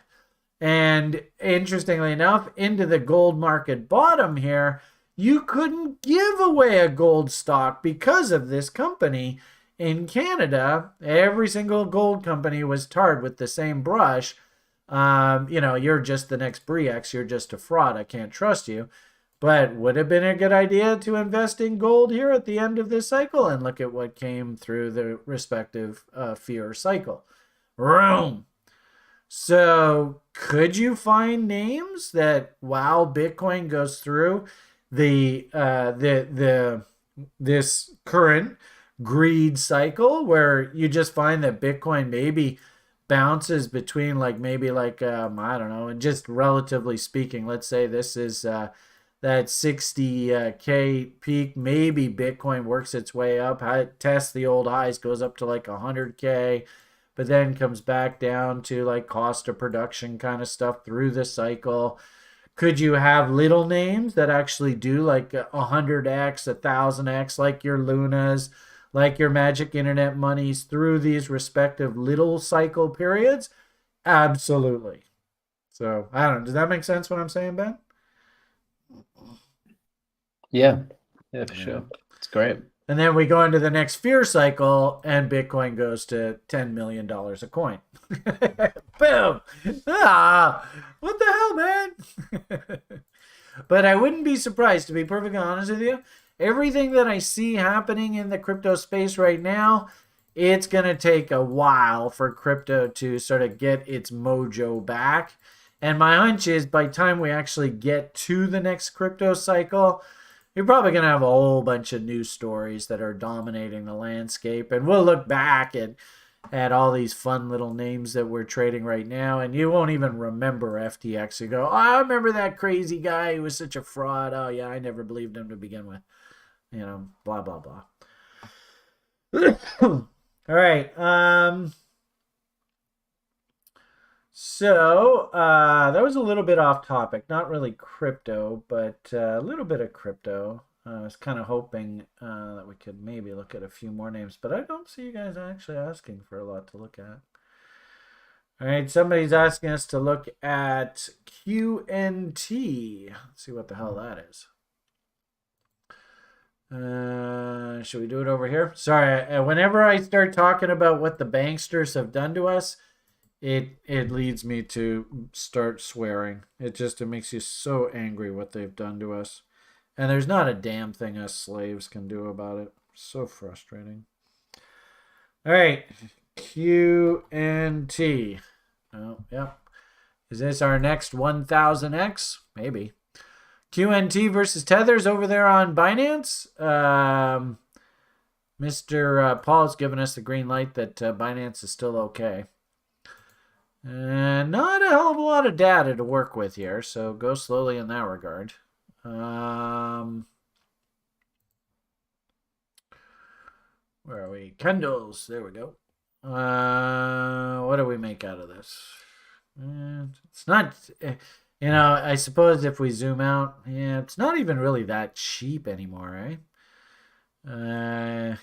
And interestingly enough, into the gold market bottom here, you couldn't give away a gold stock because of this company. In Canada, every single gold company was tarred with the same brush. You're just the next Bre-X. You're just a fraud. I can't trust you. But would have been a good idea to invest in gold here at the end of this cycle and look at what came through the respective fear cycle. Room. So could you find names that while Bitcoin goes through this current greed cycle where you just find that Bitcoin maybe bounces between I don't know, and just relatively speaking, let's say this is that 60K peak, maybe Bitcoin works its way up, tests the old highs, goes up to like 100K, but then comes back down to like cost of production kind of stuff through the cycle. Could you have little names that actually do like 100x, 1000x, like your Lunas, like your Magic Internet Monies through these respective little cycle periods? Absolutely. So I don't know. Does that make sense what I'm saying, Ben? Yeah, for sure. It's great. And then we go into the next fear cycle, and Bitcoin goes to $10 million a coin. Boom! What the hell, man? But I wouldn't be surprised, to be perfectly honest with you. Everything that I see happening in the crypto space right now, it's going to take a while for crypto to sort of get its mojo back. And my hunch is by the time we actually get to the next crypto cycle, you're probably going to have a whole bunch of news stories that are dominating the landscape. And we'll look back at all these fun little names that we're trading right now, and you won't even remember FTX. You go, oh, I remember that crazy guy who was such a fraud. Oh, yeah, I never believed him to begin with. Blah, blah, blah. All right. So that was a little bit off topic. Not really crypto, but a little bit of crypto. I was kind of hoping that we could maybe look at a few more names, but I don't see you guys actually asking for a lot to look at. All right, somebody's asking us to look at QNT. Let's see what the hell that is. Should we do it over here? Sorry, whenever I start talking about what the banksters have done to us, it leads me to start swearing. It makes you so angry what they've done to us. And there's not a damn thing us slaves can do about it. So frustrating. All right, QNT. Oh, yeah. Is this our next 1000X? Maybe. QNT versus Tethers over there on Binance. Mr. Paul's given us the green light that Binance is still okay. Not a hell of a lot of data to work with here, so go slowly in that regard. Where are we? Candles. There we go. What do we make out of this? It's not, I suppose if we zoom out, it's not even really that cheap anymore, right?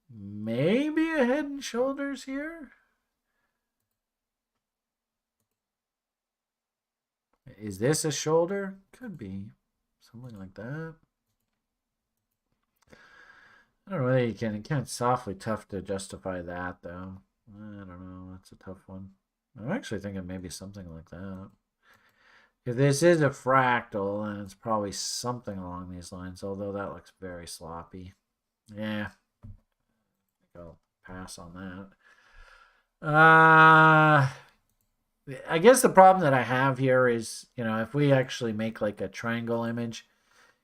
Maybe a Head and Shoulders here. Is this a shoulder? Could be. Something like that. I don't know whether you can. It's softly tough to justify that, though. I don't know. That's a tough one. I'm actually thinking maybe something like that. If this is a fractal, then it's probably something along these lines, although that looks very sloppy. Yeah. I think I'll pass on that. I guess the problem that I have here is, if we actually make like a triangle image,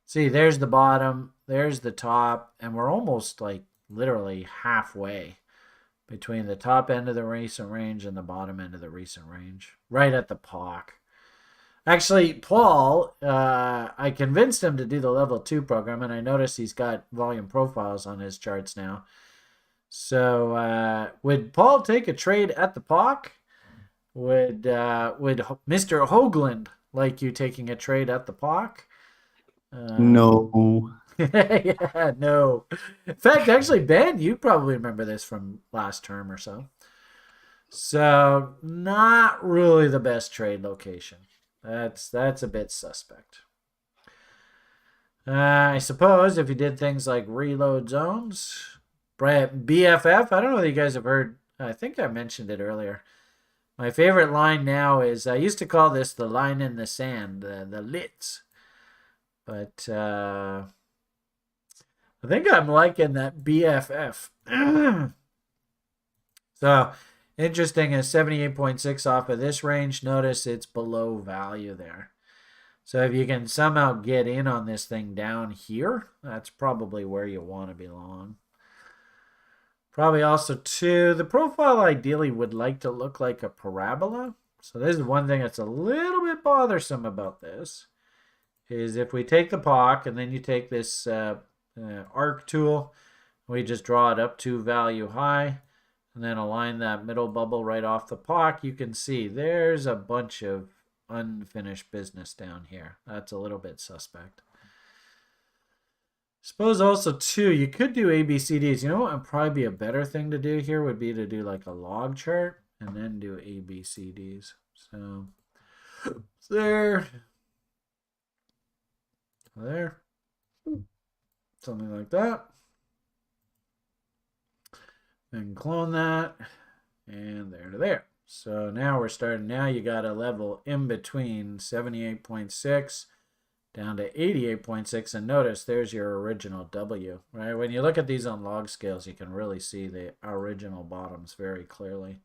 see, there's the bottom, there's the top, and we're almost like literally halfway between the top end of the recent range and the bottom end of the recent range, right at the POC. Actually, Paul, I convinced him to do the level 2 program, and I noticed he's got volume profiles on his charts now. So would Paul take a trade at the POC? would Mr. Hoagland like you taking a trade at the POC? No. Yeah, no. In fact, actually, Ben, you probably remember this from last term or so. So, not really the best trade location. That's a bit suspect. I suppose if you did things like reload zones, BFF. I don't know if you guys have heard. I think I mentioned it earlier. My favorite line now is I used to call this the line in the sand, the lits. But I think I'm liking that BFF. So interesting is 78.6 off of this range. Notice it's below value there. So if you can somehow get in on this thing down here, that's probably where you want to belong. Probably also too, the profile ideally would like to look like a parabola. So this is one thing that's a little bit bothersome about this, is if we take the POC and then you take this arc tool, we just draw it up to value high, and then align that middle bubble right off the POC, you can see there's a bunch of unfinished business down here. That's a little bit suspect. Suppose also too, you could do ABCDs. You know what would probably be a better thing to do here would be to do like a log chart and then do ABCDs. So there, something like that. Then clone that, and there to there. So now we're starting. Now you got a level in between 78.6 down to 88.6, and notice there's your original W, right? When you look at these on log scales, you can really see the original bottoms very clearly.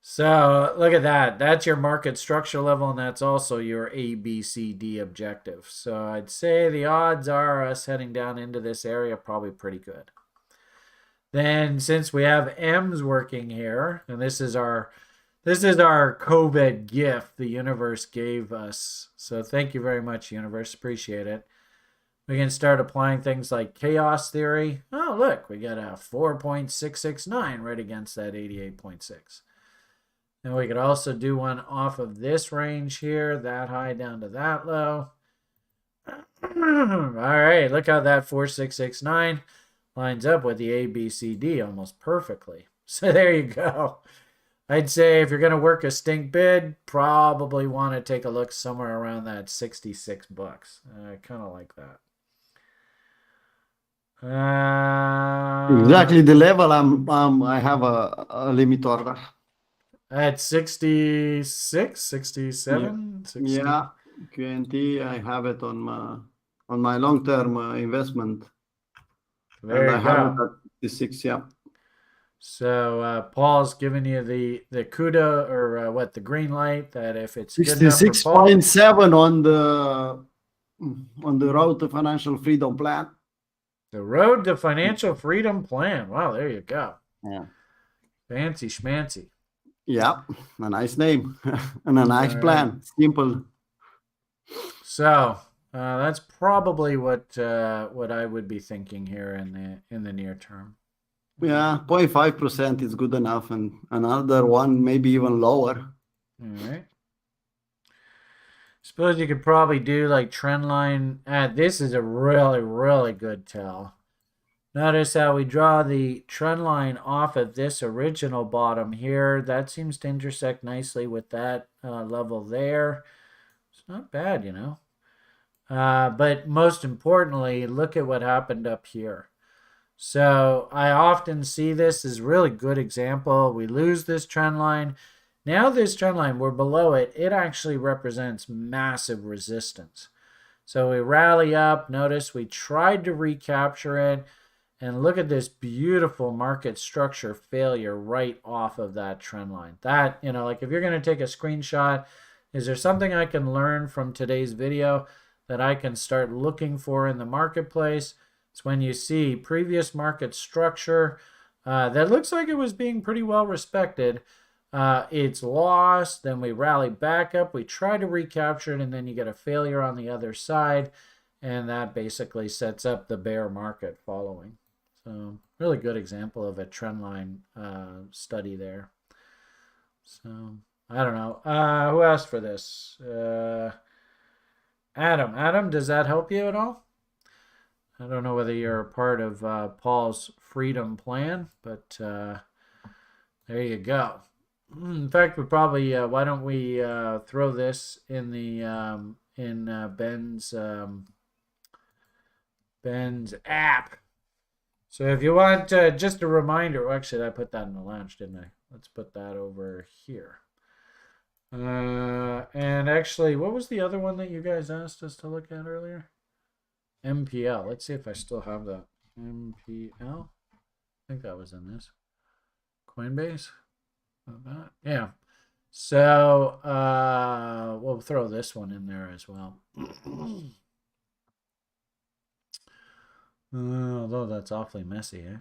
So look at that. That's your market structure level, and that's also your ABCD objective. So I'd say the odds are us heading down into this area probably pretty good. Then since we have M's working here, and this is our COVID gift the universe gave us. So thank you very much, universe. Appreciate it. We can start applying things like chaos theory. Oh, look, we got a 4.669 right against that 88.6. And we could also do one off of this range here, that high down to that low. All right, look how that 4669 lines up with the ABCD almost perfectly. So there you go. I'd say if you're going to work a stink bid, probably want to take a look somewhere around that $66. I kind of like that. Exactly the level I have a limit order. At 66, 67, 60. Yeah, QNT, I have it on my long-term investment. There and you I have it go. at 56, yeah. So Paul's giving you the CUDA or the green light that if it's good enough for Paul. 66.7 on the road to financial freedom plan. The road to financial freedom plan. Wow, there you go. Yeah. Fancy schmancy. Yeah, a nice name and a nice plan. Simple. So that's probably what I would be thinking here in the near term. Yeah, 0.5% is good enough, and another one maybe even lower. All right. Suppose you could probably do like trend line. This is a really, really good tell. Notice how we draw the trend line off of this original bottom here. That seems to intersect nicely with that level there. It's not bad, you know. But most importantly, look at what happened up here. So I often see this as a really good example. We lose this trend line. Now this trend line, we're below it. It actually represents massive resistance. So we rally up. Notice we tried to recapture it. And look at this beautiful market structure failure right off of that trend line. That, you know, like if you're going to take a screenshot, is there something I can learn from today's video that I can start looking for in the marketplace? It's when you see previous market structure that looks like it was being pretty well respected. It's lost, then we rally back up, we try to recapture it, and then you get a failure on the other side, and that basically sets up the bear market following. So really good example of a trend line study there. So I don't know. Who asked for this? Adam. Adam, does that help you at all? I don't know whether you're a part of Paul's freedom plan, but there you go. In fact, we probably why don't we throw this in the Ben's app. So if you want just a reminder, well, actually I put that in the lounge, didn't I? Let's put that over here. And actually, what was the other one that you guys asked us to look at earlier? MPL. Let's see if I still have that. MPL. I think that was in this. Coinbase. Yeah. So we'll throw this one in there as well. Although that's awfully messy, eh?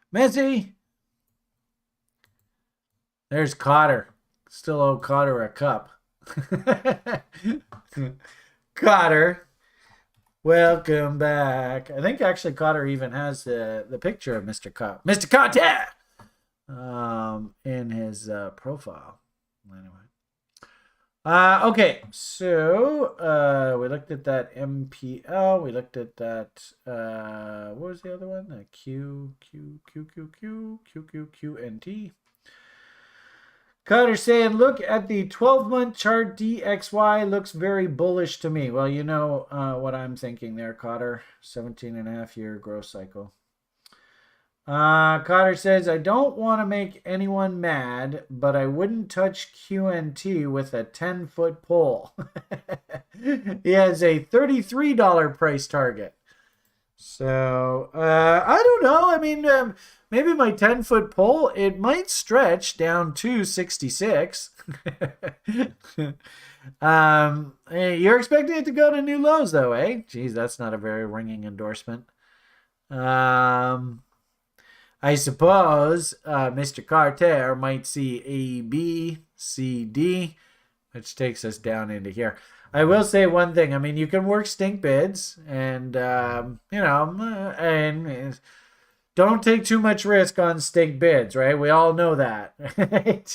Messy! There's Cotter. Still owe Cotter a cup. Cotter, welcome back. I think actually Cotter even has the picture of Mr. Cotter in his profile. Anyway. Okay, so we looked at that MPL. We looked at that. What was the other one? The QQNT. Cutter saying, look at the 12-month chart. DXY looks very bullish to me. Well, you know what I'm thinking there, Cotter. 17.5-year growth cycle. Cotter says, I don't want to make anyone mad, but I wouldn't touch QNT with a 10-foot pole. He has a $33 price target. So, I don't know. I mean, maybe my 10-foot pole, it might stretch down to 66. You're expecting it to go to new lows, though, eh? Geez, that's not a very ringing endorsement. I suppose Mr. Carter might see A, B, C, D, which takes us down into here. I will say one thing. I mean, you can work stink bids, and and don't take too much risk on stink bids, right? We all know that, right?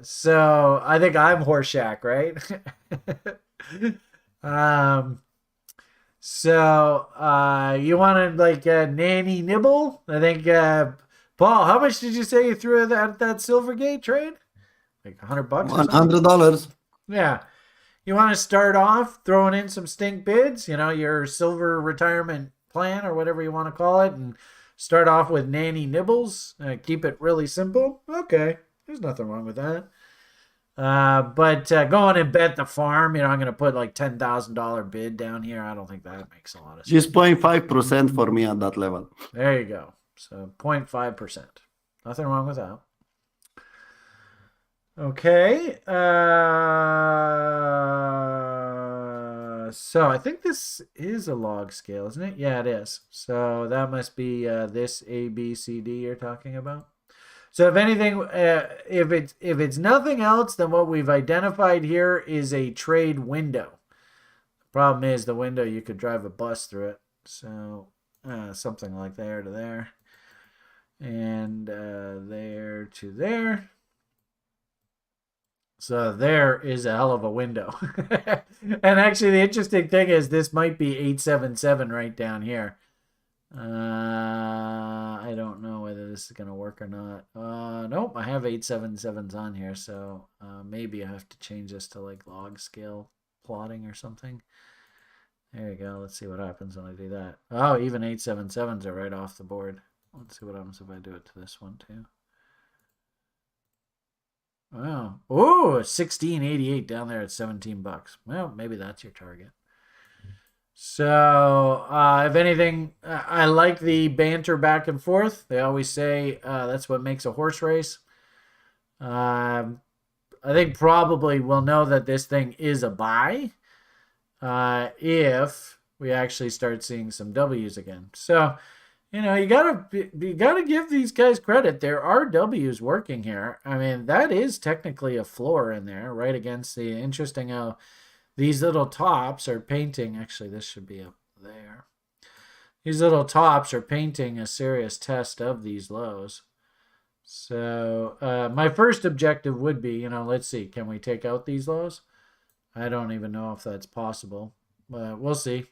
So I think I'm Horseshack, right? So you want to like nanny nibble? I think Paul, how much did you say you threw at that Silvergate trade? Like $100 or something? $100. Yeah. You want to start off throwing in some stink bids, you know, your silver retirement plan or whatever you want to call it, and start off with nanny nibbles. Keep it really simple. Okay. There's nothing wrong with that. But go on and bet the farm. You know, I'm going to put like $10,000 bid down here. I don't think that makes a lot of sense. Just 0.5% for me at that level. There you go. So 0.5%. Nothing wrong with that. Okay. So I think this is a log scale, isn't it? Yeah, it is. So that must be this A, B, C, D you're talking about. So if anything, if it's nothing else than what we've identified here is a trade window. The problem is the window, you could drive a bus through it. So something like there to there. And there to there. So there is a hell of a window. And actually the interesting thing is this might be 877 right down here. I don't know whether this is going to work or not. Nope, I have 877s on here, so maybe I have to change this to like log scale plotting or something. There you go. Let's see what happens when I do that. Oh, even 877s are right off the board. Let's see what happens if I do it to this one too. Wow. Oh, 1688 down there at $17. Well, maybe that's your target. So, if anything, I like the banter back and forth. They always say that's what makes a horse race. I think probably we'll know that this thing is a buy if we actually start seeing some W's again. So, you know, you gotta give these guys credit. There are W's working here. I mean, that is technically a floor in there, right against the interesting how these little tops are painting. Actually, this should be up there. These little tops are painting a serious test of these lows. So my first objective would be, let's see, can we take out these lows? I don't even know if that's possible, but we'll see.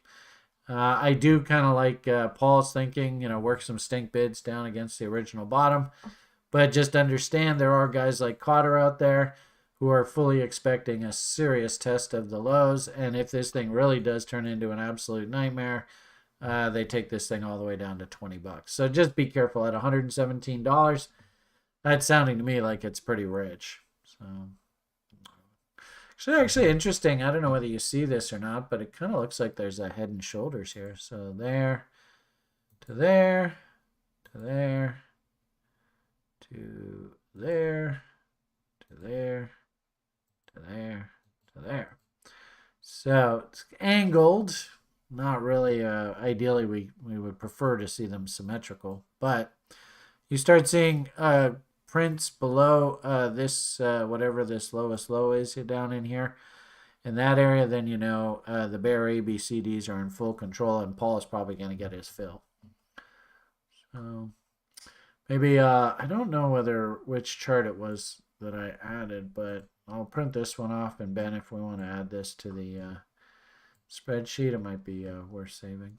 I do kind of like Paul's thinking, work some stink bids down against the original bottom. But just understand there are guys like Cotter out there who are fully expecting a serious test of the lows. And if this thing really does turn into an absolute nightmare, they take this thing all the way down to $20. So just be careful at $117. That's sounding to me like it's pretty rich. So actually interesting. I don't know whether you see this or not, but it kind of looks like there's a head and shoulders here. So there, to there, to there, to there, to there, to there, to there. So it's angled. Not really. Ideally, we would prefer to see them symmetrical, but you start seeing prints below this whatever this lowest low is down in here. In that area, then the bear ABCDs are in full control, and Paul is probably going to get his fill. So maybe I don't know which chart it was that I added, but I'll print this one off, and Ben, if we want to add this to the spreadsheet, it might be worth saving.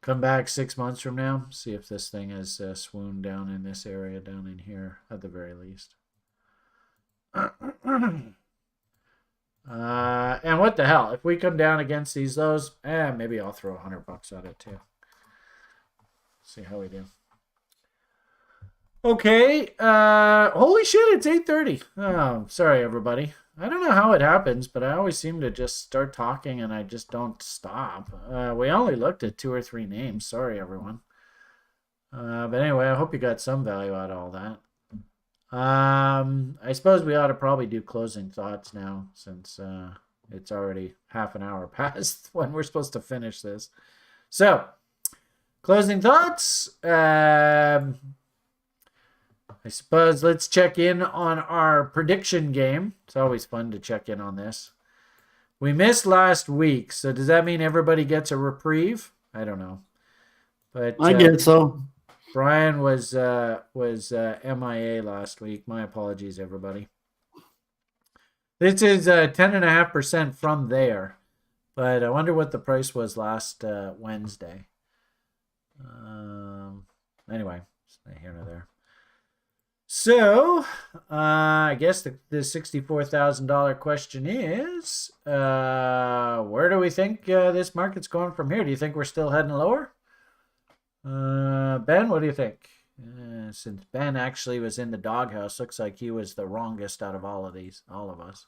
Come back 6 months from now, see if this thing has swooned down in this area down in here at the very least. And what the hell? If we come down against these lows, maybe I'll throw $100 at it too. See how we do. Okay. Holy shit, it's 8:30. Oh, sorry, everybody. I don't know how it happens, but I always seem to just start talking and I just don't stop. We only looked at 2 or 3 names. Sorry, everyone. But anyway, I hope you got some value out of all that. I suppose we ought to probably do closing thoughts now, since it's already half an hour past when we're supposed to finish this. So, closing thoughts. I suppose let's check in on our prediction game. It's always fun to check in on this. We missed last week, so does that mean everybody gets a reprieve? I don't know, but I guess so. Brian was MIA last week. My apologies, everybody. This is 10.5% from there, but I wonder what the price was last Wednesday. Anyway, it's here nor there. So, I guess the $64,000 question is, where do we think this market's going from here? Do you think we're still heading lower? Ben, what do you think? Since Ben actually was in the doghouse, looks like he was the wrongest out of all of us.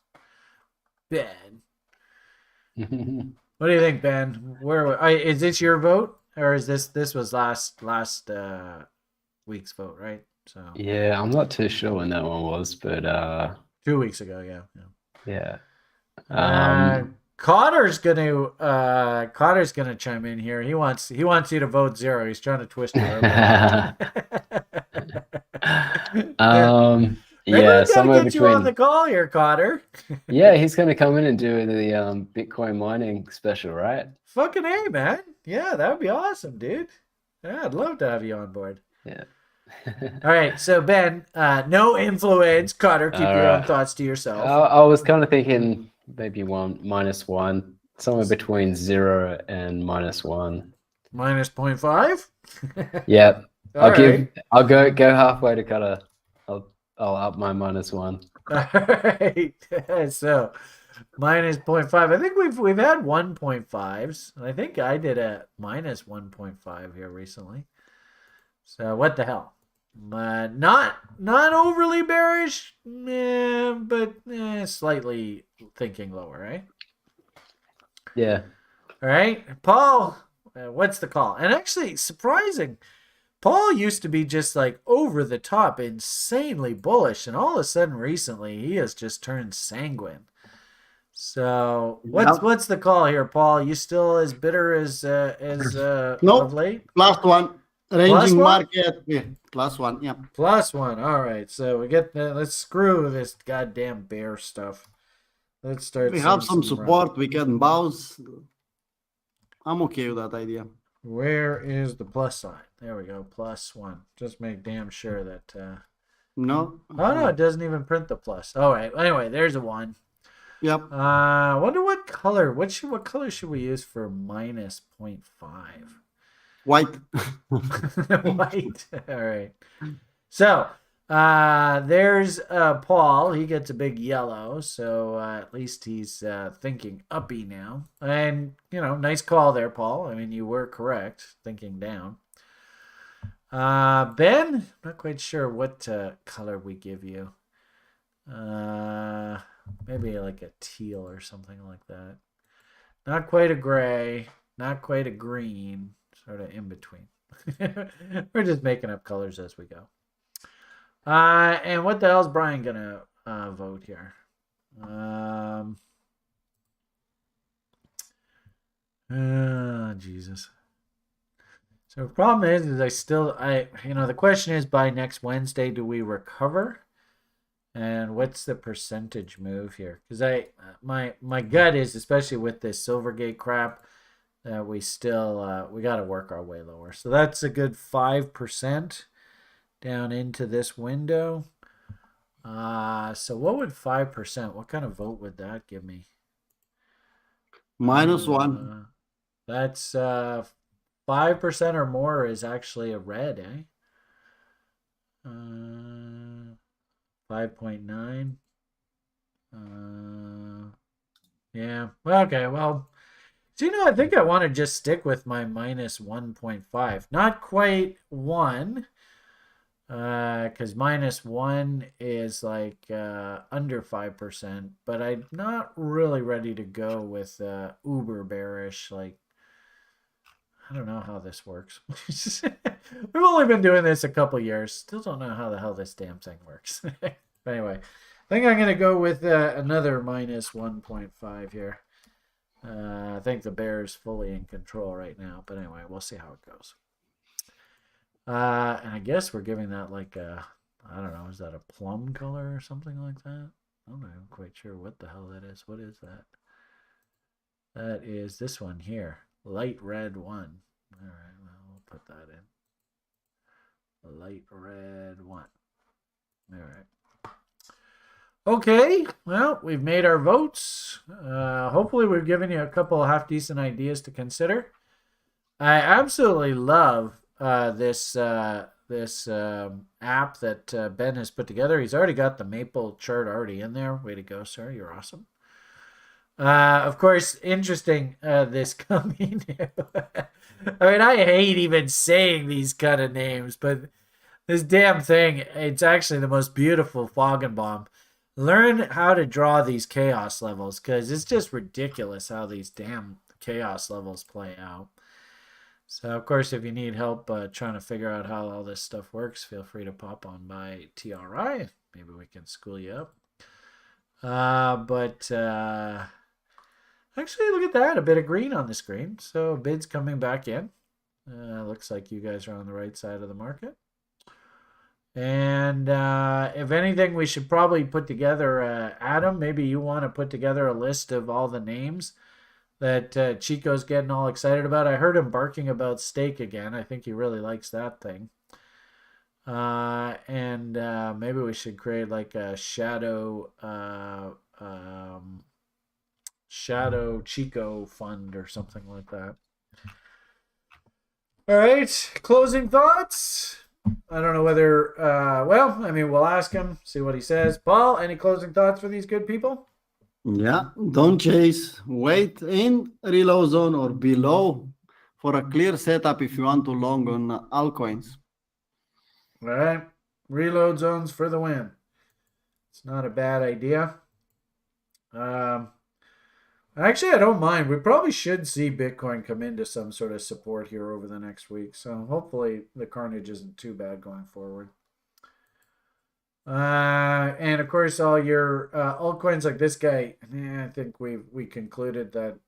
Ben. What do you think, Ben? Is this your vote? Or is this was last week's vote, right? So yeah, I'm not too sure when that one was, but 2 weeks ago, yeah. Cotter's gonna chime in here. He wants you to vote 0. He's trying to twist it. Yeah, somewhere get you on the call here, Cotter. Yeah, he's gonna come in and do the Bitcoin mining special, right? Fucking A, man. Yeah, that would be awesome, dude. Yeah, I'd love to have you on board. Yeah. All right, so Ben, no influence. Cotter, keep your own thoughts to yourself. I was kind of thinking maybe -1, somewhere between 0 and -1. -0.5. Yeah, I'll I'll go halfway to Cutter. I'll up my -1. All right, so -0.5. I think we've had 1.5s, and I think I did a -1.5 here recently. So what the hell? Not overly bearish, but slightly thinking lower, right? Yeah. All right, Paul, what's the call? And actually, surprising, Paul used to be just like over the top, insanely bullish, and all of a sudden recently he has just turned sanguine. So what's the call here, Paul? You still as bitter as of late? +1. Ranging market, yeah, +1, yeah. +1. All right, so we get let's screw this goddamn bear stuff. Let's start. We have some support. We can bounce. I'm okay with that idea. Where is the plus sign? There we go. +1. Just make damn sure that. No. Oh no, it doesn't even print the plus. All right. Anyway, there's a 1. Yep. Wonder what color. What color should we use for -0.5? White. White. All right. So there's Paul. He gets a big yellow, so at least he's thinking uppy now. And nice call there, Paul. I mean, you were correct thinking down. Ben, not quite sure what color we give you. Maybe like a teal or something like that. Not quite a gray, not quite a green, sort of in between. We're just making up colors as we go. And what the hell's Brian gonna vote here? Jesus. So the problem is the question is, by next Wednesday, do we recover? And what's the percentage move here? Because my gut is, especially with this Silvergate crap, that we still we got to work our way lower. So that's a good 5% down into this window. So what would 5%? What kind of vote would that give me? -1. That's 5% or more is actually a red, eh? 5.9. Yeah. Well, okay. Well, so I think I want to just stick with my -1.5. Not quite 1. Because -1 is like under 5%, but I'm not really ready to go with uber bearish. Like, I don't know how this works. We've only been doing this a couple years. Still don't know how the hell this damn thing works. But anyway, I think I'm going to go with another -1.5 here. I think the bear is fully in control right now. But anyway, we'll see how it goes. And I guess we're giving that like a, I don't know, is that a plum color or something like that? I'm not even quite sure what the hell that is. What is that? That is this one here. Light red 1. All right, well, we'll put that in. Light red 1. All right. Okay, well, we've made our votes. Hopefully we've given you a couple of half-decent ideas to consider. I absolutely love this app that Ben has put together. He's already got the maple chart already in there. Way to go, sir. You're awesome. Of course, interesting, this coming. I mean, I hate even saying these kind of names, but this damn thing, it's actually the most beautiful fog and bomb. Learn how to draw these chaos levels, because it's just ridiculous how these damn chaos levels play out. So, of course, if you need help trying to figure out how all this stuff works, feel free to pop on by TRI. Maybe we can school you up. Actually, look at that. A bit of green on the screen. So, bids coming back in. Looks like you guys are on the right side of the market. And if anything, we should probably put together, Adam, maybe you want to put together a list of all the names that Chico's getting all excited about. I heard him barking about steak again. I think he really likes that thing. And maybe we should create like a shadow Chico fund or something like that. All right, closing thoughts. I don't know whether, well, I mean, we'll ask him, see what he says. Paul, any closing thoughts for these good people? Yeah, don't chase. Wait in reload zone or below for a clear setup if you want to long on altcoins. All right, reload zones for the win. It's not a bad idea. Actually, I don't mind. We probably should see Bitcoin come into some sort of support here over the next week. So hopefully the carnage isn't too bad going forward. And of course, all your altcoins like this guy, I think we concluded that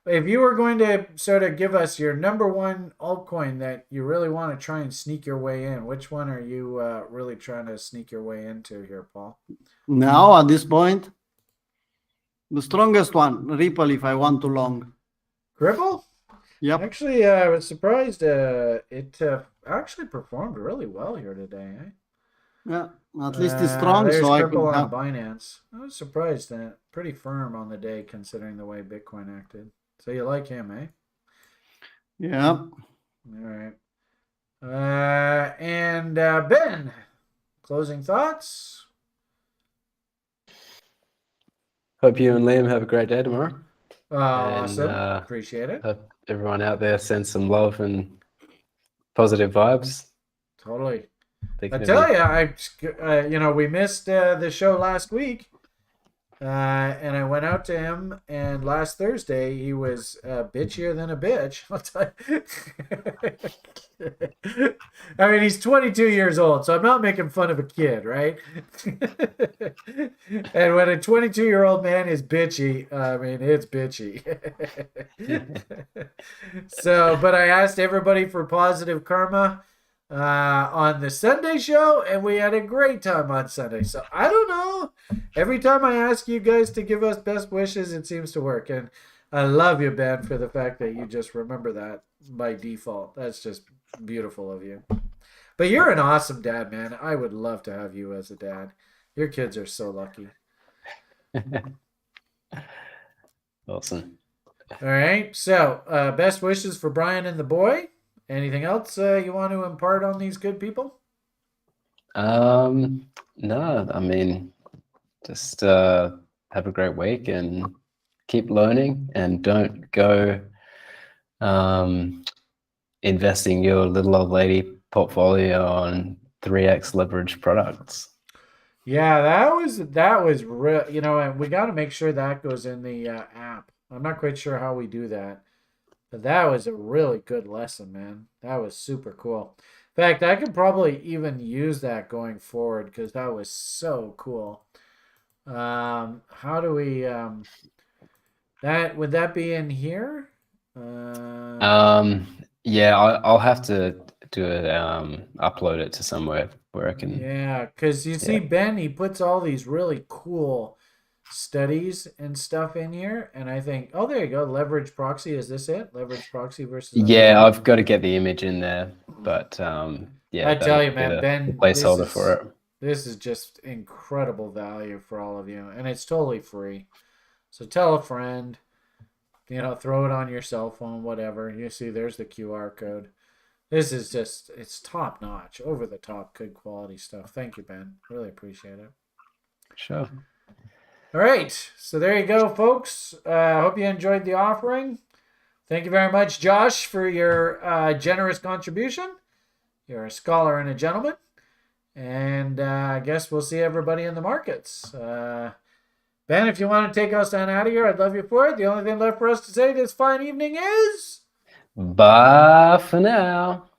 if you were going to sort of give us your number one altcoin that you really want to try and sneak your way in, which one are you really trying to sneak your way into here, Paul? Now, at this point, the strongest one, Ripple, if I want to long. Ripple? Yep. Actually, I was surprised. It actually performed really well here today. Eh? Yeah. At least it's strong, There's so I could Ripple on have. Binance. I was surprised that pretty firm on the day considering the way Bitcoin acted. So you like him, eh? Yeah. All right. And Ben, closing thoughts. Hope you and Liam have a great day tomorrow. Awesome. And, Appreciate it. Hope everyone out there sends some love and positive vibes. Totally. They're I gonna tell be- you, we missed the show last week. And I went out to him, and last Thursday he was bitchier than a bitch. I'll tell you. I mean, he's 22 years old, so I'm not making fun of a kid, right? And when a 22-year-old man is bitchy, I mean, it's bitchy. So, but I asked everybody for positive karma on the Sunday show, and we had a great time on Sunday. So I don't know. Every time I ask you guys to give us best wishes, it seems to work. And I love you, Ben, for the fact that you just remember that by default. That's just beautiful of you. But you're an awesome dad, man. I would love to have you as a dad. Your kids are so lucky. Awesome. All right. So, best wishes for Brian and the boy. Anything else you want to impart on these good people? No, I mean, just have a great week and keep learning, and don't go investing your little old lady portfolio on 3x leverage products. Yeah, that was real. And we got to make sure that goes in the app. I'm not quite sure how we do that, but that was a really good lesson, man. That was super cool. In fact, I could probably even use that going forward because that was so cool. How do we that would that be in here? Yeah, I'll have to do it, upload it to somewhere where I can. Yeah, because you see, Ben, he puts all these really cool studies and stuff in here, and I think, oh, there you go, leverage proxy. Is this it? Leverage proxy versus Yeah, I've got to get the image in there, but yeah, I tell you, that'll be man, the Ben, placeholder for it. this is just incredible value for all of you, and it's totally free. So tell a friend, throw it on your cell phone, whatever. You see, there's the QR code. This is just, it's top notch, over the top, good quality stuff. Thank you, Ben. Really appreciate it. Sure. All right. So there you go, folks. I hope you enjoyed the offering. Thank you very much, Josh, for your generous contribution. You're a scholar and a gentleman. And I guess we'll see everybody in the markets. Ben, if you want to take us on out of here, I'd love you for it. The only thing left for us to say this fine evening is... Bye for now.